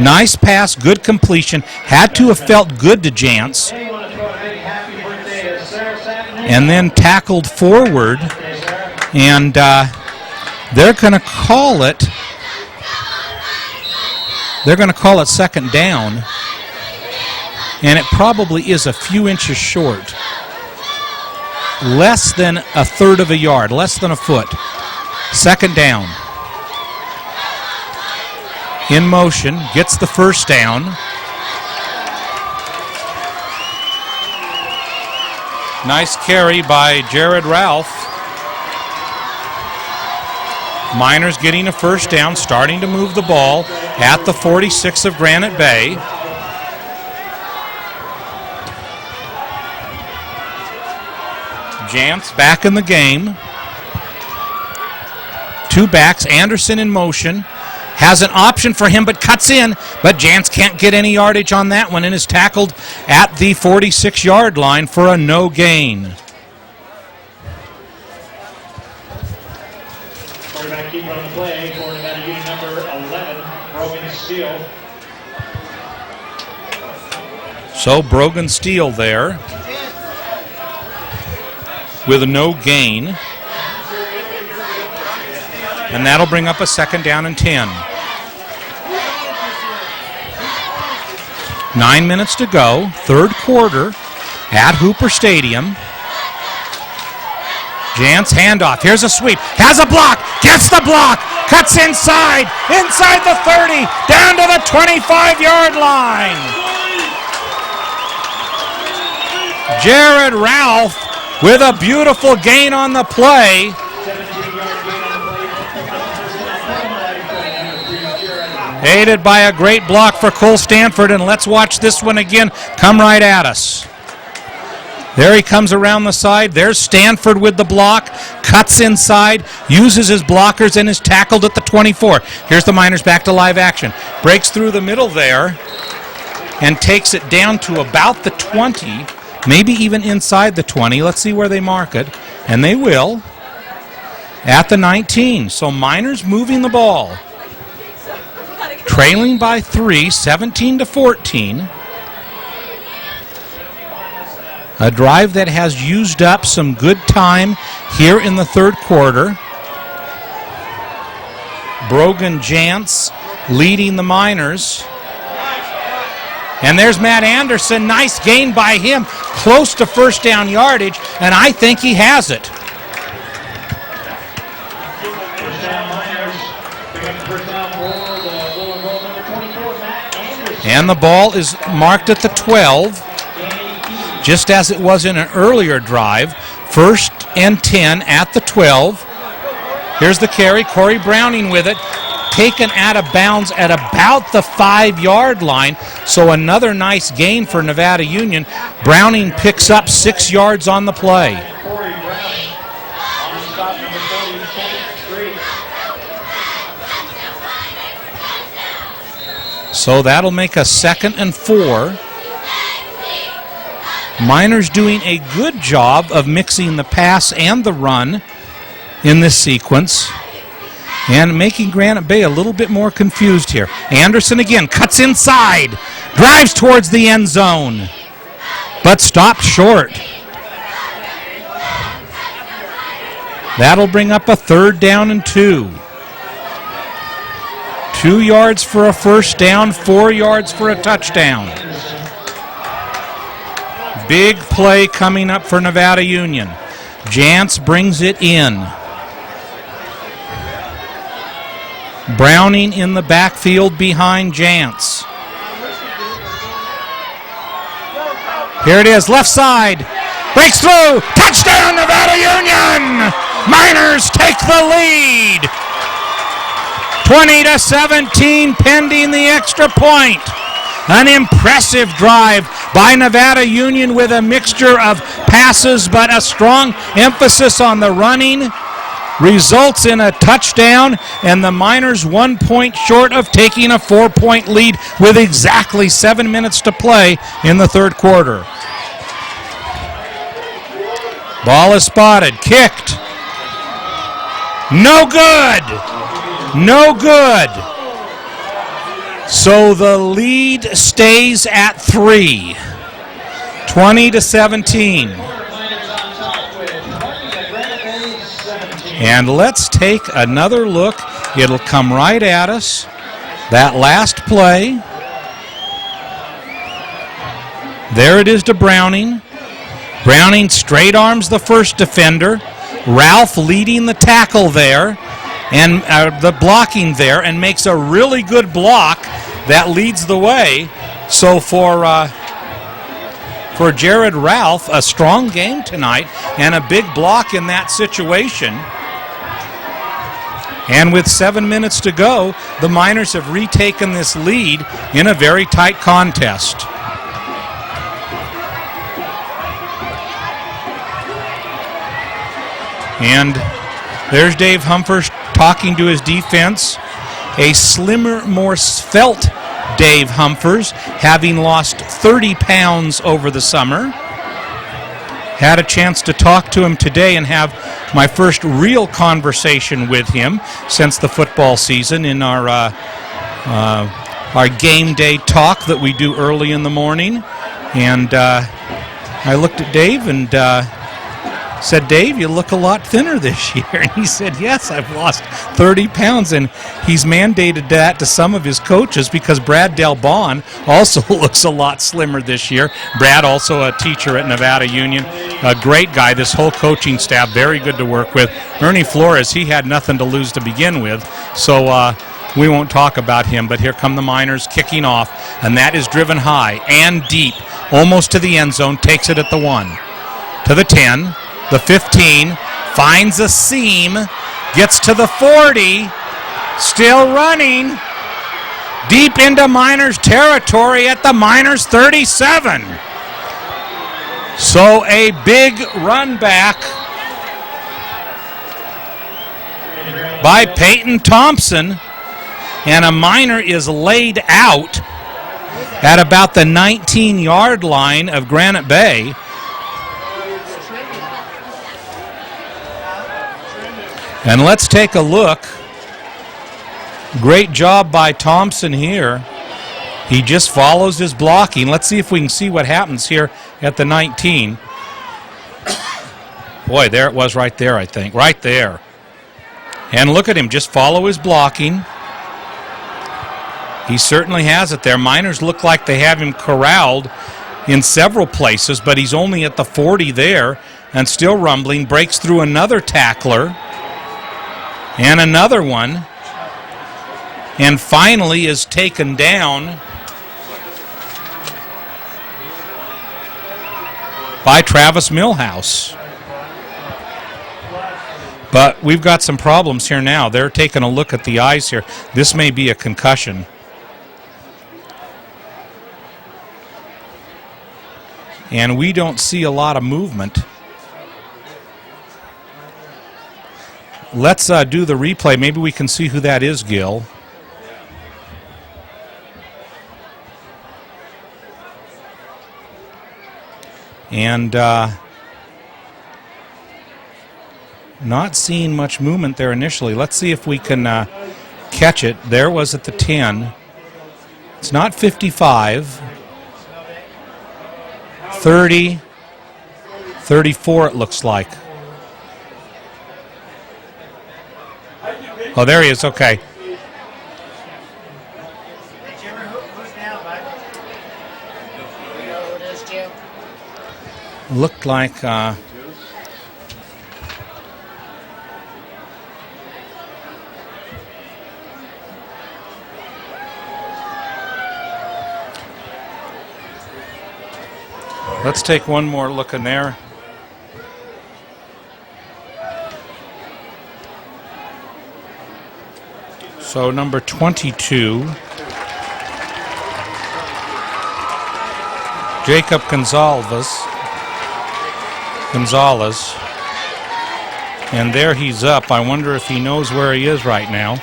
Nice pass, good completion. Had to have felt good to Jantz. And then tackled forward. And they're going to call it. They're going to call it second down. And it probably is a few inches short. Less than a third of a yard, less than a foot. Second down. In motion, gets the first down. Nice carry by Jared Ralph. Miners getting a first down, starting to move the ball at the 46 of Granite Bay. Jantz back in the game. Two backs, Anderson in motion. Has an option for him, but cuts in. But Jantz can't get any yardage on that one and is tackled at the 46-yard line for a no gain. Quarterback keeper on the play for Nevada Union number 11, Brogan Steele. So Brogan Steele there with a no gain. And that'll bring up a second down and 10. 9 minutes to go, third quarter at Hooper Stadium. Jantz handoff, here's a sweep, has a block, gets the block, cuts inside the 30, down to the 25-yard line. Jared Ralph with a beautiful gain on the play. Aided by a great block for Cole Stanford, and let's watch this one again come right at us. There he comes around the side. There's Stanford with the block, cuts inside, uses his blockers, and is tackled at the 24. Here's the Miners back to live action. Breaks through the middle there and takes it down to about the 20, maybe even inside the 20. Let's see where they mark it, and they will, at the 19. So Miners moving the ball. Trailing by 3, 17-14. A drive that has used up some good time here in the third quarter. Brogan Jantz leading the Miners. And there's Matt Anderson. Nice gain by him. Close to first down yardage, and I think he has it. And the ball is marked at the 12, just as it was in an earlier drive. First and 10 at the 12. Here's the carry. Corey Browning with it. Taken out of bounds at about the 5-yard line. So another nice gain for Nevada Union. Browning picks up 6 yards on the play. Corey Browning on stop number 43. So that'll make a 2nd and 4. Miners doing a good job of mixing the pass and the run in this sequence and making Granite Bay a little bit more confused here. Anderson again cuts inside, drives towards the end zone, but stopped short. That'll bring up a 3rd down and 2. 2 yards for a first down, 4 yards for a touchdown. Big play coming up for Nevada Union. Jantz brings it in. Browning in the backfield behind Jantz. Here it is, left side. Breaks through. Touchdown, Nevada Union! Miners take the lead. 20-17 pending the extra point. An impressive drive by Nevada Union with a mixture of passes but a strong emphasis on the running. Results in a touchdown, and the Miners 1 point short of taking a 4-point lead with exactly 7 minutes to play in the 3rd quarter. Ball is spotted, kicked. No good. No good. So the lead stays at 3. 20-17. And let's take another look. It'll come right at us. That last play. There it is to Browning. Browning straight arms the first defender. Ralph leading the tackle there and the blocking there, and makes a really good block that leads the way. So for Jared Ralph, a strong game tonight and a big block in that situation. And with 7 minutes to go, the Miners have retaken this lead in a very tight contest. And there's Dave Humphers talking to his defense. A slimmer, more svelte Dave Humphers, having lost 30 pounds over the summer. Had a chance to talk to him today and have my first real conversation with him since the football season in our game day talk that we do early in the morning. And I looked at Dave and said, "Dave, you look a lot thinner this year." And he said, "Yes, I've lost 30 pounds. And he's mandated that to some of his coaches because Brad Delbon also looks a lot slimmer this year. Brad, also a teacher at Nevada Union, a great guy. This whole coaching staff, very good to work with. Ernie Flores, he had nothing to lose to begin with, so we won't talk about him. But here come the Miners kicking off, and that is driven high and deep, almost to the end zone, takes it at the 1, to the 10, the 15, finds a seam, gets to the 40, still running, deep into Miners territory at the Miners 37. So a big run back by Peyton Thompson, and a Miner is laid out at about the 19-yard line of Granite Bay. And let's take a look. Great job by Thompson here. He just follows his blocking. Let's see if we can see what happens here at the 19. Boy, there it was right there, I think. Right there. And look at him, just follow his blocking. He certainly has it there. Miners look like they have him corralled in several places, but he's only at the 40 there and still rumbling. Breaks through another tackler. And another one, and finally is taken down by Travis Millhouse. But we've got some problems here now. They're taking a look at the eyes here. This may be a concussion. And we don't see a lot of movement. Let's do the replay. Maybe we can see who that is, Gil. And not seeing much movement there initially. Let's see if we can catch it. There was at the 10. It's not 55. 30. 34 it looks like. Oh, there he is. Okay. Looked like let's take one more look in there. So number 22, Jacob Gonzalez, and there he's up. I wonder if he knows where he is right now.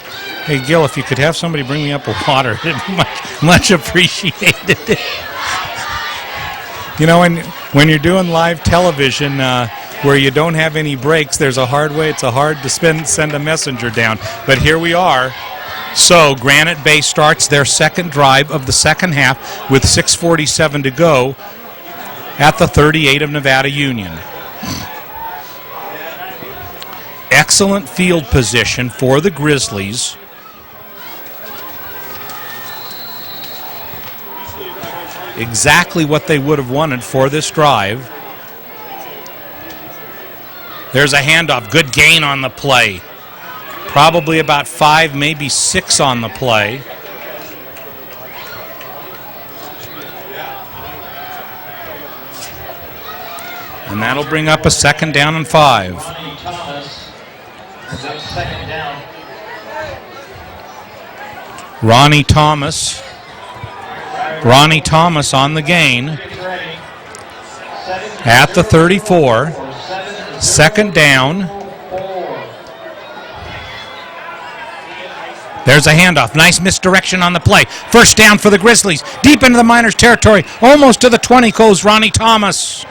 Hey, Gil, if you could have somebody bring me up a water, it'd be much appreciated. You know, when you're doing live television where you don't have any breaks, there's a hard way. It's hard to send a messenger down. But here we are. So Granite Bay starts their second drive of the second half with 6:47 to go at the 38 of Nevada Union. Excellent field position for the Grizzlies. Exactly what they would have wanted for this drive. There's a handoff. Good gain on the play. Probably about 5, maybe 6 on the play. And that'll bring up a second down and 5. Ronnie Thomas on the gain at the 34. Second down. There's a handoff. Nice misdirection on the play. First down for the Grizzlies. Deep into the Miners' territory. Almost to the 20 goes Ronnie Thomas.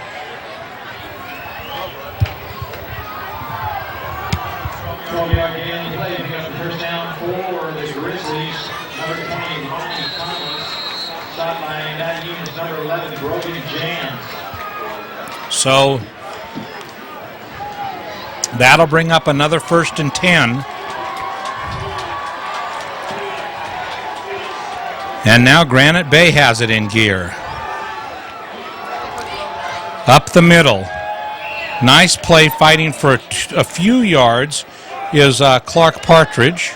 First down for the Grizzlies. Number 20, Ronnie Thomas. Stopped by that unit's number 11, Brogan Jans. So that'll bring up another 1st and 10. And now Granite Bay has it in gear. Up the middle. Nice play fighting for a few yards is Clark Partridge.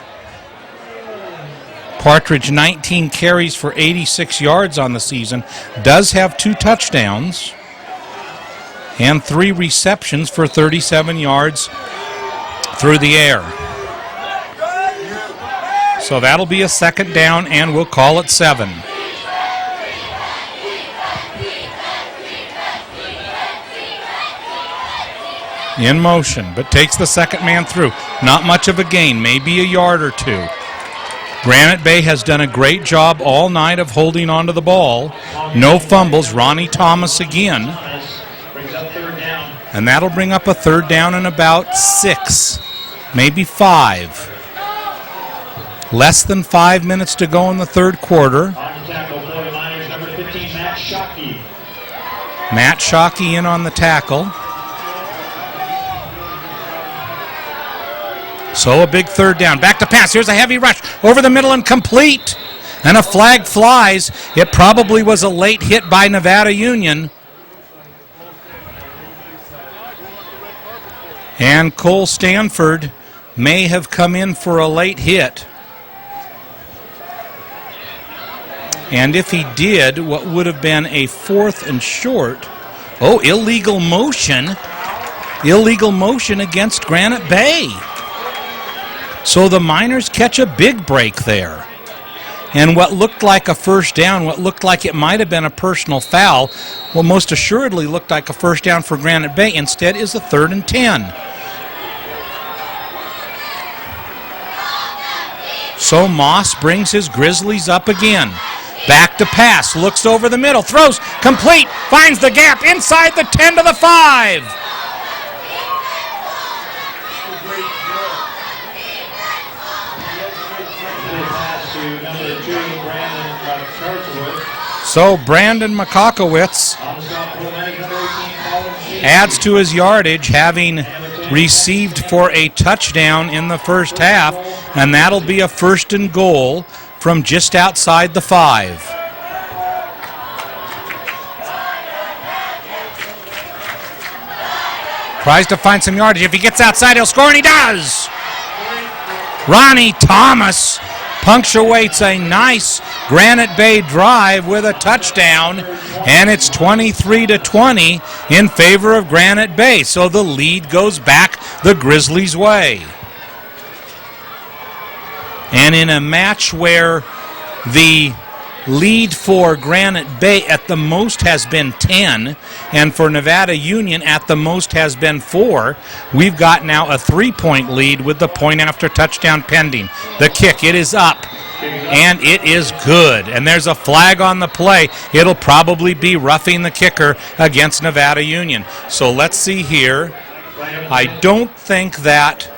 Partridge 19 carries for 86 yards on the season. Does have 2 touchdowns and 3 receptions for 37 yards through the air. So that'll be a second down, and we'll call it 7. In motion, but takes the second man through. Not much of a gain, maybe a yard or 2. Granite Bay has done a great job all night of holding onto the ball. No fumbles. Ronnie Thomas again. And that'll bring up a third down and about 6, maybe 5. Less than 5 minutes to go in the third quarter. Matt Shockey in on the tackle. So a big third down. Back to pass. Here's a heavy rush. Over the middle and complete. And a flag flies. It probably was a late hit by Nevada Union. And Cole Stanford may have come in for a late hit. And if he did, what would have been a 4th and short. Oh, illegal motion. illegal motion against Granite Bay. So the Miners catch a big break there. And what looked like a first down, what looked like it might have been a personal foul, well, most assuredly looked like a first down for Granite Bay, instead is a 3rd and 10. So Moss brings his Grizzlies up again. Back to pass, looks over the middle, throws, complete, finds the gap inside the 10 to the 5. So Brandon Makakowicz adds to his yardage, having received for a touchdown in the first half, and that'll be a 1st and goal from just outside the 5. Tries to find some yardage. If he gets outside, he'll score, and he does. Ronnie Thomas punctuates a nice Granite Bay drive with a touchdown, and it's 23-20 in favor of Granite Bay. So the lead goes back the Grizzlies' way. And in a match where the lead for Granite Bay at the most has been 10, and for Nevada Union at the most has been 4, we've got now a 3-point lead with the point after touchdown pending. The kick, it is up, and it is good. And there's a flag on the play. It'll probably be roughing the kicker against Nevada Union. So let's see here. I don't think that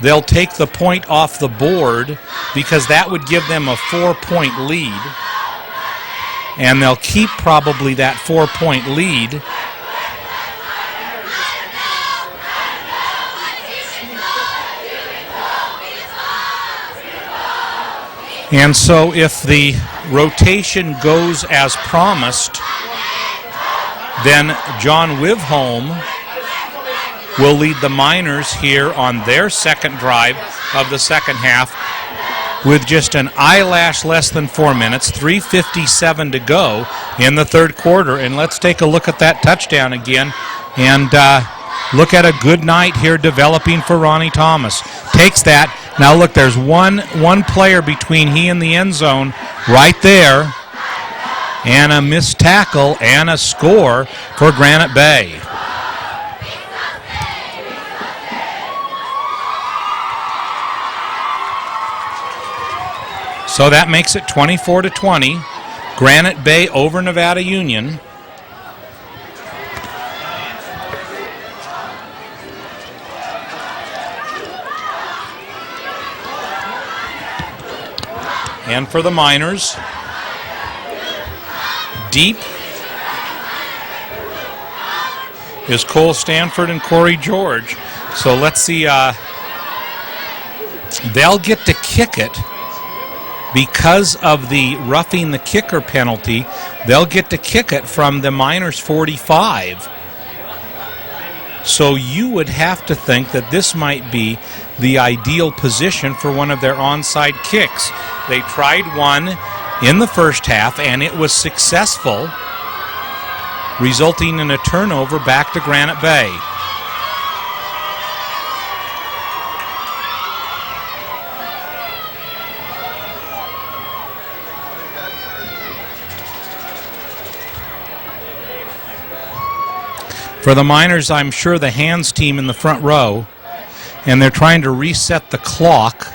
they'll take the point off the board because that would give them a 4-point lead. And they'll keep probably that 4-point lead. And so if the rotation goes as promised, then John Wivholm will lead the Miners here on their second drive of the second half with just an eyelash less than 4 minutes, 3:57 to go in the third quarter. And let's take a look at that touchdown again and look at a good night here developing for Ronnie Thomas. Takes that. Now look, there's one player between he and the end zone right there, and a missed tackle and a score for Granite Bay. So that makes it 24-20. Granite Bay over Nevada Union. And for the Miners, deep is Cole Stanford and Corey George. So let's see. They'll get to kick it. Because of the roughing the kicker penalty, they'll get to kick it from the Miners' 45. So you would have to think that this might be the ideal position for one of their onside kicks. They tried one in the first half, and it was successful, resulting in a turnover back to Granite Bay. For the Miners, I'm sure the hands team in the front row, and they're trying to reset the clock.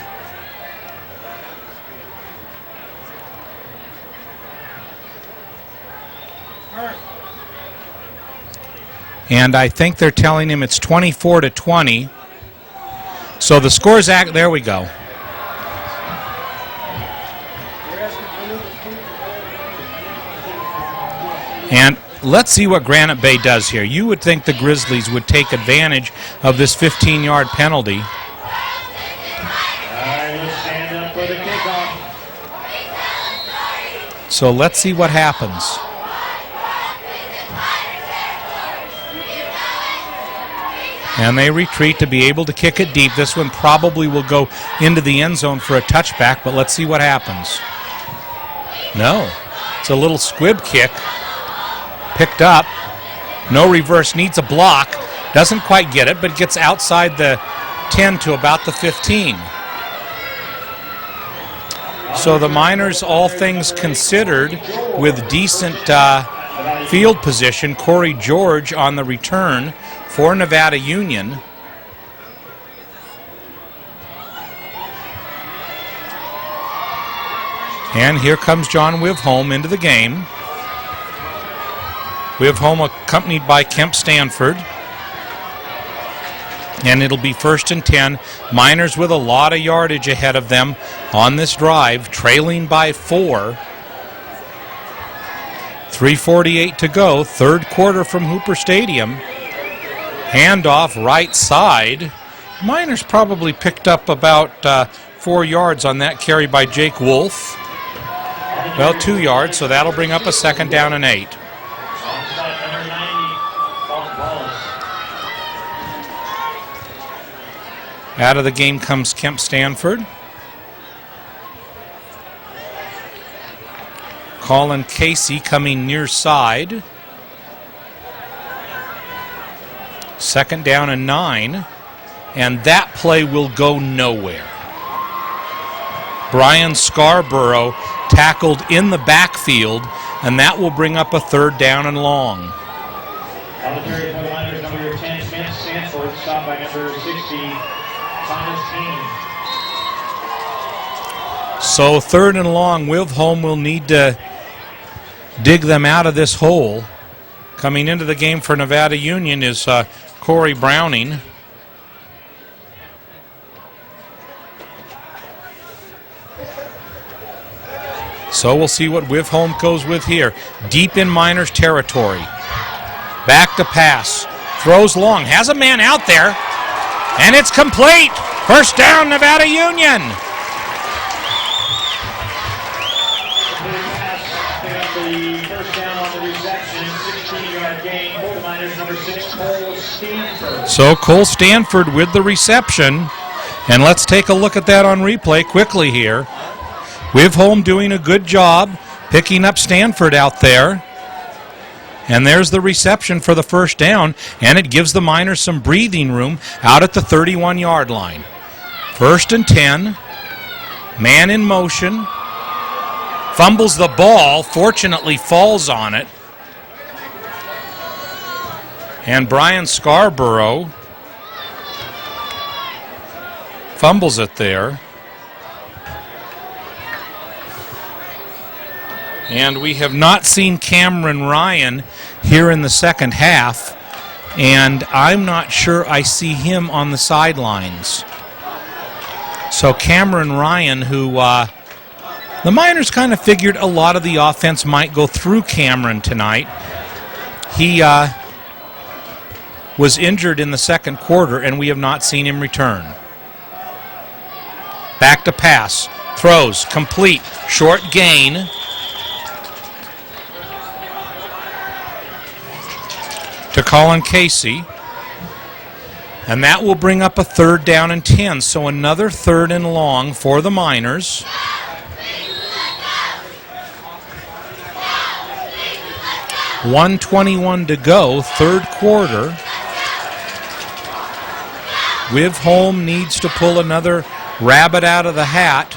And I think they're telling him it's 24-20. So the score's there we go. And let's see what Granite Bay does here. You would think the Grizzlies would take advantage of this 15-yard penalty. All right, let's stand up for the kickoff. So let's see what happens. And they retreat to be able to kick it deep. This one probably will go into the end zone for a touchback, but let's see what happens. No, it's a little squib kick. Picked up, no reverse, needs a block, Doesn't quite get it, but gets outside the 10 to about the 15. So the Miners, all things considered, with decent field position. Corey George on the return for Nevada Union. And here comes John Wivholm into the game. Wivholm accompanied by Kemp Stanford. And it'll be 1st and 10. Miners with a lot of yardage ahead of them on this drive, trailing by 4. 3:48 to go, third quarter from Hooper Stadium. Handoff right side. Miners probably picked up about 4 yards on that carry by Jake Wolf. Well, 2 yards, so that'll bring up a 2nd down and 8. Out of the game comes Kemp Stanford. Colin Casey coming near side. 2nd down and 9. And that play will go nowhere. Brian Scarborough tackled in the backfield, and that will bring up a 3rd down and long. On the carry for the Miners, number 10, Kemp Stanford, stopped by number 60, Thomas Haynes. So 3rd and long, Wivholm will need to dig them out of this hole. Coming into the game for Nevada Union is Corey Browning. So we'll see what Wivholm goes with here. Deep in Miners territory. Back to pass. Throws long. Has a man out there. And it's complete. 1st down, Nevada Union. The 1st down on the reception, 16-yard gain for the Miners, number 6, Cole Stanford. So Cole Stanford with the reception. And let's take a look at that on replay quickly here. Wivholm doing a good job picking up Stanford out there. And there's the reception for the 1st down, and it gives the Miners some breathing room out at the 31-yard line. 1st and 10. Man in motion. Fumbles the ball, fortunately falls on it. And Brian Scarborough fumbles it there. And we have not seen Cameron Ryan here in the 2nd half, and I'm not sure I see him on the sidelines. So Cameron Ryan, who the Miners kind of figured a lot of the offense might go through Cameron tonight. He was injured in the 2nd quarter, and we have not seen him return. Back to pass. Throws. Complete. Short gain. To Colin Casey. And that will bring up a 3rd down and 10. So another 3rd and long for the Miners. .121 to go, 3rd quarter. Wivholm needs to pull another rabbit out of the hat.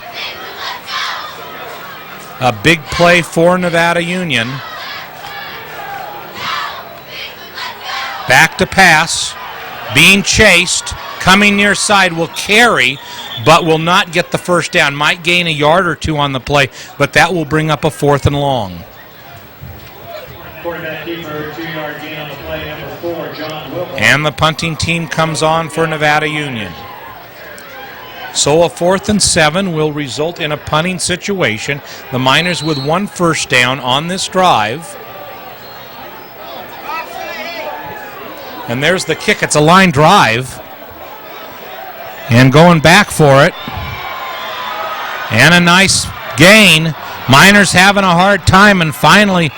A big play for Nevada Union. Back to pass, being chased, coming near side, will carry, but will not get the 1st down. Might gain a yard or 2 on the play, but that will bring up a 4th and long. Quarterback keeper, 2-yard gain on the play, number 4, John Wilson. And the punting team comes on for Nevada Union. So a 4th and 7 will result in a punting situation. The Miners with 1 1st down on this drive. And there's the kick. It's a line drive. And going back for it. And a nice gain. Miners having a hard time, and finally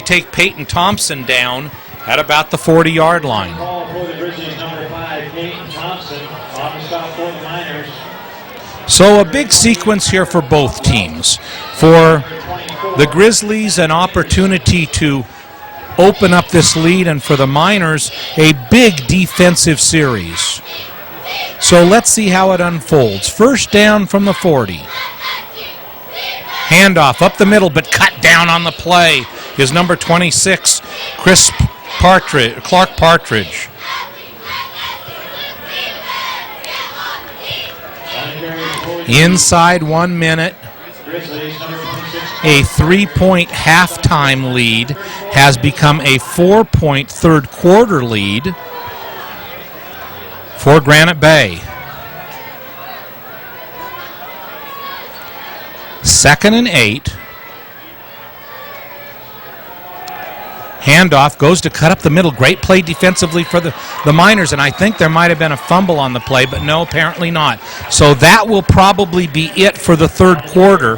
take Peyton Thompson down at about the 40-yard line. Call for the Grizzlies, number 5, Peyton Thompson, on the stop for the Miners. So a big sequence here for both teams. For the Grizzlies an opportunity to open up this lead, and for the Miners, a big defensive series. So let's see how it unfolds. First down from the 40. Handoff up the middle, but cut down on the play is number 26, Clark Partridge. Inside 1 minute, a 3-point halftime lead has become a 4-point third quarter lead for Granite Bay. 2nd and 8. Handoff goes to cut up the middle. Great play defensively for the Miners, and I think there might have been a fumble on the play, but no, apparently not. So that will probably be it for the third quarter.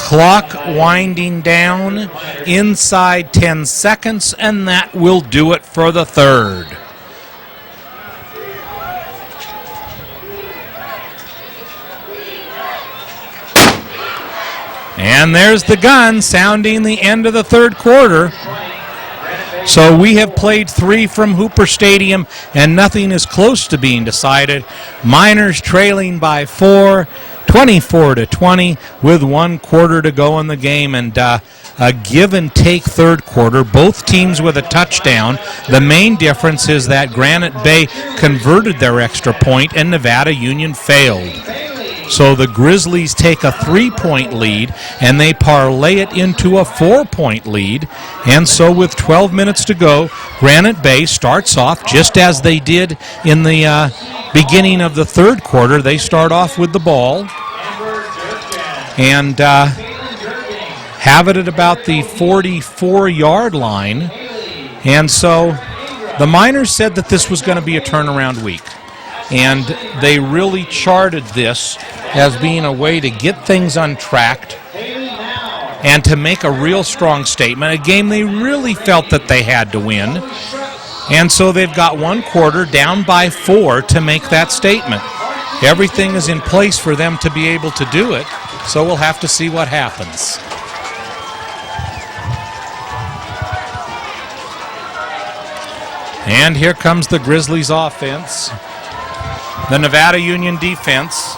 Clock winding down inside 10 seconds, and that will do it for the third. And there's the gun sounding the end of the third quarter. So we have played 3 from Hooper Stadium, and nothing is close to being decided. Miners trailing by 4, 24-20, with 1 quarter to go in the game, and a give-and-take third quarter. Both teams with a touchdown. The main difference is that Granite Bay converted their extra point, and Nevada Union failed. So the Grizzlies take a 3-point lead, and they parlay it into a 4-point lead. And so with 12 minutes to go, Granite Bay starts off just as they did in the beginning of the third quarter. They start off with the ball and have it at about the 44-yard line. And so the Miners said that this was going to be a turnaround week. And they really charted this as being a way to get things untracked and to make a real strong statement, a game they really felt that they had to win. And so they've got 1 quarter down by 4 to make that statement. Everything is in place for them to be able to do it, so we'll have to see what happens. And here comes the Grizzlies offense. The Nevada Union defense.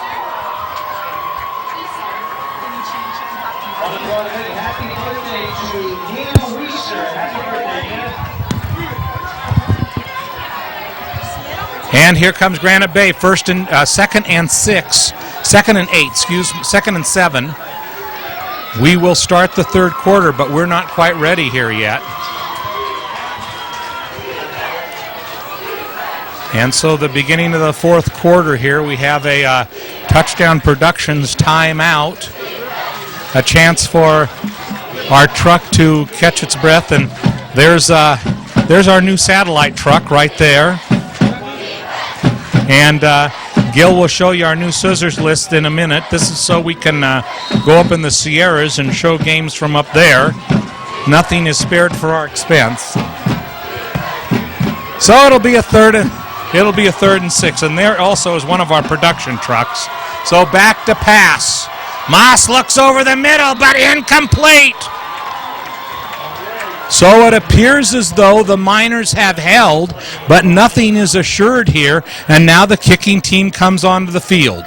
And here comes Granite Bay, 2nd and 7. We will start the third quarter, but we're not quite ready here yet. And so the beginning of the fourth quarter here, we have a Touchdown Productions timeout, a chance for our truck to catch its breath, and there's our new satellite truck right there. And Gil will show you our new scissors list in a minute. This is so we can go up in the Sierras and show games from up there. Nothing is spared for our expense. So it'll be a third and 6, and there also is one of our production trucks. So back to pass. Moss looks over the middle, but incomplete. So it appears as though the Miners have held, but nothing is assured here, and now the kicking team comes onto the field.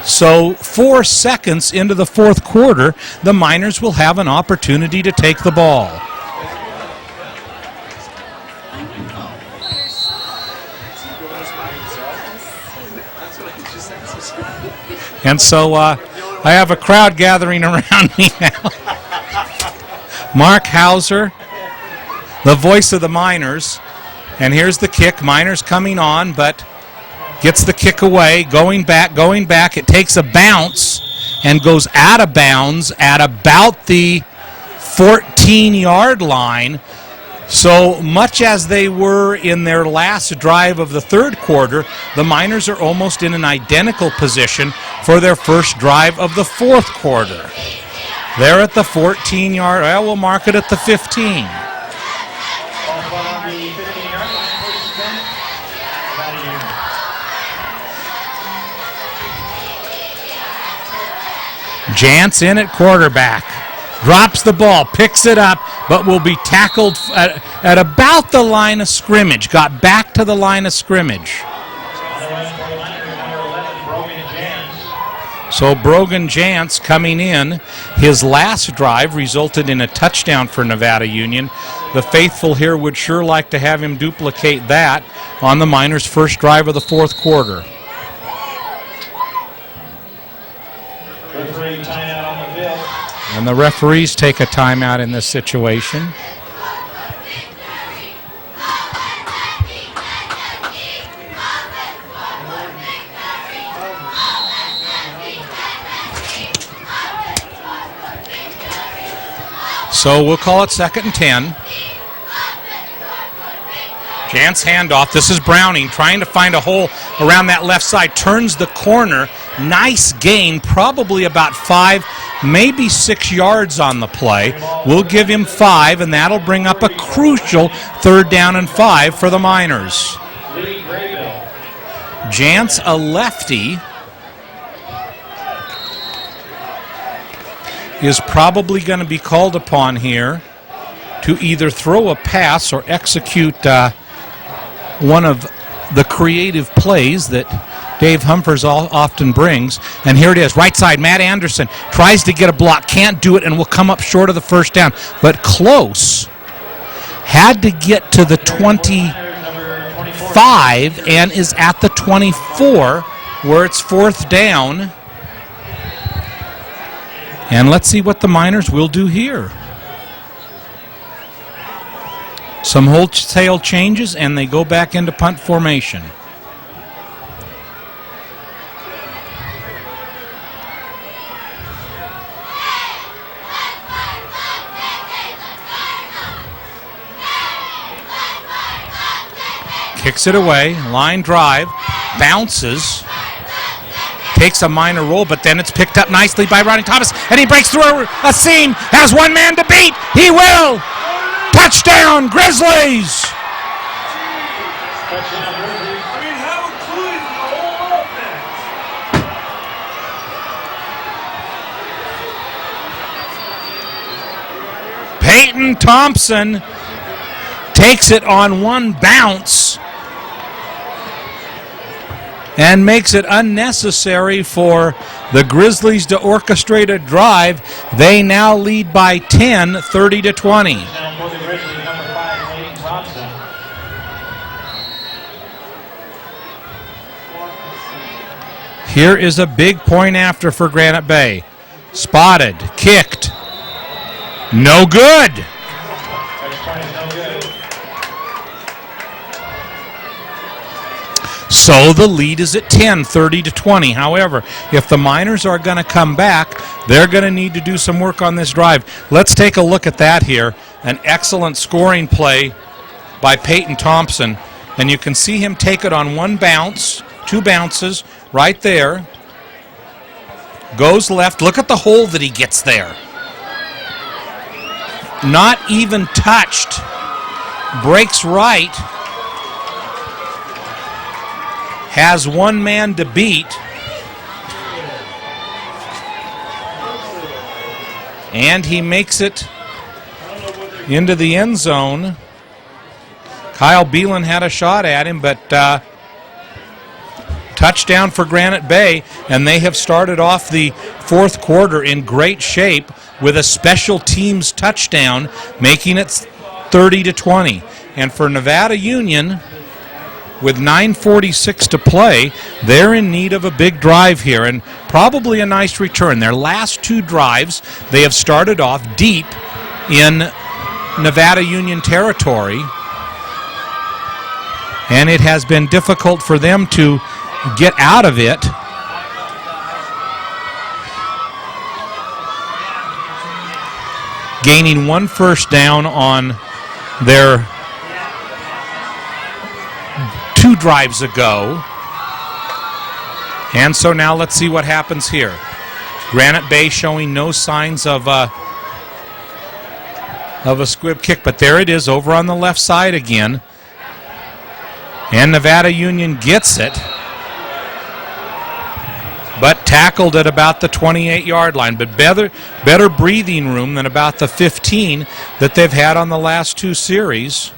So 4 seconds into the fourth quarter, the Miners will have an opportunity to take the ball. And so I have a crowd gathering around me now. Mark Hauser, the voice of the Miners. And here's the kick. Miners coming on, but gets the kick away, going back. It takes a bounce and goes out of bounds at about the 14-yard line. So much as they were in their last drive of the third quarter, the Miners are almost in an identical position for their first drive of the fourth quarter. They're at the 14-yard. Well, we'll mark it at the 15. Jantz in at quarterback. Drops the ball, picks it up, but will be tackled at about the line of scrimmage. Got back to the line of scrimmage. So Brogan Jantz coming in. His last drive resulted in a touchdown for Nevada Union. The faithful here would sure like to have him duplicate that on the Miners' first drive of the fourth quarter. Referee timeout on the field. And the referees take a timeout in this situation. So we'll call it 2nd and 10. Jantz handoff. This is Browning trying to find a hole around that left side. Turns the corner. Nice gain, probably about 5, maybe 6 yards on the play. We'll give him 5, and that'll bring up a crucial 3rd down and 5 for the Miners. Jantz, a lefty, is probably going to be called upon here to either throw a pass or execute one of the creative plays that Dave Humphers often brings. And here it is, right side, Matt Anderson tries to get a block, can't do it, and will come up short of the 1st down. But close. Had to get to the 25 and is at the 24 where it's 4th down. And let's see what the Miners will do here. Some wholesale changes, and they go back into punt formation. Kicks it away, line drive, bounces. Takes a minor roll, but then it's picked up nicely by Ronnie Thomas, and he breaks through a seam, has one man to beat. He will! Touchdown, Grizzlies! Peyton Thompson takes it on one bounce and makes it unnecessary for the Grizzlies to orchestrate a drive. They now lead by 10, 30-20. Now for the Grizzlies, number 5, Peyton Thompson. Here is a big point after for Granite Bay. Spotted, kicked, no good. So the lead is at 10, 30-20. However, if the Miners are going to come back, they're going to need to do some work on this drive. Let's take a look at that here. An excellent scoring play by Peyton Thompson. And you can see him take it on one bounce, 2 bounces, right there. Goes left. Look at the hole that he gets there. Not even touched. Breaks right. Has one man to beat. And he makes it into the end zone. Kyle Beelan had a shot at him, but touchdown for Granite Bay, and they have started off the fourth quarter in great shape with a special teams touchdown, making it 30-20. And for Nevada Union, with 9:46 to play, they're in need of a big drive here and probably a nice return. Their last 2 drives, they have started off deep in Nevada Union territory, and it has been difficult for them to get out of it. Gaining 1 first down on their 2 drives ago. And so now let's see what happens here. Granite Bay showing no signs of a squib kick, but there it is over on the left side again. And Nevada Union gets it. but tackled at about the 28-yard line. But better breathing room than about the 15 that they've had on the last two series.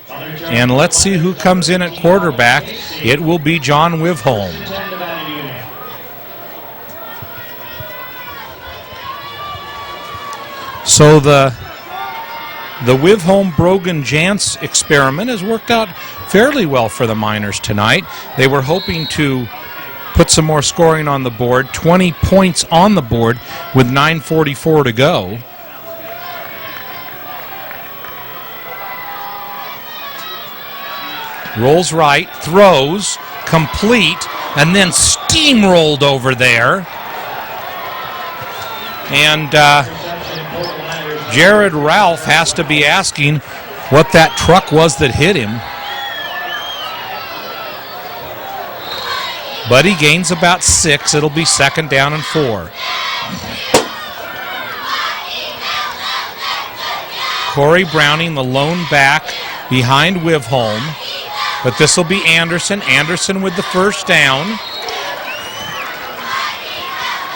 And let's see who comes in at quarterback. It will be John Wivholm. So the Wivholm-Brogan-Jantz experiment has worked out fairly well for the Miners tonight. They were hoping to put some more scoring on the board. 20 points on the board with 9:44 to go. Rolls right, throws, complete, and then steamrolled over there. And Jared Ralph has to be asking what that truck was that hit him. But he gains about 6. It'll be 2nd down and 4. Corey Browning, the lone back behind Wivholm. But this will be Anderson. Anderson with the first down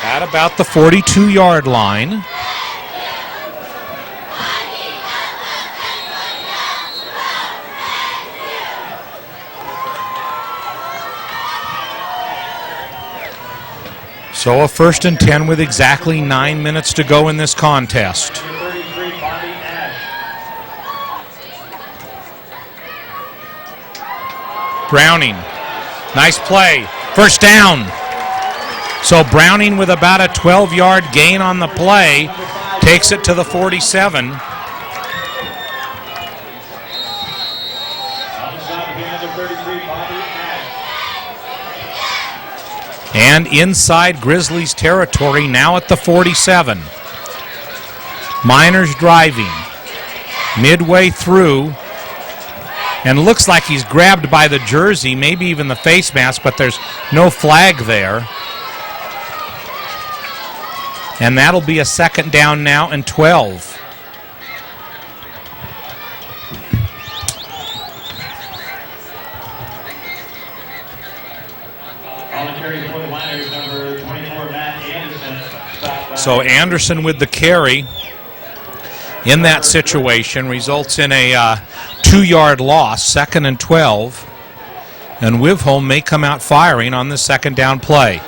at about the 42-yard line. So a 1st and 10 with exactly 9 minutes to go in this contest. Browning, nice play, 1st down. So Browning with about a 12-yard gain on the play takes it to the 47. And inside Grizzlies territory now at the 47. Miners driving midway through. And looks like he's grabbed by the jersey, maybe even the face mask, but there's no flag there. And that'll be a 2nd down now and 12. So Anderson with the carry in that situation results in a 2-yard loss, 2nd and 12. And Wivholm may come out firing on the 2nd down play.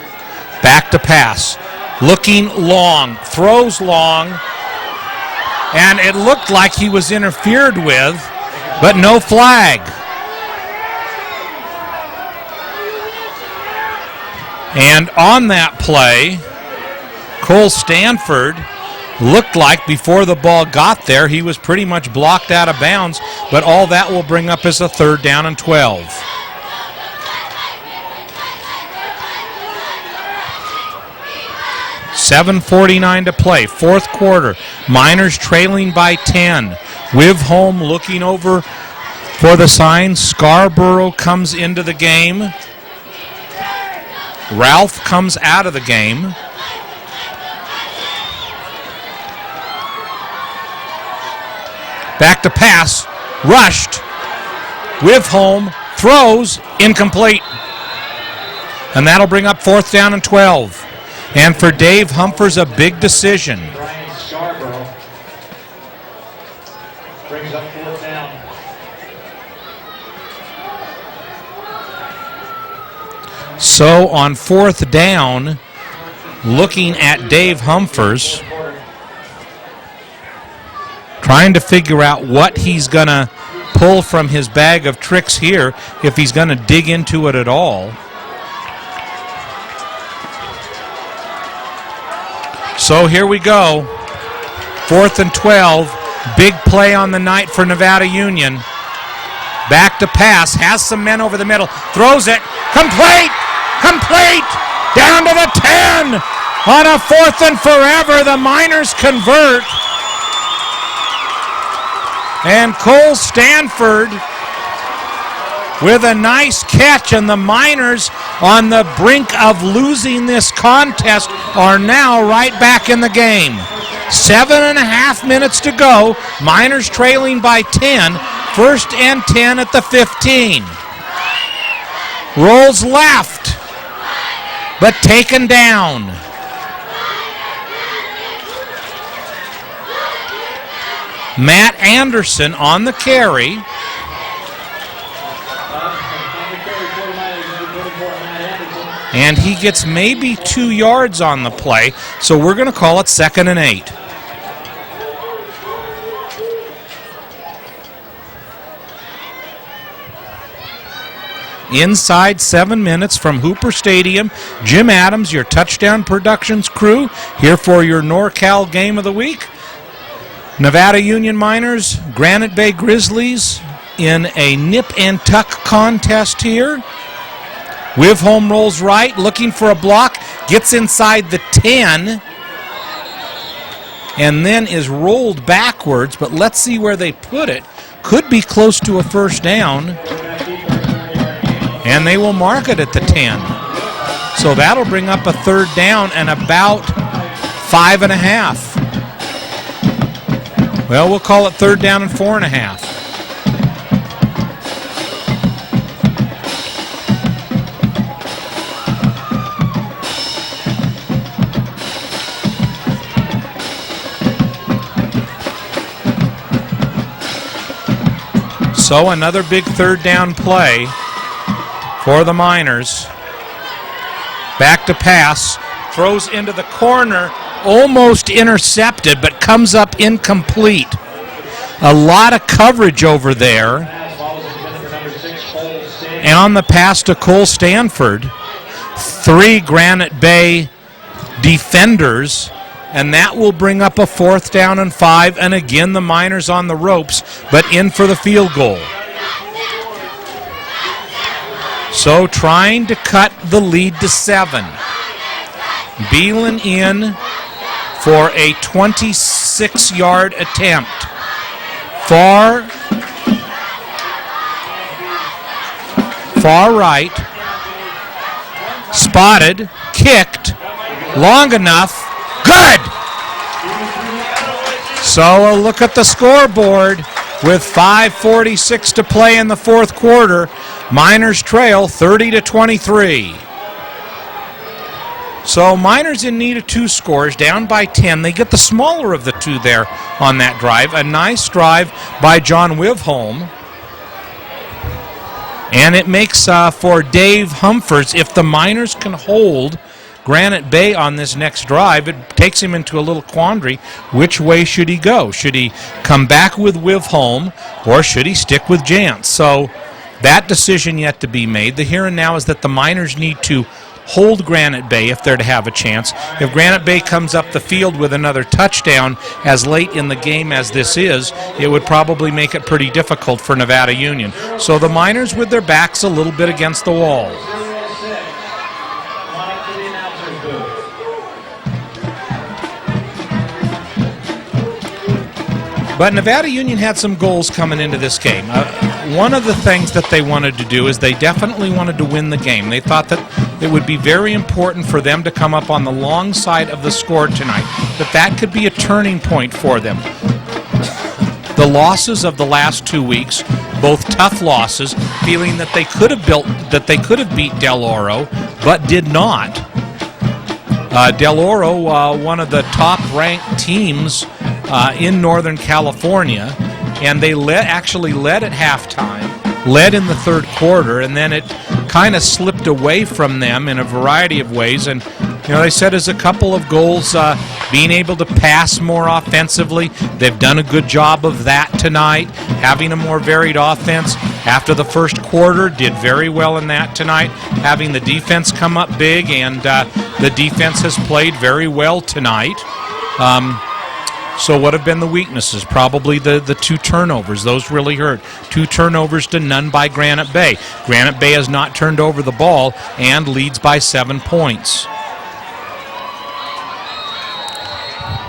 Back to pass. Looking long. Throws long. And it looked like he was interfered with, but no flag. And on that play, Cole Stanford looked like before the ball got there, he was pretty much blocked out of bounds, but all that will bring up is a 3rd down and 12. $7:49 to play, 4th quarter. Miners trailing by 10. Wivholm looking over for the sign. Scarborough comes into the game. Ralph comes out of the game. Back to pass, rushed, Wivholm throws, incomplete. And that'll bring up 4th down and 12. And for Dave Humphers, a big decision. Brian Scarborough brings up 4th down. So on 4th down, looking at Dave Humphers, trying to figure out what he's going to pull from his bag of tricks here, if he's going to dig into it at all. So here we go. 4th and 12. Big play on the night for Nevada Union. Back to pass. Has some men over the middle. Throws it. Complete! Complete! Down to the 10! On a 4th and forever, the Miners convert. And Cole Stanford with a nice catch, and the Miners on the brink of losing this contest are now right back in the game. 7.5 minutes to go. Miners trailing by 10. 1st and 10 at the 15. Rolls left, but taken down. Matt Anderson on the carry. And he gets maybe 2 yards on the play, so we're going to call it 2nd and 8. Inside 7 minutes from Hooper Stadium, Jim Adams, your Touchdown Productions crew, here for your NorCal Game of the Week. Nevada Union Miners, Granite Bay Grizzlies in a nip and tuck contest here. Wivholm rolls right, looking for a block, gets inside the 10, and then is rolled backwards, but let's see where they put it. Could be close to a first down, and they will mark it at the 10. So that'll bring up a 3rd down and about 5.5. Well, we'll call it 3rd down and 4.5. So another big 3rd down play for the Miners. Back to pass, throws into the corner, almost intercepted, but comes up incomplete. A lot of coverage over there. And on the pass to Cole Stanford, 3 Granite Bay defenders, and that will bring up a 4th down and 5, and again the Miners on the ropes, but in for the field goal. So trying to cut the lead to 7. Beelan in for a 26-yard attempt. Far right, spotted, kicked, long enough, good! So a look at the scoreboard with 5:46 to play in the 4th quarter. Miners trail 30-23. So Miners in need of 2 scores, down by 10. They get the smaller of the 2 there on that drive. A nice drive by John Wivholm. And it makes for Dave Humphers, if the Miners can hold Granite Bay on this next drive, it takes him into a little quandary. Which way should he go? Should he come back with Wivholm, or should he stick with Jantz? So that decision yet to be made. The here and now is that the Miners need to hold Granite Bay if they're to have a chance. If Granite Bay comes up the field with another touchdown as late in the game as this is, it would probably make it pretty difficult for Nevada Union. So the Miners with their backs a little bit against the wall. But Nevada Union had some goals coming into this game. One of the things that they wanted to do is they definitely wanted to win the game. They thought that it would be very important for them to come up on the long side of the score tonight, that could be a turning point for them. The losses of the last 2 weeks, both tough losses, feeling that they could have beat Del Oro, but did not. Del Oro, one of the top-ranked teams in Northern California, and they actually led at halftime, led in the 3rd quarter, and then it kind of slipped away from them in a variety of ways. And they said as a couple of goals, being able to pass more offensively. They've done a good job of that tonight, having a more varied offense. After the 1st quarter, did very well in that tonight, having the defense come up big, and the defense has played very well tonight. So what have been the weaknesses? Probably the 2 turnovers. Those really hurt. 2 turnovers to none by Granite Bay. Granite Bay has not turned over the ball and leads by 7 points.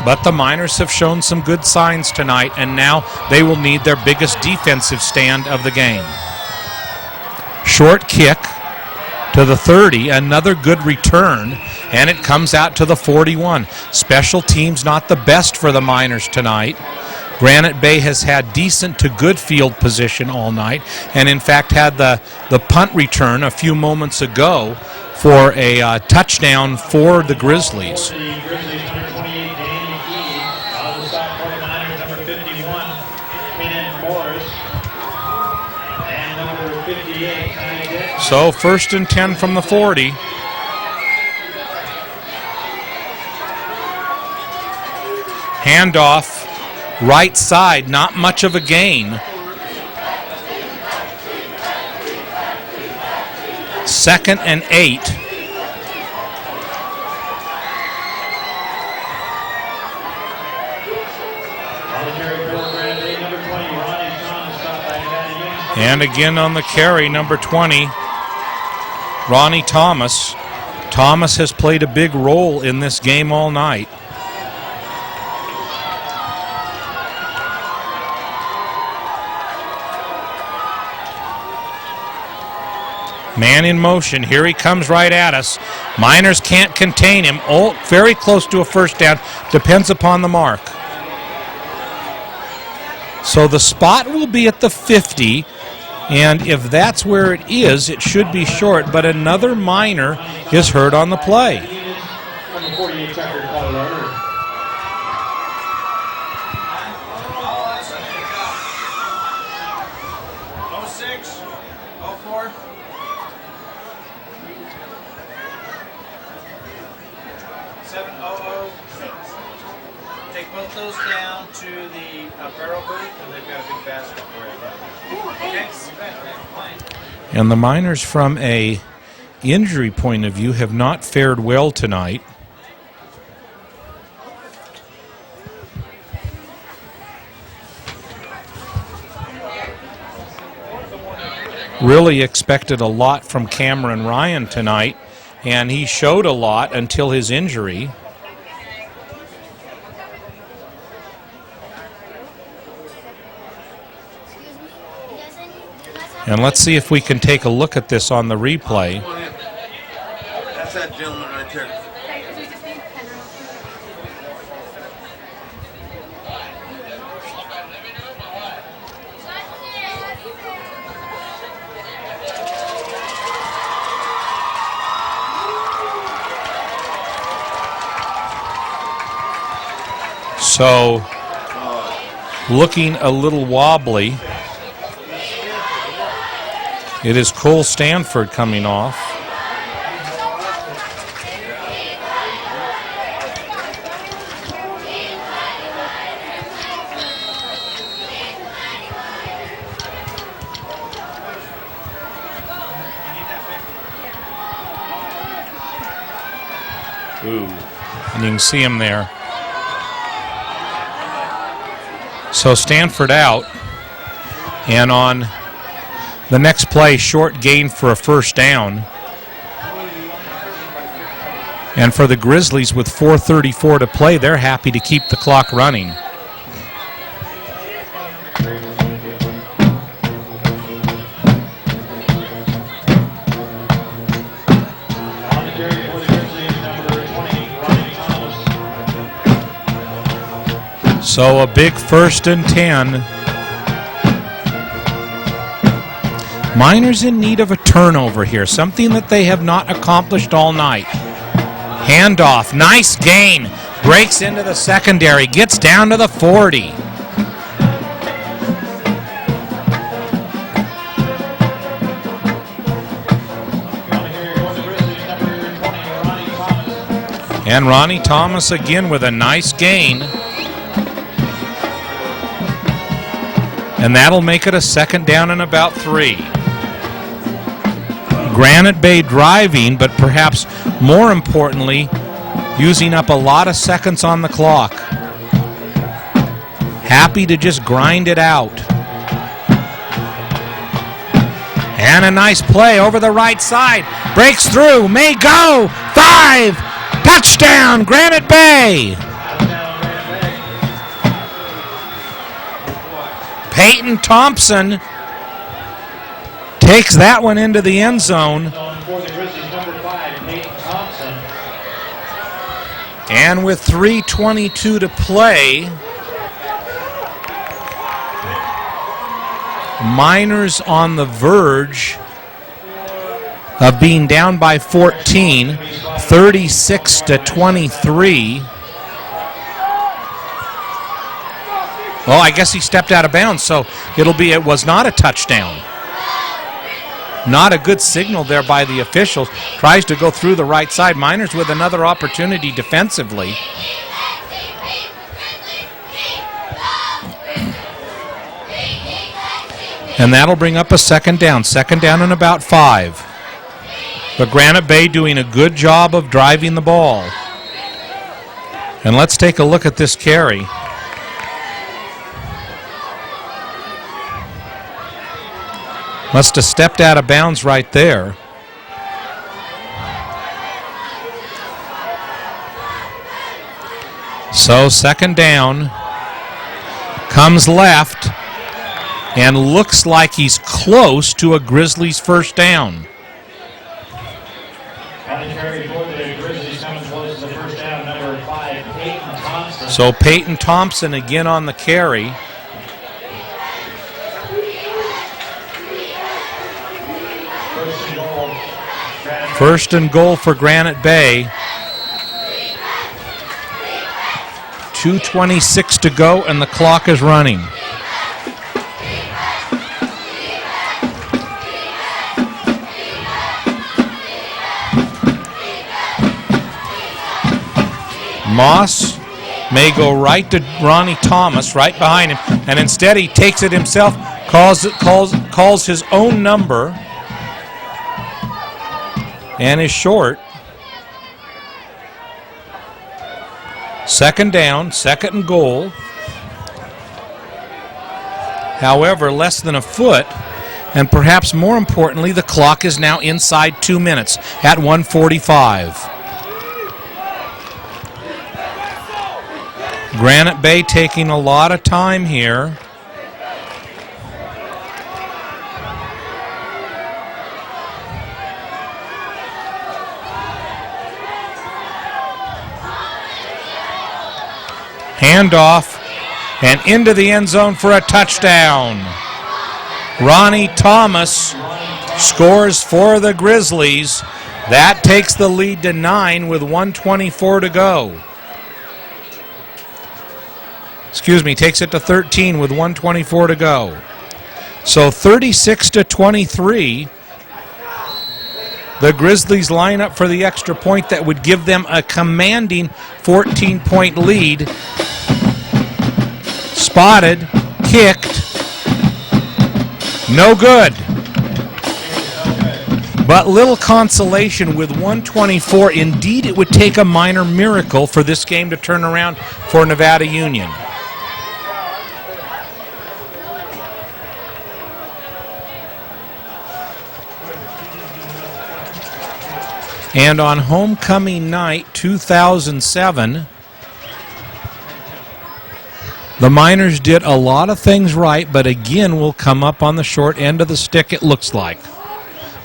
But the Miners have shown some good signs tonight, and now they will need their biggest defensive stand of the game. Short kick to the 30, another good return, and it comes out to the 41. Special teams not the best for the Miners tonight. Granite Bay has had decent to good field position all night, and in fact had the punt return a few moments ago for a touchdown for the Grizzlies. For the Grizzlies, number 28, Danny McGee. On the side for the Niners, number 51, Kenan Morris. And number 58, Ty Dixon. So 1st and 10 from the 40. Handoff, right side, not much of a gain. 2nd and 8. And again on the carry, number 20, Ronnie Thomas. Thomas has played a big role in this game all night. Man in motion. Here he comes right at us. Miners can't contain him. Oh, very close to a first down. Depends upon the mark. So the spot will be at the 50. And if that's where it is, it should be short. But another Miner is hurt on the play. Number 48, Tucker, Colorado. Take both those down to the barrel booth, and they've got a big basket for you. And the Miners, from a injury point of view, have not fared well tonight. Really expected a lot from Cameron Ryan tonight, and he showed a lot until his injury. And let's see if we can take a look at this on the replay. That's that gentleman right there. So, looking a little wobbly. It is Cole Stanford coming off. Ooh. And you can see him there. So Stanford out. And on the next play, short gain for a first down. And for the Grizzlies, with 4:34 to play, they're happy to keep the clock running. So a big 1st and 10. Miners in need of a turnover here, something that they have not accomplished all night. Handoff, nice gain, breaks into the secondary, gets down to the 40. And Ronnie Thomas again with a nice gain. And that'll make it a 2nd down and about 3. Granite Bay driving, but perhaps more importantly, using up a lot of seconds on the clock. Happy to just grind it out. And a nice play over the right side. Breaks through, may go. 5! Touchdown, Granite Bay! Peyton Thompson takes that one into the end zone. And with 3:22 to play, Miners on the verge of being down by 14, 36-23. Well, I guess he stepped out of bounds, so it was not a touchdown. Not a good signal there by the officials. Tries to go through the right side. Miners with another opportunity defensively. And that'll bring up a second down. Second down and about 5. But Granite Bay doing a good job of driving the ball. And let's take a look at this carry. Must have stepped out of bounds right there. So second down, comes left, and looks like he's close to a Grizzlies first down. On the carry for the Grizzlies, coming close to the first down, number 5, Peyton Thompson. So Peyton Thompson again on the carry. First and goal for Granite Bay. 2:26 to go, and the clock is running. Moss may go right to Ronnie Thomas, right behind him, and instead he takes it himself, calls his own number, and is short. Second down, second and goal. However, less than a foot, and perhaps more importantly, the clock is now inside 2 minutes at 1:45. Granite Bay taking a lot of time here. Handoff and into the end zone for a touchdown. Ronnie Thomas scores for the Grizzlies. That takes the lead to 9 with 1:24 to go. Excuse me, takes it to 13 with 1:24 to go. So 36-23. The Grizzlies line up for the extra point that would give them a commanding 14-point lead. Spotted, kicked, no good. But little consolation with 1:24. Indeed, it would take a minor miracle for this game to turn around for Nevada Union. And on homecoming night 2007, the Miners did a lot of things right, but again will come up on the short end of the stick, it looks like.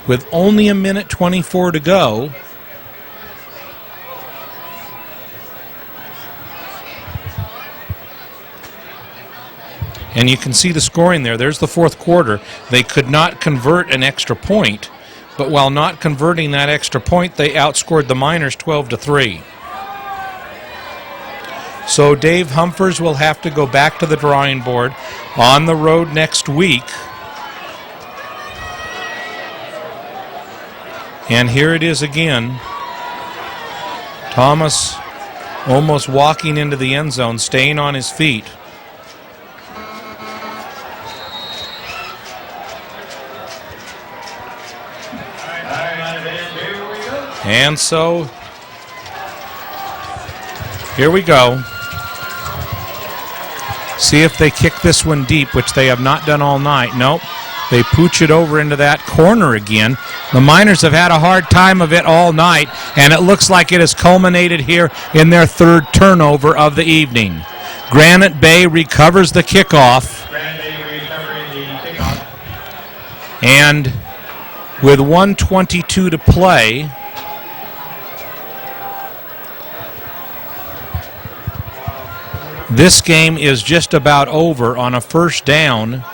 With only 1:24 to go, and you can see the scoring there. There's the fourth quarter. They could not convert an extra point. But while not converting that extra point, they outscored the Miners 12-3. So Dave Humphers will have to go back to the drawing board on the road next week. And here it is again. Thomas almost walking into the end zone, staying on his feet. And so, here we go. See if they kick this one deep, which they have not done all night. Nope. They pooch it over into that corner again. The Miners have had a hard time of it all night, and it looks like it has culminated here in their third turnover of the evening. Granite Bay recovers the kickoff. And with 1:22 to play, this game is just about over on a first down.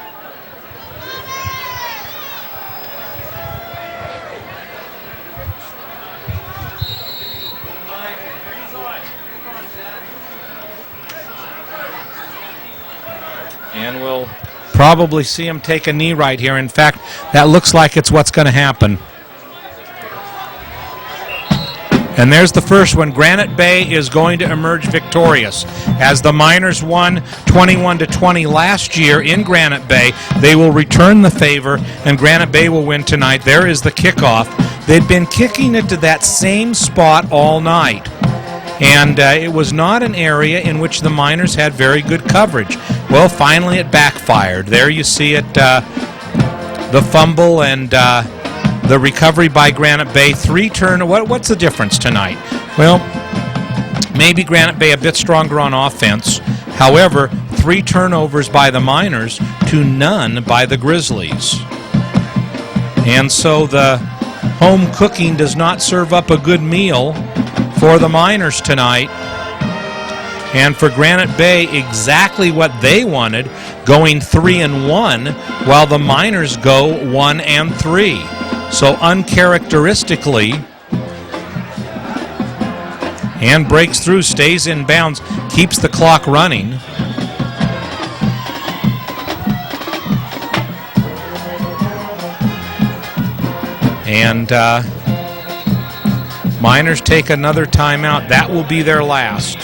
And we'll probably see him take a knee right here. In fact, that looks like it's what's going to happen. And there's the first one. Granite Bay is going to emerge victorious. As the Miners won 21-20 last year in Granite Bay, they will return the favor, and Granite Bay will win tonight. There is the kickoff. They'd been kicking it to that same spot all night. And it was not an area in which the Miners had very good coverage. Well, finally it backfired. There you see it, the fumble and the recovery by Granite Bay. What's the difference tonight? Well, maybe Granite Bay a bit stronger on offense. However, 3 turnovers by the Miners to none by the Grizzlies. And so the home cooking does not serve up a good meal for the Miners tonight. And for Granite Bay, exactly what they wanted, going 3-1, while the Miners go 1-3. So uncharacteristically, and breaks through, stays in bounds, keeps the clock running. And Miners take another timeout. That will be their last,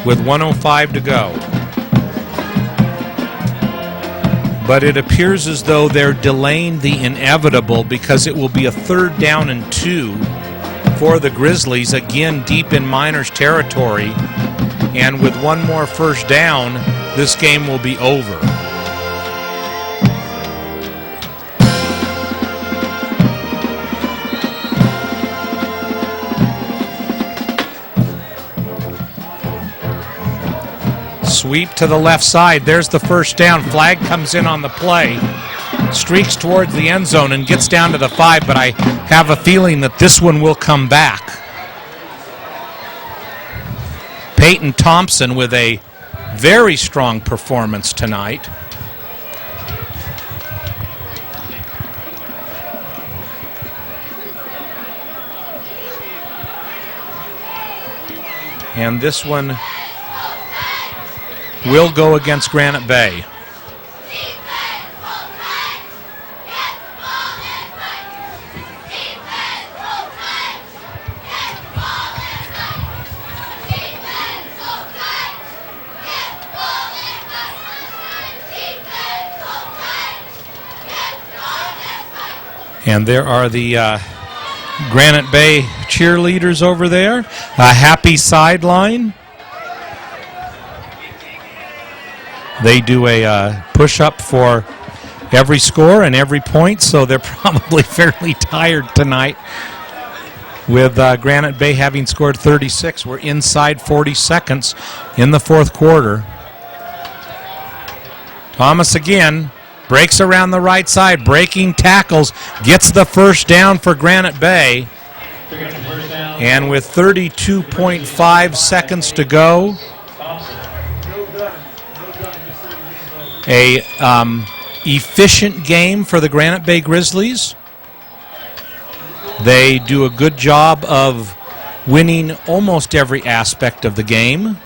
with 1:05 to go. But it appears as though they're delaying the inevitable, because it will be a 3rd down and 2 for the Grizzlies, again deep in Miners territory. And with one more first down, this game will be over. Sweep to the left side. There's the first down. Flag comes in on the play. Streaks towards the end zone and gets down to the 5, but I have a feeling that this one will come back. Peyton Thompson with a very strong performance tonight. And this one will go against Granite Bay. And there are the Granite Bay cheerleaders over there. A happy sideline. They do a push-up for every score and every point, so they're probably fairly tired tonight. With Granite Bay having scored 36, we're inside 40 seconds in the 4th quarter. Thomas again breaks around the right side, breaking tackles, gets the first down for Granite Bay. And with 32.5 seconds to go, a efficient game for the Granite Bay Grizzlies. They do a good job of winning almost every aspect of the game.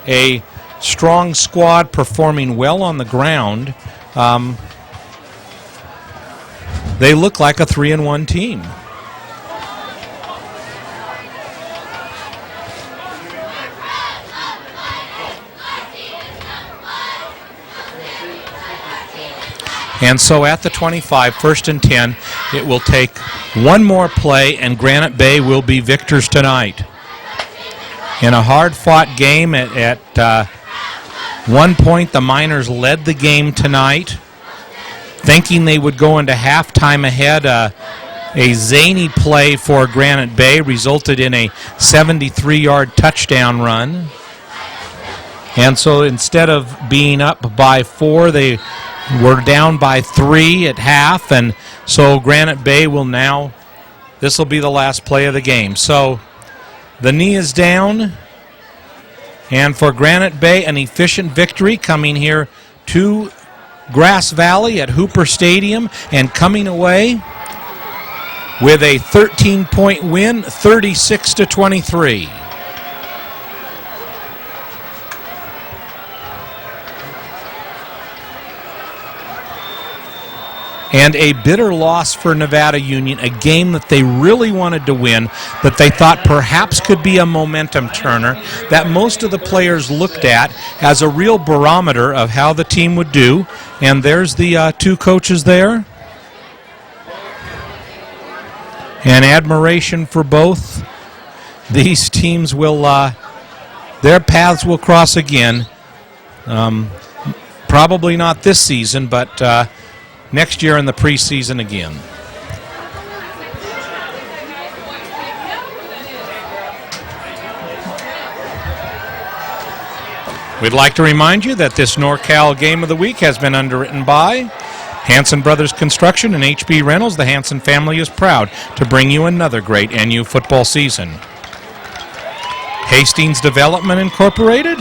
A strong squad performing well on the ground. They look like a 3-1 team. And so at the 25, 1st and 10, it will take one more play, and Granite Bay will be victors tonight. In a hard-fought game, at one point, the Miners led the game tonight, thinking they would go into halftime ahead. A zany play for Granite Bay resulted in a 73-yard touchdown run. And so instead of being up by 4, they were down by 3 at half, and so Granite Bay will now, this will be the last play of the game. So the knee is down, and for Granite Bay, an efficient victory coming here to Grass Valley at Hooper Stadium, and coming away with a 13-point win, 36-23. and a bitter loss for Nevada Union, a game that they really wanted to win, but they thought perhaps could be a momentum turner that most of the players looked at as a real barometer of how the team would do. And there's the two coaches there. And admiration for both. These teams will, their paths will cross again. Probably not this season, but next year in the preseason again. We'd like to remind you that this NorCal Game of the Week has been underwritten by Hanson Brothers Construction and HB Reynolds. The Hanson family is proud to bring you another great NU football season. Hastings Development Incorporated.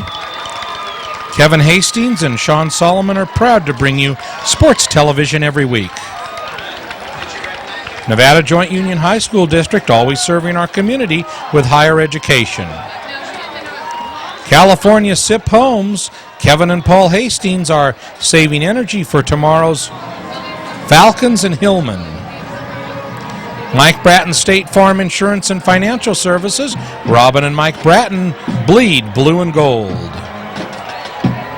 Kevin Hastings and Sean Solomon are proud to bring you sports television every week. Nevada Joint Union High School District, always serving our community with higher education. California SIP Homes, Kevin and Paul Hastings are saving energy for tomorrow's Falcons and Hillman. Mike Bratton State Farm Insurance and Financial Services, Robin and Mike Bratton bleed blue and gold.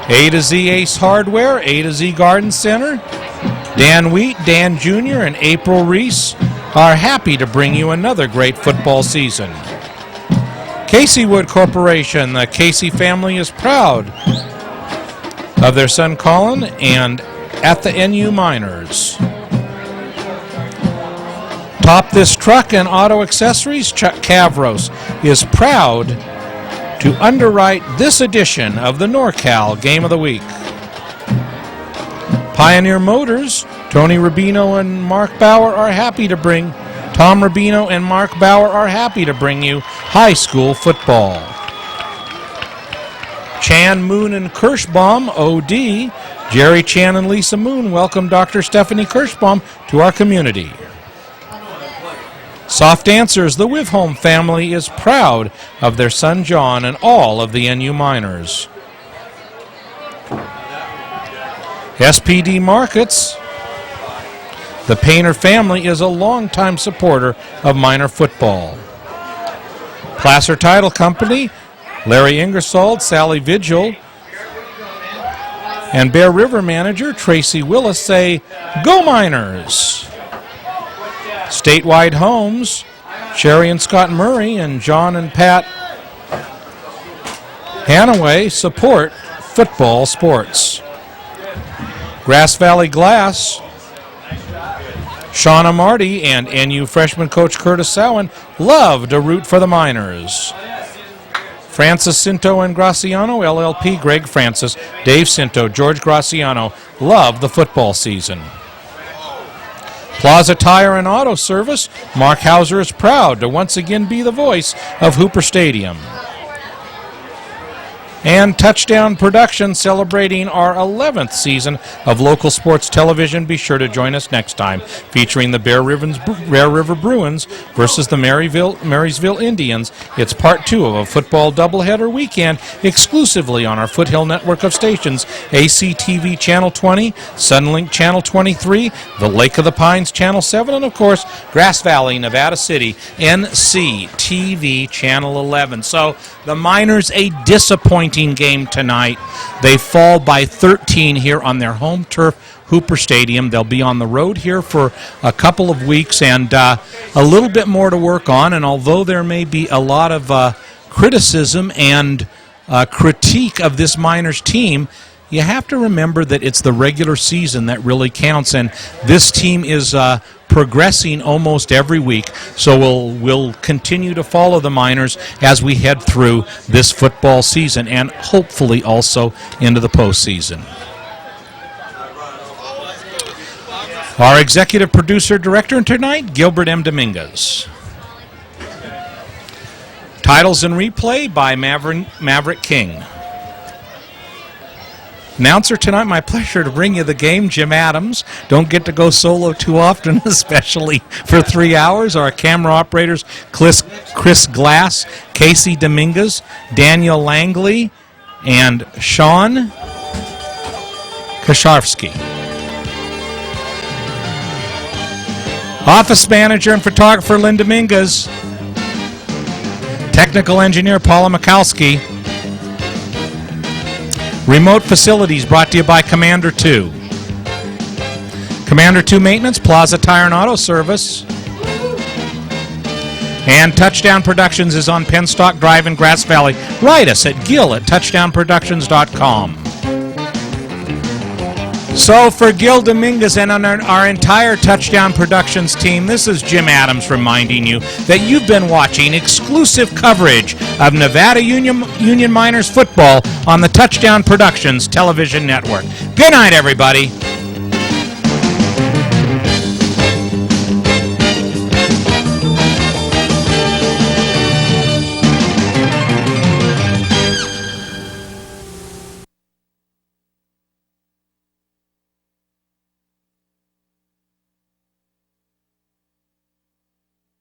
A to Z Ace Hardware, A to Z Garden Center, Dan Wheat, Dan Jr., and April Reese are happy to bring you another great football season. Casey Wood Corporation, the Casey family is proud of their son Colin and at the NU Miners. Top This Truck and Auto Accessories, Chuck Cavros is proud to underwrite this edition of the NorCal Game of the Week. Pioneer Motors, Tony Rubino and Mark Bauer are happy to bring Tom Rubino and Mark Bauer are happy to bring you high school football. Chan, Moon, and Kirschbaum, OD. Jerry Chan and Lisa Moon welcome Dr. Stephanie Kirschbaum to our community. Soft Answers, the Wivholm family is proud of their son John and all of the NU Miners. SPD Markets, the Painter family is a longtime supporter of Miner football. Placer Title Company, Larry Ingersoll, Sally Vigil, and Bear River manager Tracy Willis say, "Go Miners!" Statewide Homes, Sherry and Scott Murray and John and Pat Hanaway support football sports. Grass Valley Glass, Shauna Marty and NU freshman coach Curtis Sowen love to root for the Miners. Francis Cinto and Graciano, LLP, Greg Francis, Dave Cinto, George Graciano love the football season. Plaza Tire and Auto Service, Mark Hauser is proud to once again be the voice of Hooper Stadium. And Touchdown Production, celebrating our 11th season of local sports television. Be sure to join us next time, featuring the Bear River Bruins versus the Marysville Indians. It's part 2 of a football doubleheader weekend exclusively on our Foothill network of stations, ACTV Channel 20, Sunlink Channel 23, the Lake of the Pines Channel 7, and of course, Grass Valley, Nevada City, NCTV Channel 11. So the Miners, a disappointing game tonight. They fall by 13 here on their home turf, Hooper Stadium. They'll be on the road here for a couple of weeks and a little bit more to work on. And although there may be a lot of criticism and critique of this Miners team, you have to remember that it's the regular season that really counts, and this team is progressing almost every week. So we'll continue to follow the Miners as we head through this football season and hopefully also into the postseason. Our executive producer director tonight, Gilbert M. Dominguez. Titles and replay by Maverick King. Announcer tonight, my pleasure to bring you the game, Jim Adams. Don't get to go solo too often, especially for 3 hours. Our camera operators, Chris Glass, Casey Dominguez, Daniel Langley, and Sean Kasharski. Office manager and photographer Lynn Dominguez. Technical engineer Paula Mikowski. Remote facilities brought to you by Commander 2. Commander 2 Maintenance, Plaza Tire and Auto Service. And Touchdown Productions is on Penstock Drive in Grass Valley. Write us at gil@touchdownproductions.com. So for Gil Dominguez and our entire Touchdown Productions team, this is Jim Adams reminding you that you've been watching exclusive coverage of Nevada Union Miners football on the Touchdown Productions television network. Good night, everybody.